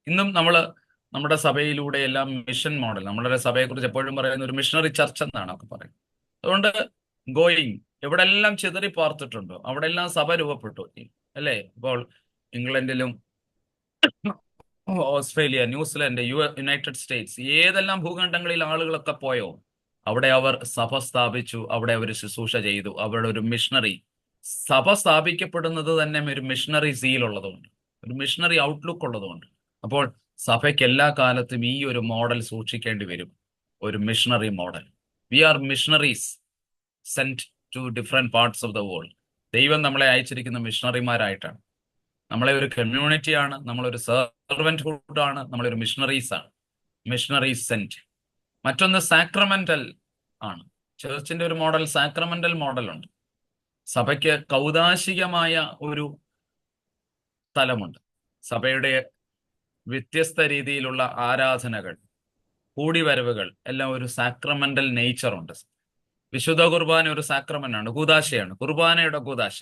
ഇന്നും നമ്മുടെ സഭയിലൂടെ എല്ലാം മിഷൻ മോഡൽ, നമ്മുടെ സഭയെക്കുറിച്ച് എപ്പോഴും പറയുന്ന ഒരു മിഷണറി ചർച്ച് എന്നാണ് ഒക്കെ പറയുന്നത്. അതുകൊണ്ട് ഗോയിങ്, എവിടെല്ലാം ചിതറി പാർത്തിട്ടുണ്ടോ അവിടെല്ലാം സഭ രൂപപ്പെട്ടു, അല്ലേ? ഇപ്പോൾ ഇംഗ്ലണ്ടിലും ഓസ്ട്രേലിയ, ന്യൂസിലൻഡ്, യുണൈറ്റഡ് സ്റ്റേറ്റ്സ്, ഏതെല്ലാം ഭൂഖണ്ഡങ്ങളിൽ ആളുകളൊക്കെ പോയോ അവിടെ അവർ സഭ സ്ഥാപിച്ചു, അവിടെ അവർ ശുശ്രൂഷ ചെയ്തു. അവിടെ ഒരു മിഷണറി സഭ സ്ഥാപിക്കപ്പെടുന്നത് തന്നെ ഒരു മിഷണറി സീൽ ഉള്ളതുകൊണ്ട്, ഒരു മിഷണറി ഔട്ട്ലുക്ക് ഉള്ളതുകൊണ്ട്. അപ്പോൾ സഭയ്ക്ക് എല്ലാ കാലത്തും ഈ ഒരു മോഡൽ സൂക്ഷിക്കേണ്ടി വരും, ഒരു missionary model. We are missionaries sent to different parts of the world. ദൈവം നമ്മളെ അയച്ചിരിക്കുന്ന മിഷണറിമാരായിട്ടാണ്. നമ്മളെ ഒരു കമ്മ്യൂണിറ്റിയാണ്, നമ്മളൊരു സെർവൻറ്റ് ഹുഡ് ആണ്, നമ്മളൊരു മിഷണറീസ് ആണ്, മിഷണറീസ് സെന്റ്. മറ്റൊന്ന് സാക്രമെന്റൽ ആണ്. ചേർച്ചിന്റെ ഒരു മോഡൽ സാക്രമെന്റൽ മോഡലുണ്ട്. സഭയ്ക്ക് കൗദാശികമായ ഒരു തലമുണ്ട്. സഭയുടെ വ്യത്യസ്ത രീതിയിലുള്ള ആരാധനകൾ, കൂടിവരവുകൾ എല്ലാം ഒരു സാക്രമെന്റൽ നേച്ചറുണ്ട്. വിശുദ്ധ കുർബാന ഒരു സാക്രമെന്റാണ്, കൂദാശയാണ്, കുർബാനയുടെ കൂദാശ.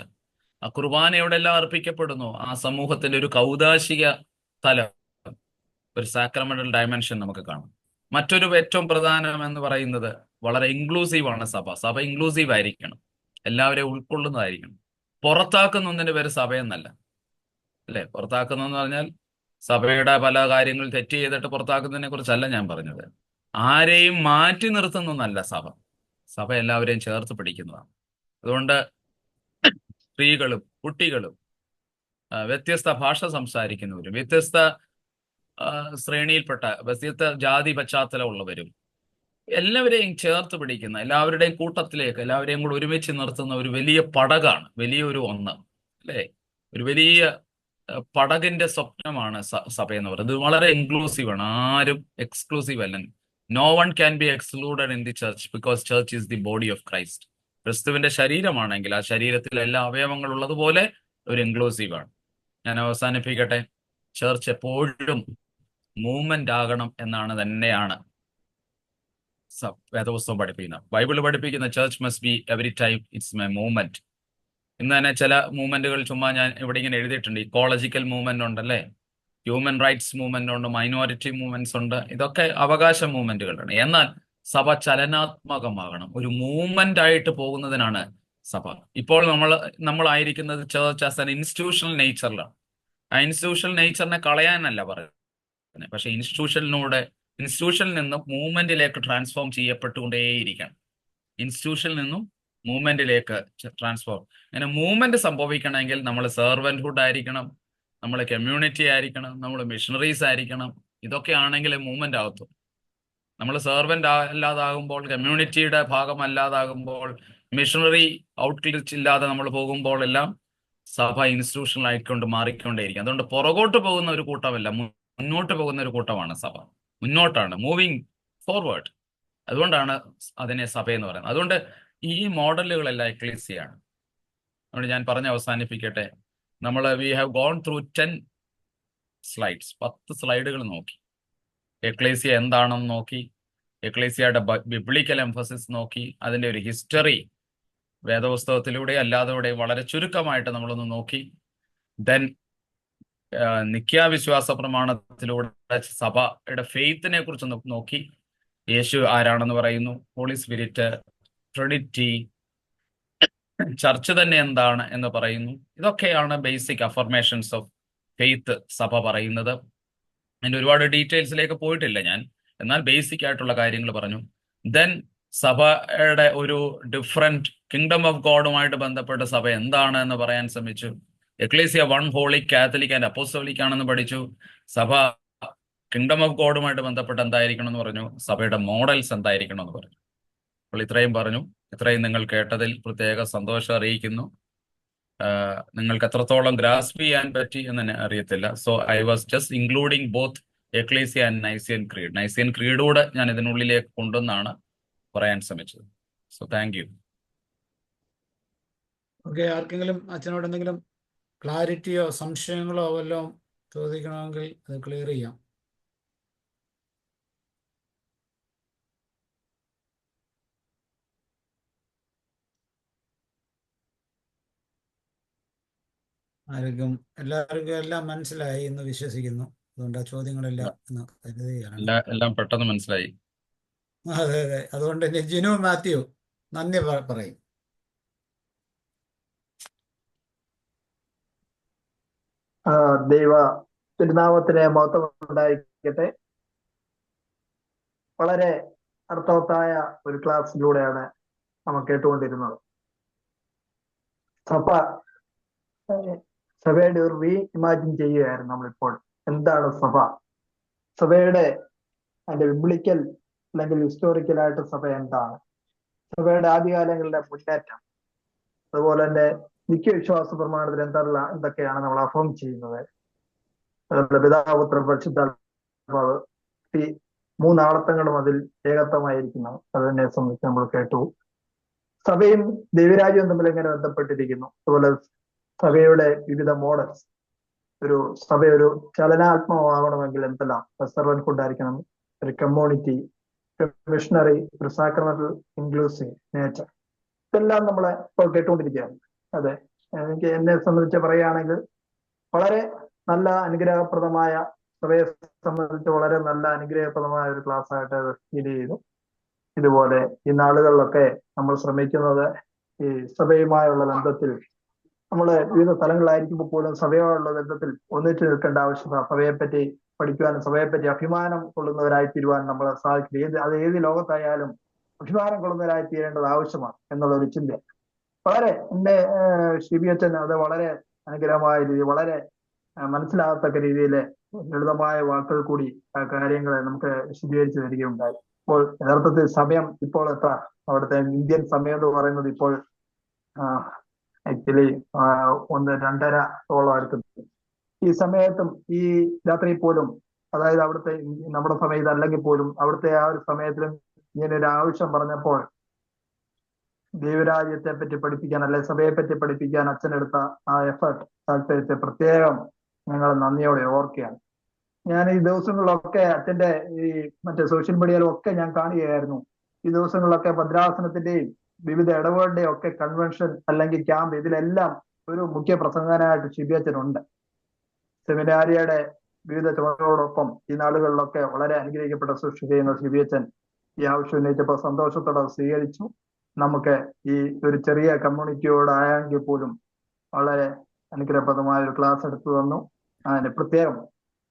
ആ കുർബാന എവിടെല്ലാം അർപ്പിക്കപ്പെടുന്നു ആ സമൂഹത്തിന്റെ ഒരു കൗദാശിക തലം, ഒരു സാക്രമെന്റൽ ഡയമെൻഷൻ നമുക്ക് കാണാം. മറ്റൊരു ഏറ്റവും പ്രധാനം എന്ന് പറയുന്നത് വളരെ ഇൻക്ലൂസീവ് ആണ് സഭ. സഭ ഇൻക്ലൂസീവ് ആയിരിക്കണം, എല്ലാവരെയും ഉൾക്കൊള്ളുന്നതായിരിക്കണം. പുറത്താക്കുന്നതിന്റെ പേര് സഭയെന്നല്ല, അല്ലെ? പുറത്താക്കുന്നതെന്ന് പറഞ്ഞാൽ സഭയുടെ പല കാര്യങ്ങൾ തെറ്റ് ചെയ്തിട്ട് പുറത്താക്കുന്നതിനെ കുറിച്ചല്ല ഞാൻ പറഞ്ഞത്. ആരെയും മാറ്റി നിർത്തുന്നതല്ല സഭ. സഭ എല്ലാവരെയും ചേർത്ത് പിടിക്കുന്നതാണ്. അതുകൊണ്ട് സ്ത്രീകളും കുട്ടികളും വ്യത്യസ്ത ഭാഷ സംസാരിക്കുന്നവരും വ്യത്യസ്ത ശ്രേണിയിൽപ്പെട്ട വ്യത്യസ്ത ജാതി പശ്ചാത്തലമുള്ളവരും എല്ലാവരെയും ചേർത്ത് പിടിക്കുന്ന, എല്ലാവരുടെയും കൂട്ടത്തിലേക്ക് എല്ലാവരെയും കൂടെ ഒരുമിച്ച് നിർത്തുന്ന ഒരു വലിയ പടകാണ്, വലിയൊരു ഒന്ന്, അല്ലേ? ഒരു വലിയ പടകിന്റെ സ്വപ്നമാണ് സഭ എന്ന് പറയുന്നത്. ഇത് വളരെ ഇൻക്ലൂസീവ് ആണ്, ആരും എക്സ്ക്ലൂസീവ് അല്ല. No one can be excluded in the church because church is the body of Christ. ക്രിസ്തുവിന്റെ ശരീരമാണെങ്കിൽ ആ ശരീരത്തിൽ എല്ലാ അവയവങ്ങൾ ഉള്ളതുപോലെ ഒരു ഇൻക്ലൂസീവ് ആണ്. ഞാൻ അവസാനിപ്പിക്കട്ടെ. ചർച്ച് എപ്പോഴും മൂവ്മെന്റ് ആകണം എന്നാണ് തന്നെയാണ് വേദപുസ്തകം പഠിപ്പിക്കുന്നത്. ബൈബിൾ പഠിപ്പിക്കുന്ന church must be every time it's my movement. ഇന്ന് തന്നെ ചില മൂവ്മെന്റുകൾ ചുമ്മാ ഞാൻ ഇവിടെ ഇങ്ങനെ എഴുതിയിട്ടുണ്ട്. ഇക്കോളജിക്കൽ മൂവ്മെന്റ് ഉണ്ടല്ലേ, ഹ്യൂമൻ റൈറ്റ്സ് മൂവ്മെന്റ് ഉണ്ട്, മൈനോറിറ്റി മൂവ്മെന്റ്സ് ഉണ്ട്. ഇതൊക്കെ അവകാശ മൂവ്മെന്റുകളാണ്. എന്നാൽ സഭ ചലനാത്മകമാകണം, ഒരു മൂവ്മെന്റ് ആയിട്ട് പോകുന്നതിനാണ് സഭ. ഇപ്പോൾ നമ്മളായിരിക്കുന്നത് ചർച്ച് ആസ് ആൻ ഇൻസ്റ്റിറ്റ്യൂഷണൽ നേച്ചറിലാണ്. ആ ഇൻസ്റ്റിറ്റ്യൂഷണൽ നേച്ചറിനെ കളയാനല്ല പറയുന്നത്, പക്ഷെ ഇൻസ്റ്റിറ്റ്യൂഷനിൽ നിന്നും മൂവ്മെന്റിലേക്ക് ട്രാൻസ്ഫോം ചെയ്യപ്പെട്ടുകൊണ്ടേയിരിക്കണം. ഇൻസ്റ്റിറ്റ്യൂഷനിൽ നിന്നും മൂവ്മെന്റിലേക്ക് ട്രാൻസ്ഫോം. അങ്ങനെ മൂവ്മെന്റ് സംഭവിക്കണമെങ്കിൽ നമ്മൾ സെർവൻറ്ഹുഡ് ആയിരിക്കണം, നമ്മൾ കമ്മ്യൂണിറ്റി ആയിരിക്കണം, നമ്മൾ മിഷണറീസ് ആയിരിക്കണം. ഇതൊക്കെ ആണെങ്കിൽ മൂവ്മെന്റ് ആകത്തും. നമ്മൾ സെർവന്റ് അല്ലാതാകുമ്പോൾ, കമ്മ്യൂണിറ്റിയുടെ ഭാഗമല്ലാതാകുമ്പോൾ, മിഷണറി ഔട്ട്ലിച്ച് ഇല്ലാതെ നമ്മൾ പോകുമ്പോൾ എല്ലാം സഭ ഇൻസ്റ്റിറ്റ്യൂഷണൽ ആയിക്കൊണ്ട് മാറിക്കൊണ്ടേയിരിക്കും. അതുകൊണ്ട് പുറകോട്ട് പോകുന്ന ഒരു കൂട്ടമല്ല, മുന്നോട്ട് പോകുന്ന ഒരു കൂട്ടമാണ് സഭ. മുന്നോട്ടാണ്, മൂവിങ് ഫോർവേഡ്. അതുകൊണ്ടാണ് അതിനെ സഭ എന്ന് പറയുന്നത്. അതുകൊണ്ട് ഈ മോഡലുകളെല്ലാം എക്ലീസിയാണ്. അതുകൊണ്ട് ഞാൻ പറഞ്ഞ് അവസാനിപ്പിക്കട്ടെ. We have gone through 10 slides, 10 സ്ലൈഡുകൾ നോക്കി. എക്ലേസിയ എന്താണെന്ന് നോക്കി, എക്ലേസിയയുടെ ബിബ്ലിക്കൽ എംഫസിസ് നോക്കി, അതിൻ്റെ ഒരു ഹിസ്റ്ററി വേദപുസ്തകത്തിലൂടെ അല്ലാതെ വളരെ ചുരുക്കമായിട്ട് നമ്മളൊന്ന് നോക്കി. ദെൻ നിക്യാ വിശ്വാസ പ്രമാണത്തിലൂടെ സഭയുടെ ഫെയ്ത്തിനെ കുറിച്ച് നോക്കി. യേശു ആരാണെന്ന് പറയുന്നു, ഹോളി സ്പിരിറ്റ്, ട്രിനിറ്റി, ചർച്ച് തന്നെ എന്താണ് എന്ന് പറയുന്നു. ഇതൊക്കെയാണ് ബേസിക് അഫർമേഷൻസ് ഓഫ് ഫെയ്ത്ത് സഭ പറയുന്നത്. അതിൻ്റെ ഒരുപാട് ഡീറ്റെയിൽസിലേക്ക് പോയിട്ടില്ല ഞാൻ. എന്നാൽ ബേസിക് ആയിട്ടുള്ള കാര്യങ്ങൾ പറഞ്ഞു. ദെൻ സഭയുടെ ഒരു ഡിഫറെന്റ് കിങ്ഡം ഓഫ് ഗോഡുമായിട്ട് ബന്ധപ്പെട്ട സഭ എന്താണ് എന്ന് പറയാൻ ശ്രമിച്ചു. Ecclesia one holy catholic and apostolic ആണെന്ന് പഠിച്ചു. സഭ കിങ്ഡം ഓഫ് ഗോഡുമായിട്ട് ബന്ധപ്പെട്ട് എന്തായിരിക്കണം എന്ന് പറഞ്ഞു. സഭയുടെ മോഡൽസ് എന്തായിരിക്കണം എന്ന് പറഞ്ഞു. അപ്പോൾ ഇത്രയും പറഞ്ഞു. ഇത്രയും നിങ്ങൾ കേട്ടതിൽ പ്രത്യേക സന്തോഷം അറിയിക്കുന്നു. നിങ്ങൾക്ക് എത്രത്തോളം ഗ്രാസ്പ് ചെയ്യാൻ പറ്റി എന്ന് തന്നെ അറിയത്തില്ല. So I was just including both ecclesia and Nicene creed. Nicene ക്രീഡൂടെ ഞാൻ ഇതിനുള്ളിലേക്ക് കൊണ്ടുവന്നാണ് പറയാൻ ശ്രമിച്ചത്. So thank you. ഓക്കെ, ആർക്കെങ്കിലും അച്ഛനോട് എന്തെങ്കിലും ക്ലാരിറ്റിയോ സംശയങ്ങളോ വല്ലതും ചോദിക്കണമെങ്കിൽ അത് ക്ലിയർ ചെയ്യാം. എല്ലാവർക്കും എല്ലാം മനസ്സിലായി എന്ന് വിശ്വസിക്കുന്നു. അതുകൊണ്ട് ആ ചോദ്യങ്ങളില്ല എന്ന് കരുതുകയാണ്. എല്ലാം പെട്ടെന്ന് മനസ്സിലായി. അതെ അതെ, അതുകൊണ്ട് ഇനി ജിനു മാത്യു നന്ദി പറയും. ദൈവ തിരുനാമത്തിന് മഹത്വം ഉണ്ടായിരിക്കട്ടെ. വളരെ അർത്ഥവത്തായ ഒരു ക്ലാസ്സിലൂടെയാണ് നമ്മൾ കേട്ടുകൊണ്ടിരുന്നത്. സഭ സഭയുടെ ഒരു റീ ഇമാജിൻ ചെയ്യുകയായിരുന്നു നമ്മളിപ്പോൾ. എന്താണ് സഭ? സഭയുടെ അതിന്റെ ബിബ്ലിക്കൽ അല്ലെങ്കിൽ ഹിസ്റ്റോറിക്കലായിട്ട് സഭ എന്താണ്? സഭയുടെ ആദ്യകാലങ്ങളിലെ മുന്നേറ്റം, അതുപോലെ തന്നെ നിത്യവിശ്വാസ പ്രമാണത്തിൽ എന്തൊക്കെയാണ് നമ്മൾ അഫോം ചെയ്യുന്നത്, അതുപോലെ പിതാപുത്ര പരിശുദ്ധാത്മാവ്, ഈ മൂന്നാളത്തങ്ങളും അതിൽ ഏകത്വമായിരിക്കുന്നു. അതിനെ സംബന്ധിച്ച് നമ്മൾ കേട്ടു. സഭയും ദൈവരാജ്യവും തമ്മിൽ എങ്ങനെ ബന്ധപ്പെട്ടിരിക്കുന്നു, അതുപോലെ സഭയുടെ വിവിധ മോഡൽസ്. സഭ ഒരു ചലനാത്മകമാകണമെങ്കിൽ എന്തെല്ലാം? സെർവൻഹുഡ് ഉണ്ടായിരിക്കണം, ഒരു കമ്മ്യൂണിറ്റി, മിഷണറി, ഒരു സാക്രമെന്റൽ ഇൻക്ലൂസീവ് നേച്ചർ. ഇതെല്ലാം നമ്മളെ ഇപ്പോൾ കേട്ടുകൊണ്ടിരിക്കുകയാണ്. അതെ, എന്നെ സംബന്ധിച്ച് പറയുകയാണെങ്കിൽ വളരെ നല്ല അനുഗ്രഹപ്രദമായ, സഭയെ സംബന്ധിച്ച് വളരെ നല്ല അനുഗ്രഹപ്രദമായ ഒരു ക്ലാസ് ആയിട്ട് ഫീൽ ചെയ്തു. ഇതുപോലെ ഈ നാളുകളിലൊക്കെ നമ്മൾ ശ്രമിക്കുന്നത് ഈ സഭയുമായുള്ള ബന്ധത്തിൽ, നമ്മൾ വിവിധ സ്ഥലങ്ങളിലായിരിക്കുമ്പോൾ പോലും സഭയോടുള്ള ബന്ധത്തിൽ ഒന്നിച്ചു നിൽക്കേണ്ട ആവശ്യത, സഭയെപ്പറ്റി പഠിക്കുവാനും സഭയെപ്പറ്റി അഭിമാനം കൊള്ളുന്നവരായി തീരുവാൻ നമ്മളെ സാധിക്കില്ല. അത് ഏത് ലോകത്തായാലും അഭിമാനം കൊള്ളുന്നവരായി തീരേണ്ടത് ആവശ്യമാണ് എന്നുള്ള ഒരു ചിന്ത വളരെ എന്റെ ഷിബിയച്ചൻ അത് വളരെ അനുഗ്രഹമായ രീതി, വളരെ മനസ്സിലാകത്തക്ക രീതിയിൽ ലളിതമായ വാക്കുകൾ കൂടി ആ കാര്യങ്ങളെ നമുക്ക് വിശദീകരിച്ചു തരികയുണ്ടായി. ഇപ്പോൾ യഥാർത്ഥത്തിൽ സമയം ഇപ്പോൾ എത്ര? അവിടുത്തെ ഇന്ത്യൻ സമയം എന്ന് പറയുന്നത് ഇപ്പോൾ ആക്ച്വലി 1-2:30 അടുത്ത്. ഈ സമയത്തും ഈ രാത്രിയിൽ പോലും, അതായത് അവിടുത്തെ നമ്മുടെ സമയത്ത് അല്ലെങ്കിൽ പോലും അവിടുത്തെ ആ ഒരു സമയത്തിലും ഇങ്ങനെ ഒരു ആവശ്യം പറഞ്ഞപ്പോൾ ദൈവരാജ്യത്തെ പറ്റി പഠിപ്പിക്കാൻ, അല്ലെ സഭയെ പറ്റി പഠിപ്പിക്കാൻ അച്ഛനെടുത്ത ആ എഫേർട്ട്, താല്പര്യത്തെ പ്രത്യേകം ഞങ്ങൾ നന്ദിയോടെ ഓർക്കുകയാണ്. ഞാൻ ഈ ദിവസങ്ങളിലൊക്കെ അച്ഛന്റെ ഈ മറ്റേ സോഷ്യൽ മീഡിയയിലും ഒക്കെ ഞാൻ കാണുകയായിരുന്നു. ഈ ദിവസങ്ങളിലൊക്കെ ഭദ്രാസനത്തിന്റെയും വിവിധ ഇടവേളുടെയും ഒക്കെ കൺവെൻഷൻ അല്ലെങ്കിൽ ക്യാമ്പ്, ഇതിലെല്ലാം ഒരു മുഖ്യ പ്രസംഗകനായിട്ട് ഷിബിയച്ചനുണ്ട്. സെമിനാരിയുടെ വിവിധ ചുമതലകളോടൊപ്പം ഈ നാളുകളിലൊക്കെ വളരെ അനുഗ്രഹിക്കപ്പെട്ട സൃഷ്ടി ചെയ്യുന്ന ഷിബിയച്ചൻ ഈ ആവശ്യം ഉന്നയിച്ചപ്പോൾ സന്തോഷത്തോടെ സ്വീകരിച്ചു. നമുക്ക് ഈ ഒരു ചെറിയ കമ്മ്യൂണിറ്റിയോടായെങ്കിൽ പോലും വളരെ അനുഗ്രഹപ്രദമായ ഒരു ക്ലാസ് എടുത്തു തന്നു. അതിന് പ്രത്യേകം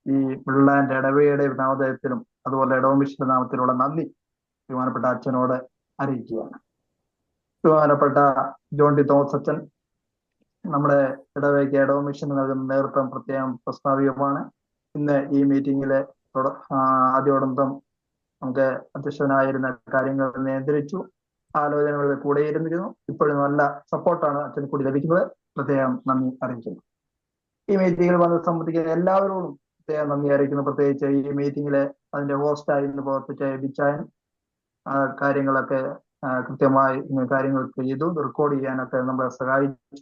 ഈ പിള്ളാന്റെ ഇടവയുടെ നാമധേയത്തിലും അതുപോലെ ഇടവമിഷന്റെ നാമത്തിലുള്ള നന്ദി ബഹുമാനപ്പെട്ട അച്ഛനോട് അറിയിക്കുകയാണ്. ബഹുമാനപ്പെട്ട ജോൺ ടി തോമസ് അച്ഛൻ നമ്മുടെ ഇടവയ്ക്ക് ഇടവമിഷന് നൽകുന്ന നേതൃത്വം പ്രത്യേകം പ്രസ്താവികമാണ്. ഇന്ന് ഈ മീറ്റിംഗിലെ ആദ്യോടന്തം നമുക്ക് അധ്യക്ഷനായിരുന്ന കാര്യങ്ങൾ നിയന്ത്രിച്ചു, ആലോചനകളിൽ കൂടെ ഇരുന്നിരുന്നു. ഇപ്പോഴും നല്ല സപ്പോർട്ടാണ് അച്ഛന് കൂടി ലഭിക്കുന്നത്. പ്രത്യേകം നന്ദി അറിയിക്കുന്നു. ഈ മീറ്റിംഗിൽ വന്ന് സംബന്ധിക്കുന്ന എല്ലാവരോടും പ്രത്യേകം നന്ദി അറിയിക്കുന്നു. പ്രത്യേകിച്ച് ഈ മീറ്റിംഗിലെ അതിന്റെ ഹോസ്റ്റായി ഇന്ന് പ്രവർത്തിച്ച ബിച്ചായൻ കാര്യങ്ങളൊക്കെ കൃത്യമായി കാര്യങ്ങൾ ചെയ്തു, റെക്കോർഡ് ചെയ്യാനൊക്കെ നമ്മളെ സഹായിച്ചു.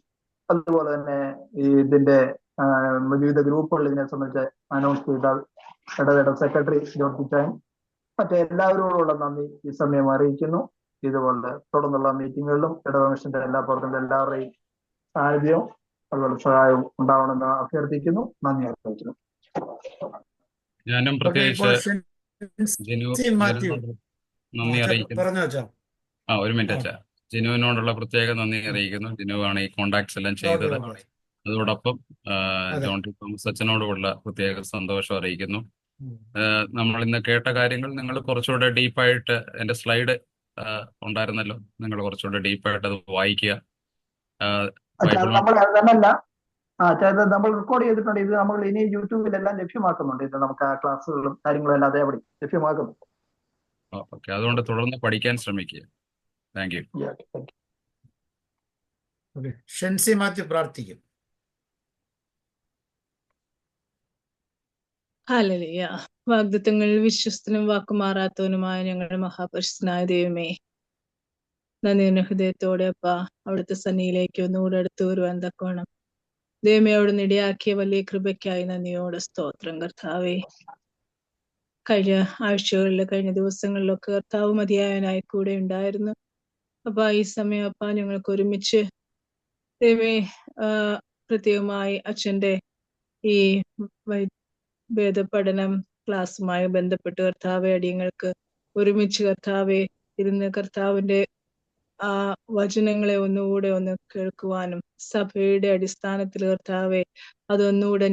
അതുപോലെ തന്നെ ഈ ഇതിന്റെ വിവിധ ഗ്രൂപ്പുകൾ ഇതിനെ സംബന്ധിച്ച് അനൗൺസ് ചെയ്ത ഇടവേള സെക്രട്ടറി ജോർജ് ബിച്ചായൻ, മറ്റെല്ലാവരോടുള്ള നന്ദി ഈ സമയം അറിയിക്കുന്നു. ഇതുപോലെ തുടർന്നുള്ള മീറ്റിങ്ങുകളിലും ഇടവമിഷന്റെ എല്ലാ പ്രവർത്തനങ്ങളും എല്ലാവരുടെയും സാന്നിധ്യവും അതുപോലെ സഹായവും ഉണ്ടാവണമെന്ന് അഭ്യർത്ഥിക്കുന്നു. നന്ദി അറിയിക്കുന്നു. ഞാനും പ്രത്യേകിച്ച് നന്ദി അറിയിക്കുന്നു. ഒരു മിനിറ്റ് അച്ഛാ, ജിനുവിനോടുള്ള പ്രത്യേക നന്ദി അറിയിക്കുന്നു. ജിനുവാണ് ഈ കോണ്ടാക്ട്സ് എല്ലാം ചെയ്തത്. അതോടൊപ്പം ജോൺ ടി തോമസ് അച്ഛനോടുള്ള പ്രത്യേക സന്തോഷം അറിയിക്കുന്നു. നമ്മൾ ഇന്ന് കേട്ട കാര്യങ്ങൾ നിങ്ങൾ കുറച്ചുകൂടെ ഡീപ്പായിട്ട് എൻ്റെ സ്ലൈഡ് ഉണ്ടായിരുന്നല്ലോ, നിങ്ങൾ കുറച്ചുകൂടെ ഡീപ്പായിട്ട് അത് വായിക്കുക. അച്ഛാ അത് ബൈബിൾ നമ്മൾ അതല്ല, അച്ഛാ ഇത് നമ്മൾ റെക്കോർഡ് ചെയ്തിട്ടുണ്ട്. ഇത് നമ്മൾ ഇനി യൂട്യൂബിലെല്ലാം ലഭ്യമാക്കുന്നുണ്ട്. ഇത് നമുക്ക് ആ ക്ലാസ്സുകളും കാര്യങ്ങളും എല്ലാം അതേപടി ലഭ്യമാക്കുന്നു. ഓക്കെ, അതുകൊണ്ട് തുടർന്ന് പഠിക്കാൻ ശ്രമിക്കുക. Thank you. Okay, Shency Mathew പ്രാർത്ഥിക്കും. ഹല്ലേലൂയ. വാഗ്ദത്തങ്ങളിൽ വിശ്വസ്തനും വാക്കുമാറാത്തവനുമായ ഞങ്ങളുടെ മഹാപരിശുദ്ധനായ ദൈവമേ, നന്ദിയുടെ ഹൃദയത്തോടെ അപ്പ അവിടുത്തെ സന്നിധിയിലേക്ക് ഒന്നുകൂടെ അടുത്ത് വരുവാൻ തക്കോണം ദൈവമേ അവിടുന്ന് ഇടയാക്കിയ വലിയ കൃപയ്ക്കായി നന്ദിയോടെ സ്തോത്രം കർത്താവേ. കഴിഞ്ഞ ആഴ്ചകളിൽ കഴിഞ്ഞ ദിവസങ്ങളിലൊക്കെ കർത്താവ് മതിയായവനായി കൂടെ ഉണ്ടായിരുന്നു. അപ്പ ഈ സമയം അപ്പ ഞങ്ങൾക്ക് ഒരുമിച്ച് ദൈവമേ പ്രത്യേകമായി അച്ഛന്റെ ഈ വേദപഠനം ക്ലാസ്സുമായി ബന്ധപ്പെട്ട് കർത്താവെ അടിയങ്ങൾക്ക് ഒരുമിച്ച് കർത്താവെ ഇരുന്ന് കർത്താവിന്റെ ആ വചനങ്ങളെ ഒന്നുകൂടെ ഒന്ന് കേൾക്കുവാനും സഭയുടെ അടിസ്ഥാനത്തിൽ കർത്താവെ അതൊന്നുകൂടെ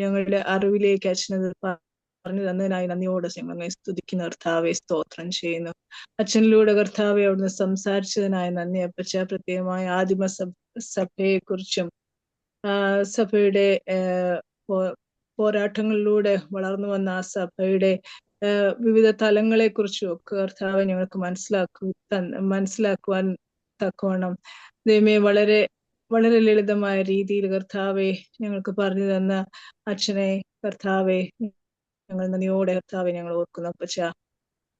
ഞങ്ങളുടെ അറിവിലേക്ക് അച്ഛനത് പറഞ്ഞു തന്നതിനായി നന്ദിയോടെ ഞങ്ങളെ സ്തുതിക്കുന്ന കർത്താവെ സ്തോത്രം ചെയ്യുന്നു. അച്ഛനിലൂടെ കർത്താവെ അവിടുന്ന് സംസാരിച്ചതിനായി നന്ദി അപ്പച്ച. പ്രത്യേകമായി ആദിമ സഭയെ കുറിച്ചും സഭയുടെ പോരാട്ടങ്ങളിലൂടെ വളർന്നു വന്ന ആ സഭയുടെ വിവിധ തലങ്ങളെ കുറിച്ചും ഒക്കെ കർത്താവ് ഞങ്ങൾക്ക് മനസ്സിലാക്കുവാൻ തക്കവണ്ണം ദൈവമേ വളരെ വളരെ ലളിതമായ രീതിയിൽ കർത്താവെ ഞങ്ങൾക്ക് പറഞ്ഞു തന്ന അച്ഛനെ കർത്താവെ ഞങ്ങൾ നന്ദിയോടെ കർത്താവെ ഞങ്ങൾ ഓർക്കുന്നു അപ്പച്ച.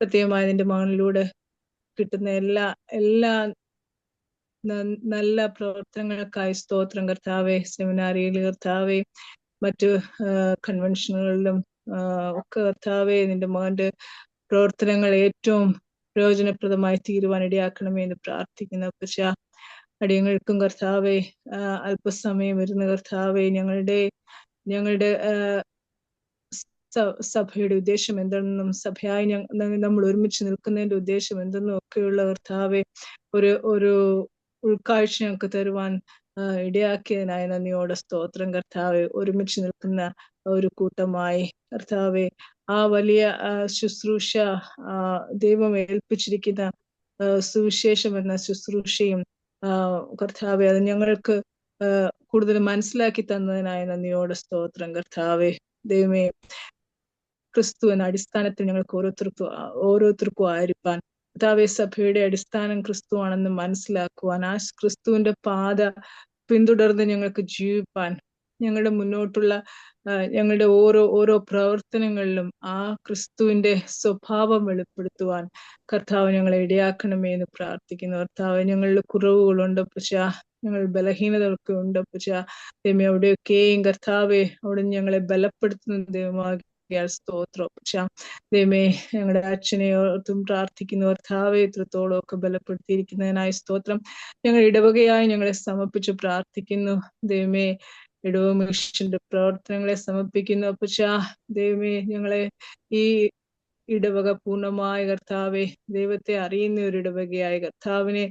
പ്രത്യേകമായി നിന്റെ മകനിലൂടെ കിട്ടുന്ന എല്ലാ നല്ല പ്രവർത്തനങ്ങൾക്കായി സ്തോത്രം കർത്താവെ. സെമിനാരിയിൽ കർത്താവെ മറ്റു കൺവെൻഷനുകളിലും ഒക്കെ കർത്താവെ നിന്റെ മകന്റെ പ്രവർത്തനങ്ങൾ ഏറ്റവും പ്രയോജനപ്രദമായി തീരുവാൻ ഇടയാക്കണമേ എന്ന് പ്രാർത്ഥിക്കുന്നു പക്ഷ. അടിയങ്ങൾക്കും കർത്താവെ അല്പസമയം വരുന്ന കർത്താവെ ഞങ്ങളുടെ സഭയുടെ ഉദ്ദേശം എന്തെന്നും സഭയായി നമ്മൾ ഒരുമിച്ച് നിൽക്കുന്നതിന്റെ ഉദ്ദേശം എന്തെന്നും ഒക്കെയുള്ള കർത്താവെ ഒരു ഉൾക്കാഴ്ച ഞങ്ങൾക്ക് തരുവാൻ ഇടയാക്കിയതിനായി നന്ദിയോടെ സ്തോത്രം കർത്താവെ. ഒരുമിച്ച് നിൽക്കുന്ന ഒരു കൂട്ടമായി കർത്താവെ ആ വലിയ ശുശ്രൂഷ ദൈവം ഏൽപ്പിച്ചിരിക്കുന്ന സുവിശേഷം എന്ന ശുശ്രൂഷയും കർത്താവെ അത് ഞങ്ങൾക്ക് കൂടുതൽ മനസ്സിലാക്കി തന്നതിനായി നന്ദിയോടെ സ്തോത്രം കർത്താവെ. ദൈവമേ ക്രിസ്തു എന്ന അടിസ്ഥാനത്തിൽ ഞങ്ങൾക്ക് ഓരോരുത്തർക്കും ആയിരിക്കാൻ കർത്താവെ സഭയുടെ അടിസ്ഥാനം ക്രിസ്തു ആണെന്ന് മനസ്സിലാക്കുവാൻ ആ ക്രിസ്തുവിന്റെ പാത പിന്തുടർന്ന് ഞങ്ങൾക്ക് ജീവിപ്പാൻ ഞങ്ങളുടെ മുന്നോട്ടുള്ള ഞങ്ങളുടെ ഓരോ പ്രവർത്തനങ്ങളിലും ആ ക്രിസ്തുവിന്റെ സ്വഭാവം വെളിപ്പെടുത്തുവാൻ കർത്താവ് ഞങ്ങളെ ഇടയാക്കണമേ എന്ന് പ്രാർത്ഥിക്കുന്നു കർത്താവ്. ഞങ്ങളിൽ കുറവുകളുണ്ട് പക്ഷേ ഞങ്ങൾ ബലഹീനതകളൊക്കെ ഉണ്ട് പക്ഷേ ദൈവമേ അവിടെയൊക്കെയും കർത്താവെ അവിടെ ഞങ്ങളെ ബലപ്പെടുത്തുന്ന ദൈവമാകി സ്തോത്രം പക്ഷേ ദൈവമേ ഞങ്ങളുടെ അച്ഛനെ ഓർത്തും പ്രാർത്ഥിക്കുന്നു കർത്താവെ എത്രത്തോളം ഒക്കെ ബലപ്പെടുത്തിയിരിക്കുന്നതിനായി സ്തോത്രം. ഞങ്ങൾ ഇടവകയായി ഞങ്ങളെ സമർപ്പിച്ച് പ്രാർത്ഥിക്കുന്നു ദൈവമേ. ഇടവ മിഷന്റെ പ്രവർത്തനങ്ങളെ സമർപ്പിക്കുന്നു പക്ഷേ ദൈവമേ ഞങ്ങളെ ഈ ഇടവക പൂർണ്ണമായ കർത്താവെ ദൈവത്തെ അറിയുന്ന ഒരു ഇടവകയായ കർത്താവിനെ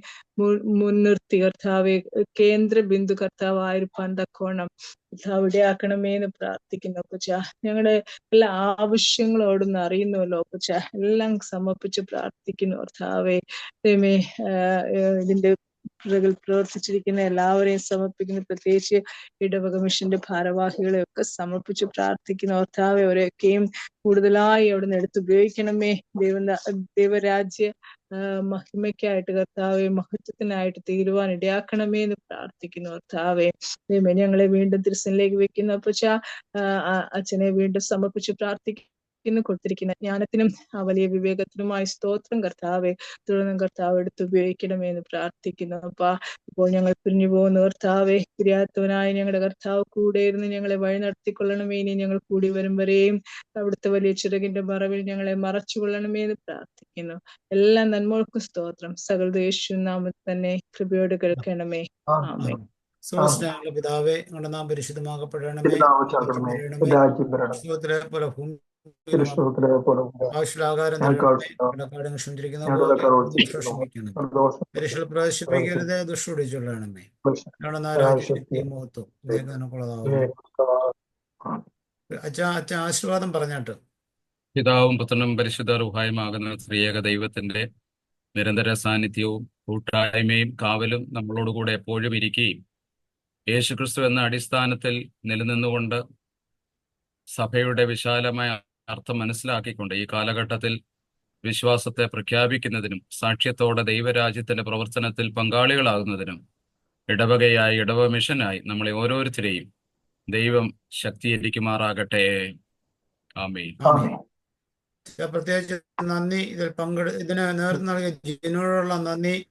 മുൻനിർത്തി കർത്താവെ കേന്ദ്ര ബിന്ദു കർത്താവായിരിക്കാൻ തക്കോണം കർത്താവ് ഇടയാക്കണമേ എന്ന് പ്രാർത്ഥിക്കുന്നു അപ്പച്ച. ഞങ്ങളുടെ എല്ലാ ആവശ്യങ്ങളും അവിടുന്ന് അറിയുന്നുവല്ലോ അപ്പച്ച. എല്ലാം സമർപ്പിച്ച് പ്രാർത്ഥിക്കുന്നു കർത്താവെ. ദൈവമേ ഇതിന്റെ പ്രവർത്തിച്ചിരിക്കുന്ന എല്ലാവരെയും സമർപ്പിക്കുന്നു. പ്രത്യേകിച്ച് ഇടവക മിഷന്റെ ഭാരവാഹികളെ ഒക്കെ സമർപ്പിച്ച് പ്രാർത്ഥിക്കുന്നു കർത്താവെ. അവരെയൊക്കെയും കൂടുതലായി അവിടുന്ന് എടുത്തുപയോഗിക്കണമേ. ദൈവരാജ്യ മഹിമയ്ക്കായിട്ട് കർത്താവെ മഹത്വത്തിനായിട്ട് തീരുവാൻ ഇടയാക്കണമേ എന്ന് പ്രാർത്ഥിക്കുന്നു കർത്താവെ. ദൈവമേ ഞങ്ങളെ വീണ്ടും തിരുസനിലേക്ക് വെക്കുന്നു പക്ഷേ അച്ഛനെ വീണ്ടും സമർപ്പിച്ച് പ്രാർത്ഥിക്കുന്നു കൊടുത്തിരിക്കുന്ന ജ്ഞാനത്തിനും ആ വലിയ വിവേകത്തിനുമായി സ്തോത്രം കർത്താവെ. തുടർന്നും കർത്താവ് എടുത്ത് ഉപയോഗിക്കണമേ എന്ന് പ്രാർത്ഥിക്കുന്നു അപ്പ. ഇപ്പോൾ ഞങ്ങൾ പിരിഞ്ഞു പോകുന്ന കർത്താവെ പിരിയാത്തവനായ ഞങ്ങളുടെ കർത്താവ് കൂടെ ഇരുന്ന് ഞങ്ങളെ വഴി നടത്തിക്കൊള്ളണമേ. ഇനി ഞങ്ങൾ കൂടി വരും വരെയും അവിടുത്തെ വലിയ ചിറകിന്റെ മറവിൽ ഞങ്ങളെ മറച്ചുകൊള്ളണമേ എന്ന് പ്രാർത്ഥിക്കുന്നു. എല്ലാ നന്മകൾക്കും സ്തോത്രം. സകല യേശു നാമത്തിൽ തന്നെ കൃപയോട് കേൾക്കണമേ. ആമേൻ. സ്വർഗ്ഗസ്ഥനായ പിതാവേ, നിങ്ങളുടെ നാം പരിശുദ്ധമാക്കപ്പെടണമേ. പോലെ ആവശ്യലാകാരം കടക്കാടും ക്ഷമിച്ചിരിക്കുന്ന പോലെ പ്രവേശിപ്പിക്കരുത് ദുഷ്ടൊടിച്ചുള്ളണമേ. ഞങ്ങളുടെ നാരാജ്യത്തെയും മഹത്വം അച്ഛൻ ആശീർവാദം പറഞ്ഞാട്ട്. പിതാവും പുത്രനും പരിശുദ്ധ റുഹായുമാകുന്ന ത്രിയേക ദൈവത്തിന്റെ നിരന്തര സാന്നിധ്യവും കൂട്ടായ്മയും കാവലും നമ്മളോടുകൂടെ എപ്പോഴും ഇരിക്കുകയും യേശുക്രിസ്തു എന്ന അടിസ്ഥാനത്തിൽ നിലനിന്നുകൊണ്ട് സഭയുടെ വിശാലമായ അർത്ഥം മനസ്സിലാക്കിക്കൊണ്ട് ഈ കാലഘട്ടത്തിൽ വിശ്വാസത്തെ പ്രഖ്യാപിക്കുന്നതിനും സാക്ഷ്യത്തോടെ ദൈവരാജ്യത്തിന്റെ പ്രവർത്തനത്തിൽ പങ്കാളികളാകുന്നതിനും ഇടവകയായി ഇടവ മിഷനായി നമ്മളെ ഓരോരുത്തരെയും ദൈവം ശക്തീകരിക്കുമാറാകട്ടെ. ആമേൻ. ആമേൻ. പ്രത്യേകിച്ച് നന്ദി ഇതിന് നേതൃത്വം നൽകിയ ജിനോടുള്ള നന്ദി